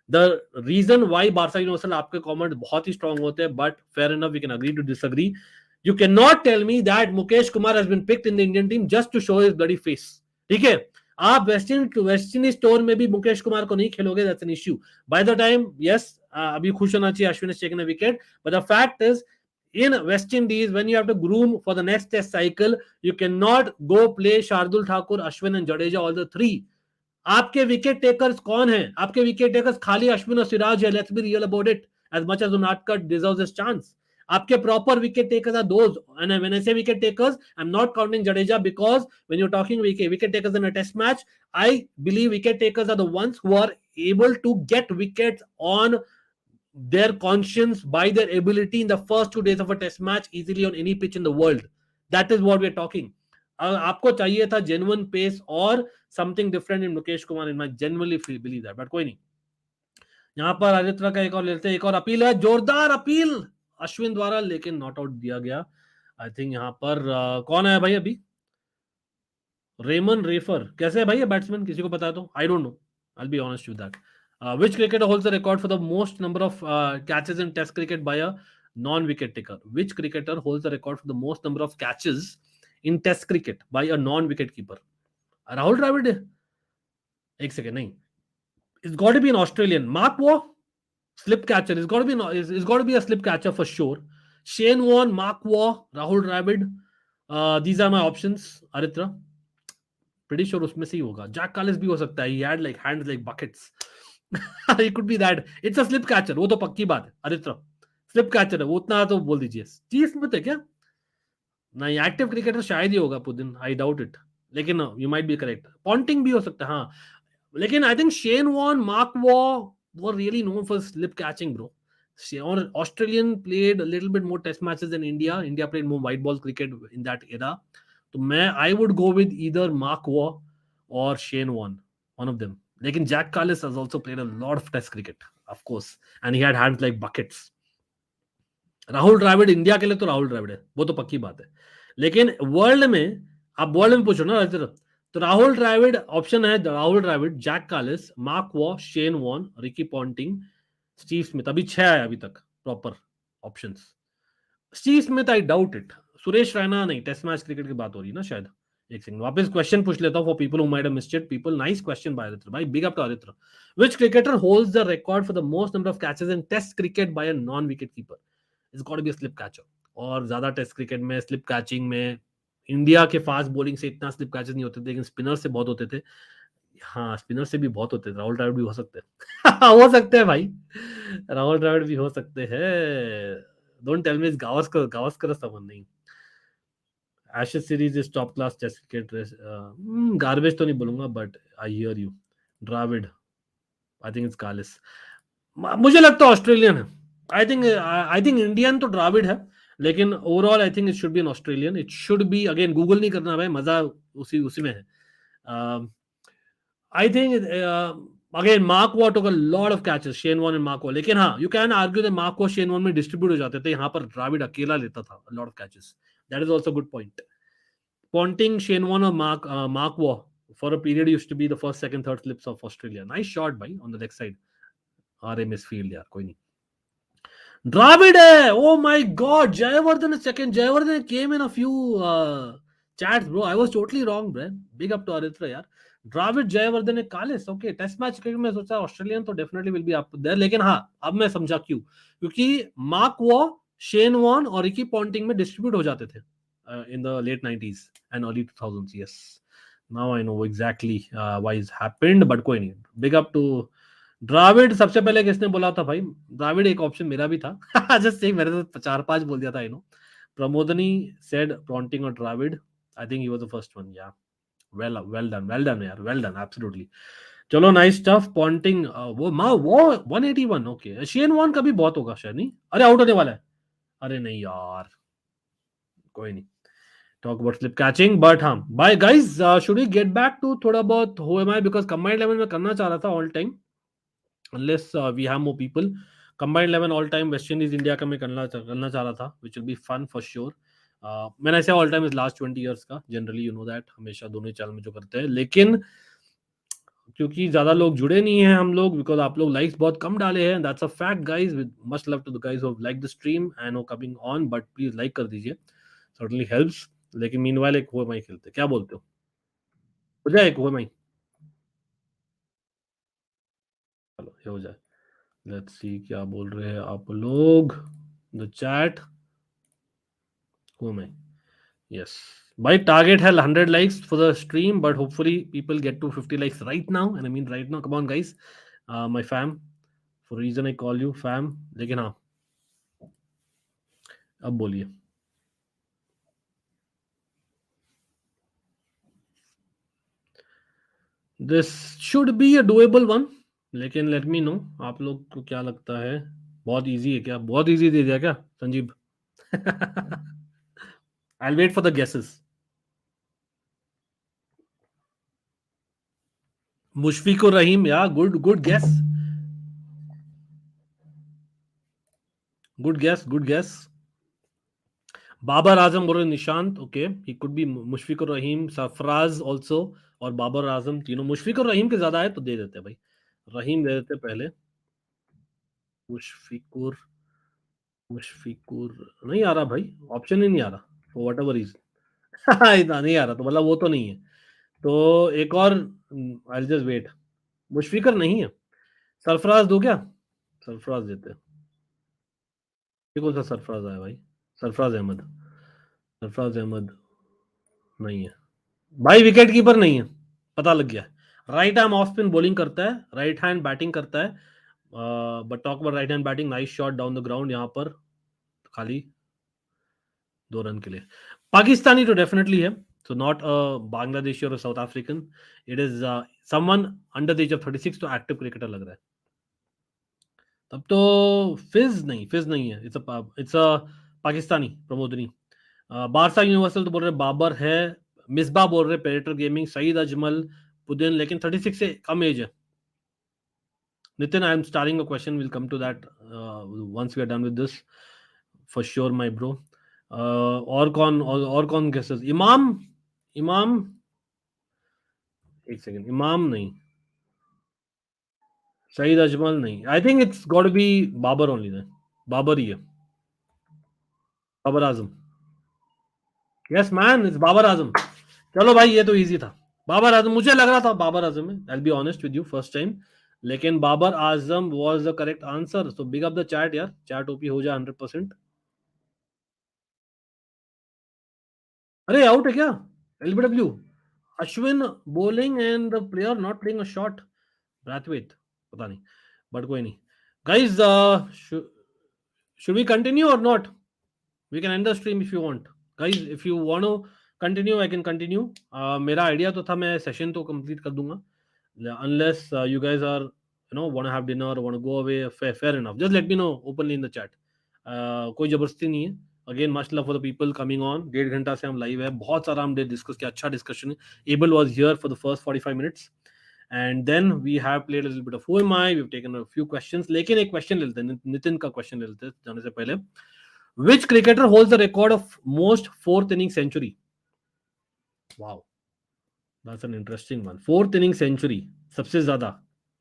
The reason why Barca Universal आपके comment बहुत ही strong होते हैं, but fair enough, we can agree to disagree. You cannot tell me that Mukesh Kumar has been picked in the Indian team just to show his bloody face. ठीक है, आप West Indies tour में भी मुकेश कुमार को नहीं खेलोगे, that's an issue. By the time, yes, अभी खुश होना चाहिए Ashwin has taken a wicket, but the fact is in West Indies when you have to groom for the next test cycle, you cannot go play Shardul Thakur, Ashwin and Jadeja, all the three. आपके wicket takers कौन है? आपके wicket takers खाली अश्विन और सिराज है, let's be real about it, as much as Unatkar deserves his chance. आपके proper wicket takers are those, and when I say wicket takers, I'm not counting Jadeja, because when you're talking wicket takers in a test match, I believe wicket takers are the ones who are able to get wickets on their conscience by their ability in the first 2 days of a test match easily on any pitch in the world. That is what we're talking. आपको चाहिए था genuine pace और something different in Mukesh Kumar, in my genuinely believe that, but कोई नहीं। यहाँ पर आदित्य का एक और लेते हैं, एक और अपील है, जोरदार अपील अश्विन द्वारा, लेकिन नॉट आउट दिया गया। आई थिंक यहाँ पर कौन है भाई अभी? रेमन रेफर कैसे है भाई ये बैट्समैन, किसी को पता है तो? आई don't no, I B honest with that. Which cricketer holds the record for the most number of catches in Test cricket by a non-wicket taker? Which cricketer holds the record for the most number of catches in Test cricket by a non-wicket keeper? Rahul Dravid? एक second, नहीं, it's got to be an Australian. Mark Waugh, slip catcher. It's got to be a slip catcher for sure. Shane Warne, Mark Waugh, Rahul Dravid. These are my options. Aritra, pretty sure उसमें से ही होगा। Jack Callis भी हो सकता है, he had like hands like buckets. It could be that. It's a slip catcher, वो तो पक्की बात है। अरित्रा स्लिप कैचर है, वो उतना तो बोल दीजिए। स्टीव स्मिथ है क्या? नहीं, एक्टिव क्रिकेटर शायद ही होगा पुदिन, आई डाउट इट, लेकिन you might be correct. Ponting भी हो सकता है, हाँ, लेकिन I think Shane Warne, Mark Waugh were really known for slip catching bro. और Australian played a little bit more test matches than India. India played more white ball cricket in that era. तो मैं I would go with either Mark Waugh और Shane Warne, one of them. लेकिन Jacques Kallis has also played a lot of test cricket, of course, and he had hands like buckets. Rahul Dravid India के लिए तो राहुल द्रविड़ है, वो तो पक्की बात है, लेकिन वर्ल्ड में, आप वर्ल्ड में पूछो ना, तो राहुल द्रविड़ ऑप्शन है, Rahul Dravid, Jacques Kallis, Mark Waugh, Shane Warne, Ricky Ponting, Steve Smith. अभी 6 है अभी तक proper options. Steve Smith I doubt it. Suresh Raina नहीं, टेस्ट मैच क्रिकेट की बात हो रही है ना शायद। एक सेकंड, वापस क्वेश्चन पूछ लेता हूं for people who might have missed it. People, nice question by Aditya भाई, big up to Aditya. Which cricketer holds the record for the most number of catches in test cricket by a non wicket keeper? It's got to be a slip catcher. और ज्यादा test cricket में slip catching में India के fast bowling से इतना slip catches नहीं होते थे, लेकिन स्पिनर से बहुत होते थे। हाँ, स्पिनर से भी बहुत होते थे। राहुल द्रविड़ भी हो सकते हैं हो सकते हैं भाई, राहुल द्रविड़ भी हो सकते हैं। डोंट टेल मी गावस्कर समन नहीं। Ashes series is top class test cricket, garbage तो नहीं बोलूंगा, but I hear you. Dravid, I think it's Kallis. मुझे लगता है ऑस्ट्रेलियन है। आई थिंक इंडियन तो द्रविड़ है, लेकिन overall I think it should be an Australian. It should be, again Google नहीं करना भाई, मजा उसी में है। I think again Mark Waugh took a lot of catches, Shane Warne and Mark Waugh. लेकिन हाँ, you can argue that Mark Waugh, Shane Warne में distribute हो जाते थे, यहाँ पर द्रविड़ अकेला लेता था a lot of catches. That is also a good point. Ponting, Shane Warne और Mark Waugh for a period used to be the first, second, third slips of Australia. Nice shot भाई on the leg side. RMS field यार, कोई नहीं। द्रविड़ है, oh my god, Jayawardene is second. Jayawardene came in a few chats bro. I was totally wrong bro. Big up to Aritra यार। Dravid, Jayawardene, Kallis, okay. Test match cricket में सोचा Australian तो definitely will be up there, लेकिन हाँ, अब मैं समझा क्यों, क्योंकि मार्क वॉ, शेन वॉर्न और रिकी पॉन्टिंग में डिस्ट्रीब्यूट हो जाते थे in the late 90s and early 2000s। Yes, now I know exactly why is happened, but कोई नहीं। Big up to Dravid. सबसे पहले किसने बोला था भाई? द्रविड़ एक ऑप्शन मेरा भी था जस्ट एक, मैंने तो 4-5 बोल दिया था, I know. Pramodini said Ponting और Dravid, I think he was the first one. या well done यार, well done, absolutely. चलो, नाइस स्टफ। पॉन्टिंग वो 181, ओके। शेन वॉर्न का भी बहुत होगा शायद, नहीं? अरे आउट होने वाला है, अरे नहीं यार, कोई नहीं। talk about slip catching. But हाँ, bye guys. Should we get back to थोड़ा बहुत who am I? Because combined 11 में करना चाह रहा था all time. Unless we have more people. Combined 11 all time West Indies India का मैं करना चाह रहा था, which will be fun for sure. मैंने ऐसे all time is last 20 years का. Generally you know that हमेशा दोनों चैनल में जो करते हैं, लेकिन क्योंकि ज्यादा लोग जुड़े नहीं हैं हम लोग, बिकॉज आप लोग लाइक्स बहुत कम डाले हैं, that's a fact guys. With much love to the guys who like the stream and who coming on, but please like कर दीजिए, सर्टेनली हेल्प्स. लेकिन मीनवाइल एक हुए माई खेलते, क्या बोलते हो जाए एक हुए माई? चलो ये हो जाए. लेट्स सी क्या बोल रहे हैं आप लोग, द चैट. हुए माई, yes. My target had 100 likes for the stream, but hopefully people get to 50 likes right now. And I mean right now. Come on, guys. My fam. For reason I call you fam. लेकिन हाँ, अब बोलिए. This should be a doable one. लेकिन let me know आप लोग को क्या लगता है. बहुत easy है क्या? बहुत easy दे दिया क्या Sanjeev? I'll wait for the guesses. Mushfiqur Rahim, या good guess. Good guess. Babar Azam बोल रहे Nishant, okay, he could B Mushfiqur Rahim, Sarfaraz also, और बाबर आजम, तीनों. मुशफिकुर रहीम के ज्यादा है तो दे देते हैं भाई, रहीम दे देते पहले. मुशफिकुर मुशफिकुर नहीं आ रहा भाई, ऑप्शन ही नहीं आ रहा, फॉर व्हाट एवर रीजन. इतना नहीं आ रहा तो मतलब वो तो नहीं है, तो एक और. I will just wait. Mushfiqur नहीं है. सरफराज दो क्या? सरफराज देते हैं. ये कौन सा सरफराज आया भाई? सरफराज अहमद. सरफराज अहमद नहीं है भाई, विकेट कीपर नहीं है, पता लग गया. Right arm off spin bowling करता है, राइट हैंड बैटिंग करता है. But talk about right hand batting, nice shot down the ground. यहाँ पर खाली 2 रन के लिए. पाकिस्तानी तो डेफिनेटली है, so not a Bangladeshi or a South African. It is someone under the age of 36, तो एक्टिव क्रिकेटर लग रहा है. तब तो फिज नहीं है, इट्स अ पाकिस्तानी प्रमोदनी. बारसा यूनिवर्सल तो बोल रहे बाबर है. मिसबा बोल रहे पेरेटर गेमिंग. सईद अजमल पुदिन, लेकिन 36 से कम एज है. Nitin, I am starting a question, will come to that once we are done with this for sure my bro. और कौन गेसेस? इमाम एक सेकंड, इमाम नहीं, सईद अजमल नहीं. I think it's got be Babar only. Babar ही है, Babar Azam. Yes man, it's Babar Azam. चलो भाई, ये तो इजी था. बाबर आजम, मुझे लग रहा था बाबर आजम है, I will be honest with you first time, लेकिन Babar Azam was the correct answer. So big up the chat यार, चैट ओपी हो जाए 100%. अरे आउट है क्या? LBW. Ashwin bowling and the player not playing a shot. Brathwaite, पता नहीं, बट कोई नहीं. Guys, should we continue or not? We can end the stream if you want. Guys, if you want to continue, I can continue. मेरा idea तो था मैं session तो complete कर दूंगा, unless you guys are, want to have dinner or want to go away. Fair enough. Just let me know openly in the chat. कोई जबरदस्ती नहीं है. Again much love for the people coming on. 1.5 घंटा से हम live है, बहुत सारा हमने डिस्कस किया, अच्छा डिस्कशन है. Able was here for the first 45 minutes, and then we have played a little bit of who am I. We've taken a few questions, लेकिन एक क्वेश्चन ले लेते हैं, नितिन का क्वेश्चन ले लेते हैं जाने से पहले. Which cricketer holds the record of most fourth inning century? Wow, that's an interesting one. Fourth inning century सबसे ज्यादा,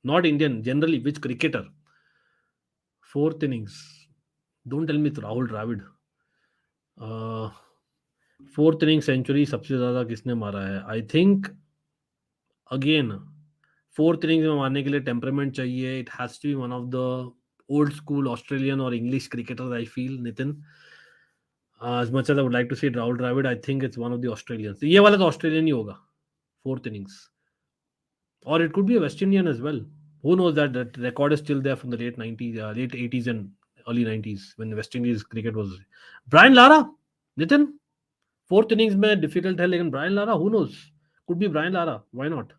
not Indian, generally which cricketer? Fourth innings. Don't tell me it's Rahul Dravid. Fourth inning century सबसे ज्यादा किसने मारा है? I think again fourth innings में मारने के लिए टेम्परामेंट चाहिए. It has to be one of the old school Australian और English cricketers, I feel. Nitin, as much as I would like to say Rahul Dravid, I think it's one of the Australians. ये वाला तो Australian ही होगा, fourth innings. Or it could be a West Indian as well. Who knows? That record is still there from the late 90s, late 80s and early 90s when West Indies cricket was. Brian Lara, Nitin, fourth innings में difficult है, लेकिन Brian Lara, who knows, could be Brian Lara, why not.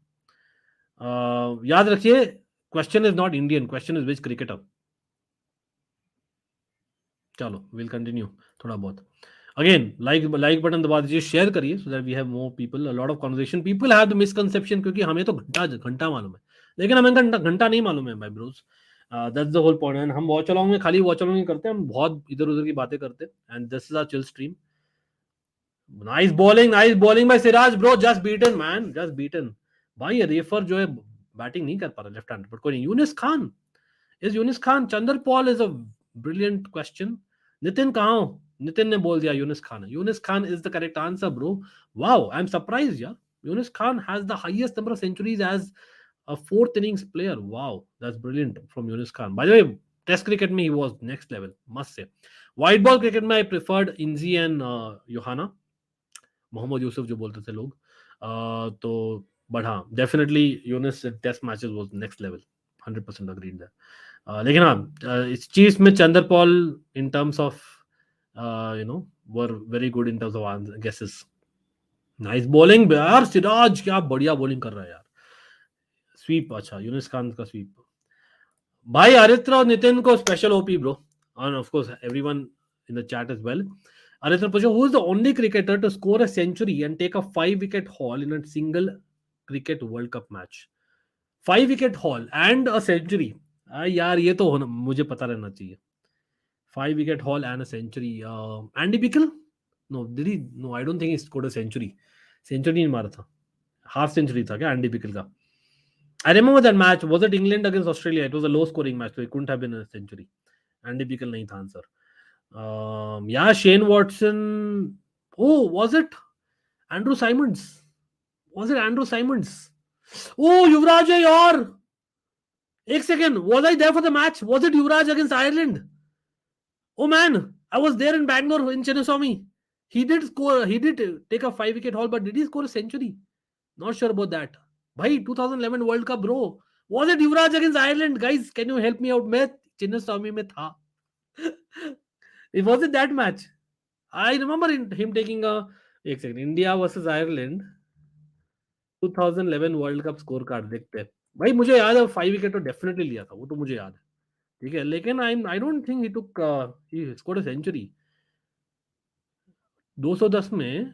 याद रखिए, question is not Indian, question is which cricketer. चलो will continue थोड़ा बहुत. Again like button दबा दीजिए, शेयर करिए so that we have more people, a lot of conversation. People have the misconception, क्योंकि हमें तो घंटा घंटा मालूम है, लेकिन हमें घंटा घंटा नहीं मालूम है my bros. That's the whole point. And हम वॉच अलोंग में खाली वॉच अलोंग ही करते हैं, हम बहुत इधर उधर की बातें करते हैं. And this is our chill stream. Nice bowling by Siraj bro, just beaten man, just beaten. भाई रेफर जो है बैटिंग नहीं कर पा रहा लेफ्ट हैंड, बट कोई नहीं. Younis Khan, is Younis Khan Chanderpaul is a brilliant question. Nitin कहाँ हो? नितिन ने बोल दिया यूनिस खान है. Younis Khan is the correct answer bro. Wow, I am surprised यार. Younis Khan has the highest number of centuries as a fourth innings player. Wow, that's brilliant from Yunus Khan. By the way, Test cricket में he was next level, must say. White ball cricket में I preferred Inzi and Johanna, Mohammad Yousuf जो बोलते थे लोग. तो but हाँ, definitely Younis test matches was next level, 100% agreed that. लेकिन हाँ, इस चीज में Chanderpaul in terms of were very good in terms of guesses. Nice bowling यार, सिराज क्या बढ़िया बॉलिंग कर रहा है यार. स्वीप, अच्छा यूनिस खान का स्वीप. भाई आरित्र और नितिन को special OP bro, and of course everyone in the chat as well. Aritra Pujo, who is the only cricketer to score a century and take a 5-wicket haul in a single cricket World Cup match? 5-wicket haul and a century. यार ये तो होना, मुझे पता रहना चाहिए. 5-wicket haul and a century. Andy Bickle? No, did he? No, I don't think he scored a century. Century नहीं मारा था. Half century था क्या Andy Bickle का? I remember that match. Was it England against Australia? It was a low-scoring match, so it couldn't have been a century. Andy Bickle नहीं था answer. Yeah, Shane Watson. Oh, was it Andrew Simons? Was it Andrew Simons? Oh, Yuvraj है यार. एक second. Was I there for the match? Was it Yuvraj against Ireland? Oh man, I was there in Bangalore in Chinnaswamy. He did score. He did take a 5-wicket haul, but did he score a century? Not sure about that. भाई 2011 World Cup bro. Was it Yuvraj against Ireland? Guys, can you help me out? मैं चिन्नस्वामी में था. It was it that match. I remember him taking a एक second, India versus Ireland 2011 world cup score card देखते हैं. भाई मुझे याद है 5 विकेट तो डेफिनेटली लिया था, वो तो मुझे याद है. ठीक है, लेकिन I don't think he took he scored a century. 210 में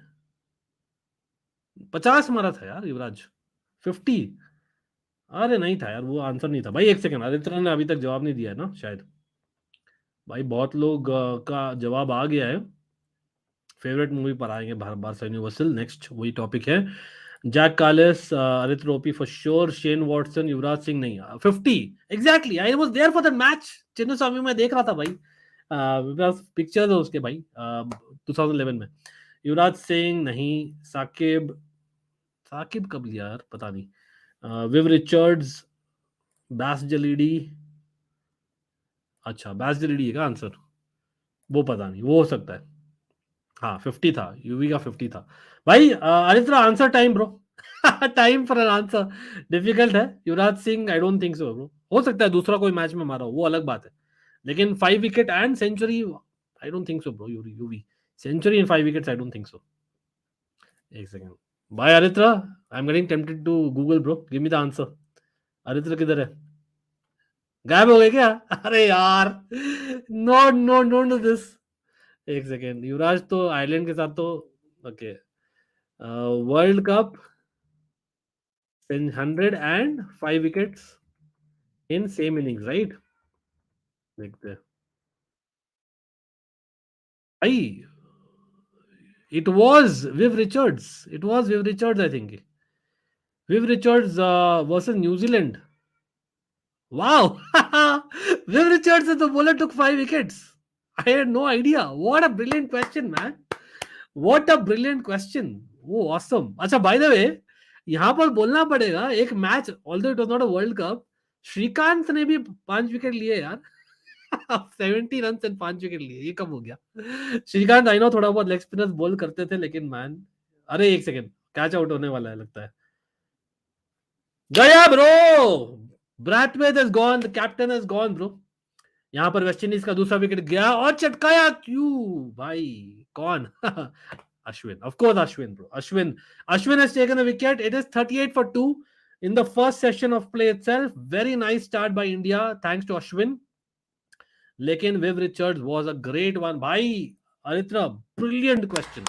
50 मारा था यार युवराज. 50, अरे नहीं था यार, वो आंसर नहीं था. भाई एक सेकंड, आदित्य ने अभी तक जवाब नहीं दिया है ना शायद. भाई बहुत लोग का जवाब आ गया है. फेवरेट मूवी पर आएंगे बारसा यूनिवर्सल, नेक्स्ट वही टॉपिक है. Jack Kallis, Aritra OP for sure. Shane Watson, Yuvraj Singh नहीं. 50 exactly, I was there for that match. Chinnaswamy में देख रहा था भाई. पिक्चर्स है उसके भाई. 2011 में युवराज सिंह नहीं. साकिब, साकिब कब लिया यार पता नहीं. विव रिचर्ड्स, बैस जलीडी. अच्छा बैस जलीडी है का आंसर, वो पता नहीं, वो हो सकता है. हाँ 50 था, यूवी का 50 था. भाई Aritra answer time bro. Time for an answer difficult है. Yuvraj Singh I don't think so bro. हो सकता है दूसरा कोई मैच में मारा हो, वो अलग बात है. लेकिन 5 wicket and century I don't think so bro. Yuvi century in 5 wickets I don't think so. एक सेकंड. भाई Aritra, I am getting tempted to Google bro. Give me the answer. Aritra किधर है? गायब हो गए क्या? अरे यार, no no no do this. एक सेकेंड. युवराज तो आयरलैंड के साथ तो okay. World cup 105 wickets in same innings right. देखते हैं भाई. It was Viv Richards. It was Viv Richards I think. Viv Richards versus New Zealand. Wow. Viv Richards है तो bowler took 5 wickets. I had no idea. What a brilliant question, man. What a brilliant question. Oh, awesome. अच्छा, by the way, यहाँ पर बोलना पड़ेगा एक match, although it was not a World Cup, Srikkanth ने भी 5 विकेट लिए यार. 70 रन एंड 5 विकेट लिए. ये कब हो गया? श्रीकांत आई नो थोड़ा बहुत लेग स्पिनर्स बॉल करते थे, लेकिन मैन. अरे एक सेकंड, कैच आउट होने वाला है लगता है. गया bro. Brathwaite has gone, the captain has gone bro. यहाँ पर वेस्ट इंडीज का दूसरा विकेट गया और चटकाया क्यों भाई? कौन? Ashwin, of course Ashwin bro. Ashwin has taken a wicket. It is 38 for 2 in the first session of play itself. Very nice start by India, thanks to Ashwin. लेकिन Viv Richards was a great one भाई. Aritra, brilliant question.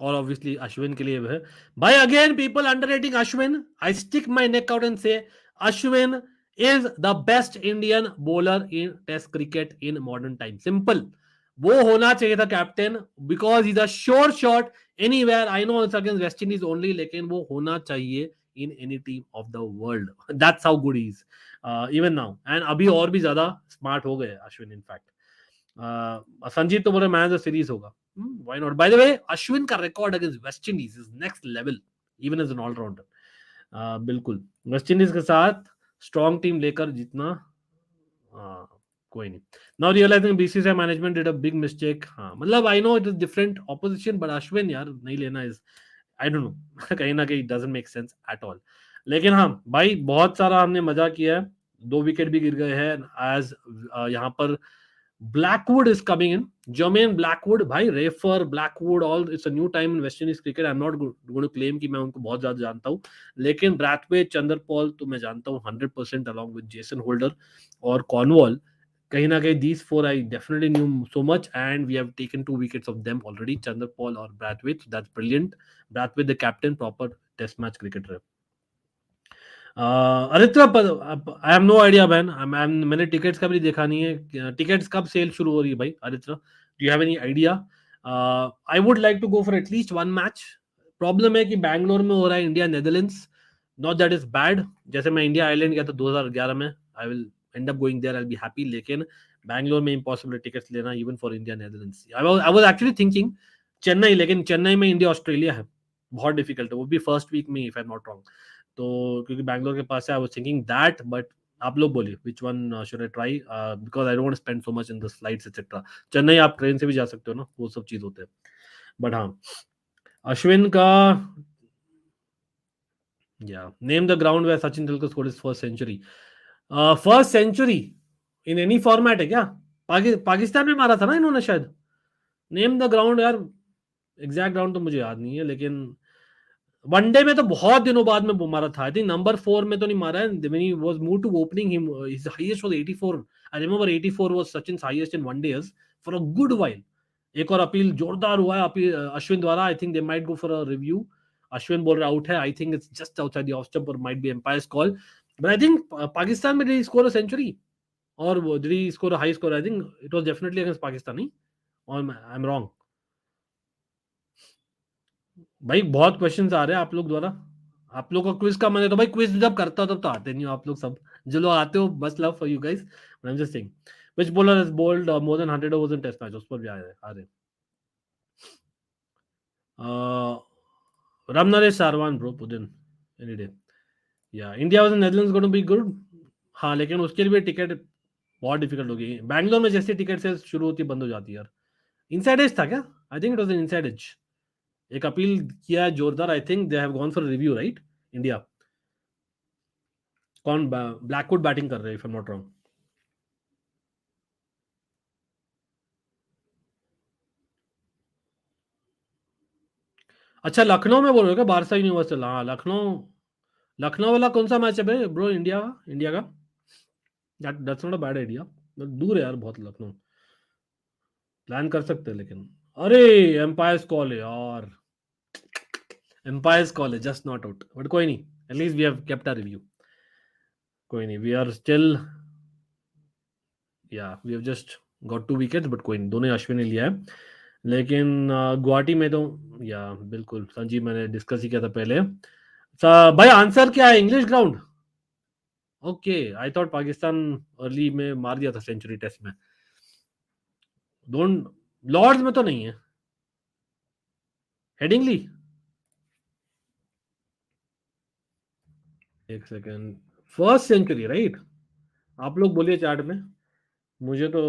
और obviously Ashwin के लिए है भाई. Again people underrating Ashwin. I stick my neck out and say Ashwin is the best Indian bowler in test cricket in modern time. Simple. वो होना चाहिए था captain because is a sure shot anywhere. I know it's against West Indies only, लेकिन वो होना चाहिए in any team of the world. That's how good is even now. And अभी और भी ज्यादा स्मार्ट हो गए अश्विन. इनफैक्ट संजीत तो बोले मैन ऑफ द सीरीज होगा. Why not? By the way, Ashwin का record against West Indies is next level even as an all-rounder. बिल्कुल वेस्ट इंडीज के साथ स्ट्रॉन्ग टीम लेकर जीतना कोई नहीं. Now realising BCCI management did a big mistake. हाँ मतलब I know it is different opposition but Ashwin यार नहीं लेना इज आई डोंट नो कहीं ना कहीं doesn't make sense at all. लेकिन हाँ भाई बहुत सारा हमने मजा किया है. 2 विकेट भी गिर गए हैं एज यहाँ पर Blackwood is coming in. Jermaine Blackwood, भाई refer Blackwood, all it's a new time in West Indies cricket. I'm not going to claim कि मैं उनको बहुत ज्यादा जानता हूँ, लेकिन ब्रैथवे, चंद्रपॉल तो मैं जानता हूँ 100% along with Jason Holder और Cornwall. कहीं ना कहीं these four I definitely knew so much and we have taken 2 wickets of them already, Chandrapal or Brathwaite. So that's brilliant. Brathwaite the captain, proper test match cricketer. Aritra I have no idea बहन. मैंने tickets का भी देखा नहीं है. Tickets कब cell शुरू हो रही है भाई Aritra? Do you have any idea? I would like to go for at least one match. Problem है कि बैंगलोर में हो रहा है India Netherlands. Not that is bad. जैसे मैं इंडिया आइलैंड गया था 2011 में. I will end up going there. I will be happy. लेकिन बैंगलोर में इम्पॉसिबल टिकट्स लेना even for India Netherlands. I was actually thinking Chennai, लेकिन चेन्नई में इंडिया ऑस्ट्रेलिया है, बहुत डिफिकल्ट है. वो भी फर्स्ट वीक में if I am not wrong. तो क्योंकि बैंगलोर के पास है I was thinking that. But आप लोग बोलिए which one should I try because I don't want to spend so much in the flights etcetera. Chennai आप ट्रेन से भी जा सकते हो ना, वो सब चीज होते हैं. बट हाँ अश्विन का या name the ground where Sachin Tendulkar scored his first century. First century in any format है क्या? पाकिस्तान में मारा था ना इन्होंने शायद. नेम द ग्राउंड यार. एग्जैक्ट ग्राउंड तो मुझे याद नहीं है, लेकिन वनडे में तो बहुत दिनों बाद में वो मारा था. आई थिंक नंबर 4 में तो नहीं मारा है. When he was moved to opening, his highest was 84. I remember 84 was Sachin's highest in one days for a good while. एक और अपील जोरदार हुआ है अपील अश्विन द्वारा. I think they might go for a review. Ashwin बोल रहा out है. I think it's just outside the off stump और might be umpire's call. But I think Pakistan में did he score a century और did he score a high score? I think it was definitely against Pakistan. नहीं और आई am wrong भाई. बहुत questions आ रहे हैं आप लोग द्वारा. आप लोग का क्विज का मन है तो भाई क्विज जब करता हो तब तो आते नहीं हो आप लोग सब. जो लोग आते हो बस love for you guys. I am just saying which bowler has bowled more than 100 overs in test match. उस पर भी आ रहे. रामनरेश सारवान ब्रो पुदिन एनी डे. या India versus Netherlands going to be good. हाँ लेकिन उसके लिए टिकट बहुत डिफिकल्ट होगी. बैंगलोर में जैसे टिकट से शुरू होती बंद हो जाती है यार. इनसाइड एज था क्या? I think it was an inside edge. एक अपील किया है जोरदार. I think they have gone for review right India. कौन ब्लैकवुड बैटिंग कर रहे हैं if I am not wrong. अच्छा लखनऊ में बोल रहे हो क्या? बारसा यूनिवर्सल. हाँ लखनऊ. लखनऊ वाला कौन सा मैच है ब्रो? इंडिया का. That's not a bad idea. दूर है यार बहुत लखनऊ. प्लान कर सकते हैं लेकिन. अरे एम्पायर्स कॉल है यार. एम्पायर्स कॉल है जस्ट नॉट आउट. बट कोई नहीं. At least we have kept a review. कोई नहीं. वी आर स्टिल या we have just got 2 wickets. But कोई नहीं. दोनों अश्विन ने लिया है. लेकिन गुवाहाटी में तो या बिल्कुल संजीव मैंने डिस्कस ही किया था पहले. भाई आंसर क्या है? English ground. Okay I thought Pakistan early में मार दिया था सेंचुरी टेस्ट में. डोंट लॉर्ड्स में तो नहीं है. हेडिंगली. एक सेकेंड. First century right. आप लोग बोलिए चार्ट में. मुझे तो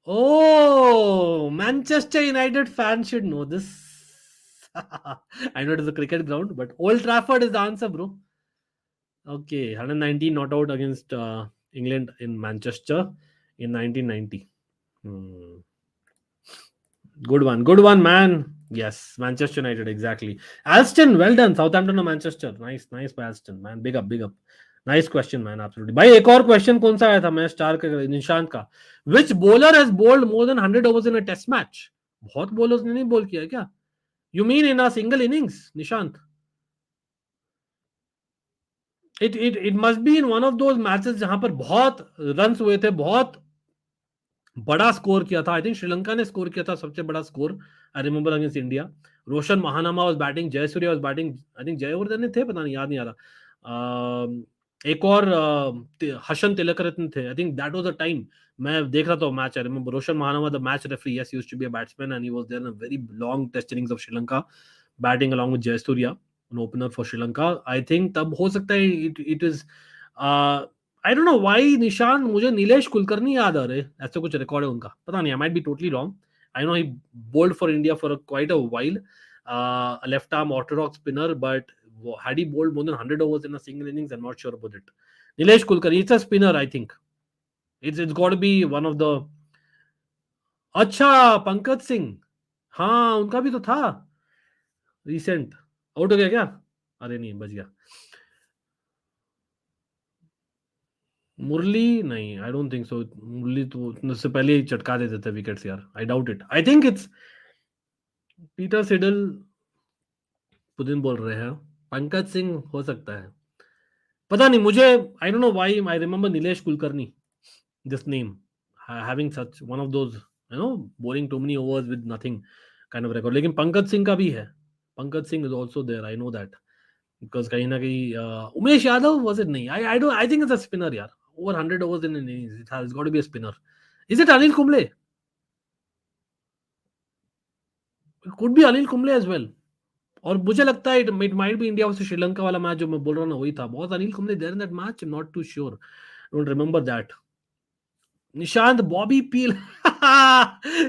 Oh, Manchester United fans should know this. I know it is a cricket ground, but Old Trafford is the answer, bro. Okay, 119 not out against England in Manchester in 1990. Good one, man. Yes, Manchester United, exactly. Alston, well done. Southampton or Manchester. Nice by Alston, man. Big up. Nice question man, absolutely भाई। एक और question कौन सा आया था मैं star का, निशांत का, which bowler has bowled more than 100 overs in a test match? बहुत बॉलर्स ने नहीं बोल किया है क्या? You mean in a single innings, Nishant? It must be in one of those matches जहां पर बहुत रन्स हुए थे, बहुत बड़ा स्कोर किया था। आई थिंक श्रीलंका ने स्कोर किया था सबसे बड़ा score, I remember, against India. Roshan Mahanama was batting, Jayasuriya was batting, I think Jaivardhan ने थे, पता नहीं, याद नहीं आ रहा। एक और हसन तिलकरत्न थे, I think that was the time. मैं देख रहा था match, I remember Roshan Mahanama the match referee, yes, used to be a batsman and he was there in a very long test innings of Sri Lanka, batting along with Jayasuriya, an opener for Sri Lanka. I think तब हो सकता है it is, I don't know why Nishan, मुझे नीलेश कुलकर्णी याद आ रहे, ऐसे कुछ record है उनका, पता नहीं, I might be totally wrong. I know he bowled for India for quite a while, a left arm orthodox spinner, but had he bowled more than 100 overs in a single innings, I'm not sure about it. Nilesh Kulkarni, it's a spinner, I think. It's got to be one of the, अच्छा, पंकज सिंह, हाँ उनका भी तो था recent, out हो गया क्या? अरे नहीं, बच गया। मुरली नहीं, आई डोंट थिंक सो, मुरली तो उससे पहले ही चटका देते थे विकेट्स यार, आई doubt it, I think it's Peter Seidel. Putin बोल रहे हैं, पंकज सिंह हो सकता है, पता नहीं मुझे, आई don't know why I remember Nilesh Kulkarni, this name, having such one of those, you know, bowling too many overs with nothing kind of record, लेकिन पंकज सिंह का भी है, Pankaj Singh is also there, I know that, because कहीं ना कहीं उमेश यादव वाज इट, नहीं, I don't, I think it's a spinner यार, over 100 overs in an innings, it has got to be a spinner. Is it Anil Kumble? Could be Anil Kumble as well. और मुझे लगता है it might be India versus Sri Lanka वाला match जो मैं बोल रहा हूँ ना, वही था, बहुत Anil Kumble there in that match, I am not too sure, don't remember that. Nishant, Bobby Peel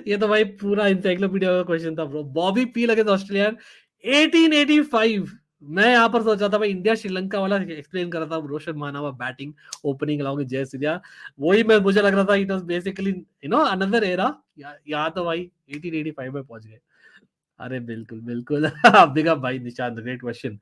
ये तो भाई पूरा इंसाइक्लोपीडिया का क्वेश्चन था bro, Bobby Peel against Australia 1885। मैं यहाँ पर सोचा था भाई इंडिया श्रीलंका वाला एक्सप्लेन कर रहा था, रोशन मानावा बैटिंग, ओपनिंग अलॉन्ग विद जय सूर्या, वही मैं, मुझे लग रहा था it was basically another era. यहाँ तो भाई 1885 में पहुंच गए। अरे बिल्कुल बिल्कुल बिग अप भाई Nishant, great question.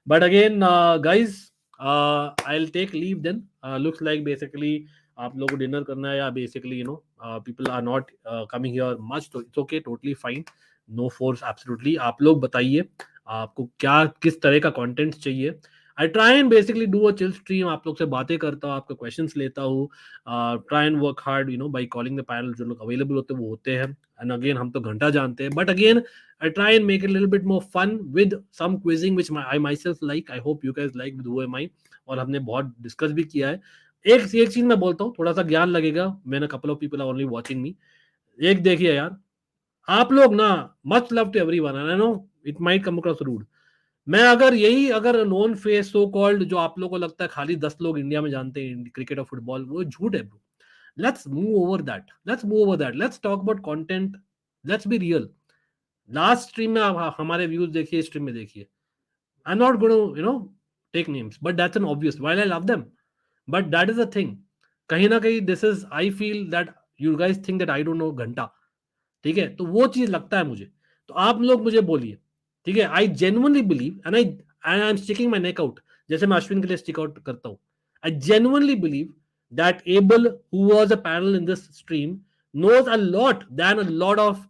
But again guys, I will take leave then, looks like basically आप लोगों को डिनर करना है, या basically people are not coming here much, तो it's okay, totally fine, no force, absolutely. आप लोग बताइए आपको क्या, किस तरह का कंटेंट चाहिए। I try and basically do a chill stream, आप लोग से बातें करता हूँ, आपके क्वेश्चंस लेता हूँ, try and work hard, by calling the panel, जो लोग अवेलेबल होते हैं वो होते हैं, एंड अगेन हम तो घंटा जानते हैं, but again I try and make it a little bit more fun with some quizzing which I myself like. I hope you guys like with who am I, और हमने बहुत डिस्कस भी किया है। एक चीज मैं बोलता हूँ, थोड़ा सा ज्ञान लगेगा, मैंने couple of people are only watching me, एक देखिए यार, आप लोग ना, much love to everyone, I know it might come across rude, मैं अगर नॉन फेस सो कॉल्ड, जो आप लोगों को लगता है खाली 10 लोग इंडिया में जानते हैं क्रिकेट और फुटबॉल, वो झूठ है bro. Let's move over that, let's talk about content, let's be real. Last stream में आप हमारे व्यूज देखिए, स्ट्रीम में देखिए, I am not going take names, but that's an obvious, while I love them, but that is a thing, कहीं ना कहीं this is, I feel that you guys think that I don't know घंटा, ठीक है, तो वो चीज लगता है मुझे, तो आप लोग मुझे बोलिए, ठीक है, I genuinely believe and I am sticking my neck out, जैसे मैं अश्विन के लिए स्टिक आउट करता हूँ, I genuinely believe that able who was a panel in this stream knows a lot than a lot of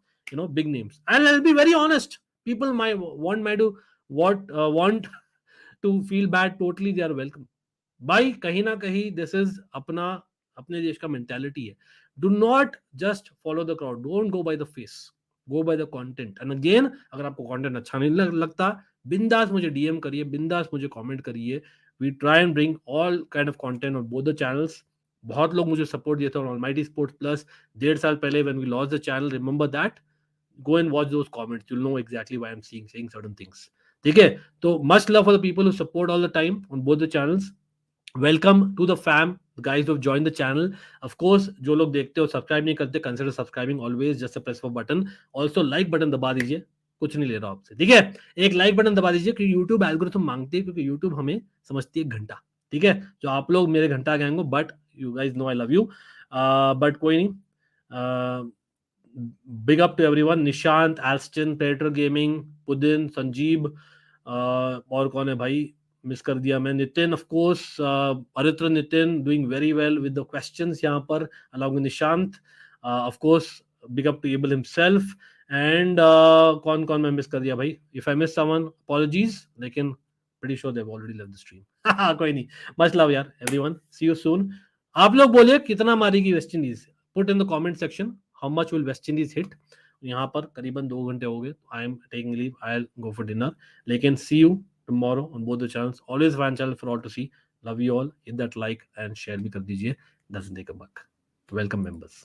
big names, and I'll be very honest, people might want to feel bad, totally they are welcome। भाई कहीं ना कहीं this is अपने देश का mentality है, do not just follow the crowd, don't go by the face, go by the content, and again अगर आपको कंटेंट अच्छा नहीं लगता, बिंदास मुझे डीएम करिए, बिंदास मुझे कमेंट करिए, we try and bring all kind of content on both the channels. बहुत लोग मुझे सपोर्ट दिए थे ऑन ऑलमाइटी स्पोर्ट्स प्लस 1.5 साल पहले, when we lost the channel, remember that, go and watch those comments, you'll know exactly why I'm saying certain things, ठीक है? तो much love for the people who support all the time on both the channels, welcome to the fam, the guys who have joined the channel, of course जो लोग देखते हो subscribe नहीं करते, consider subscribing always, just a press for button, also like button दबा दीजिए, कुछ नहीं ले रहा आपसे, ठीक है? एक लाइक बटन दबा दीजिए, क्योंकि YouTube एल्गोरिथम मांगती है, क्योंकि YouTube हमें समझती है घंटा, ठीक है? जो आप लोग मेरे घंटा गैंग हो, but you guys know I love you, but कोई नहीं, big up to everyone, Nishant, Alston, predator gaming, पुदिन, संजीव, और कौन है भाई, मिस कर दिया मैं. Nitin, of course, Aritra Nitin doing very well with the questions यहाँ पर, along with Nishant. Of course, big up to Abel himself. And कौन कौन मैं मिस कर दिया भाई? If I miss someone, apologies, लेकिन pretty sure they've already left the stream. कोई नहीं, मच लव यार एवरीवन, सी यू सून. आप लोग बोलिए कितना मारेगी West Indies. Put in the comment section how much will West Indies hit. यहाँ पर करीबन 2 घंटे हो गए. I am taking leave, I will go for dinner. लेकिन सी you tomorrow on both the channels. Always fan channel for all to see. Love you all. Hit that like and share भी कर दीजिए. Doesn't take a buck. Welcome members.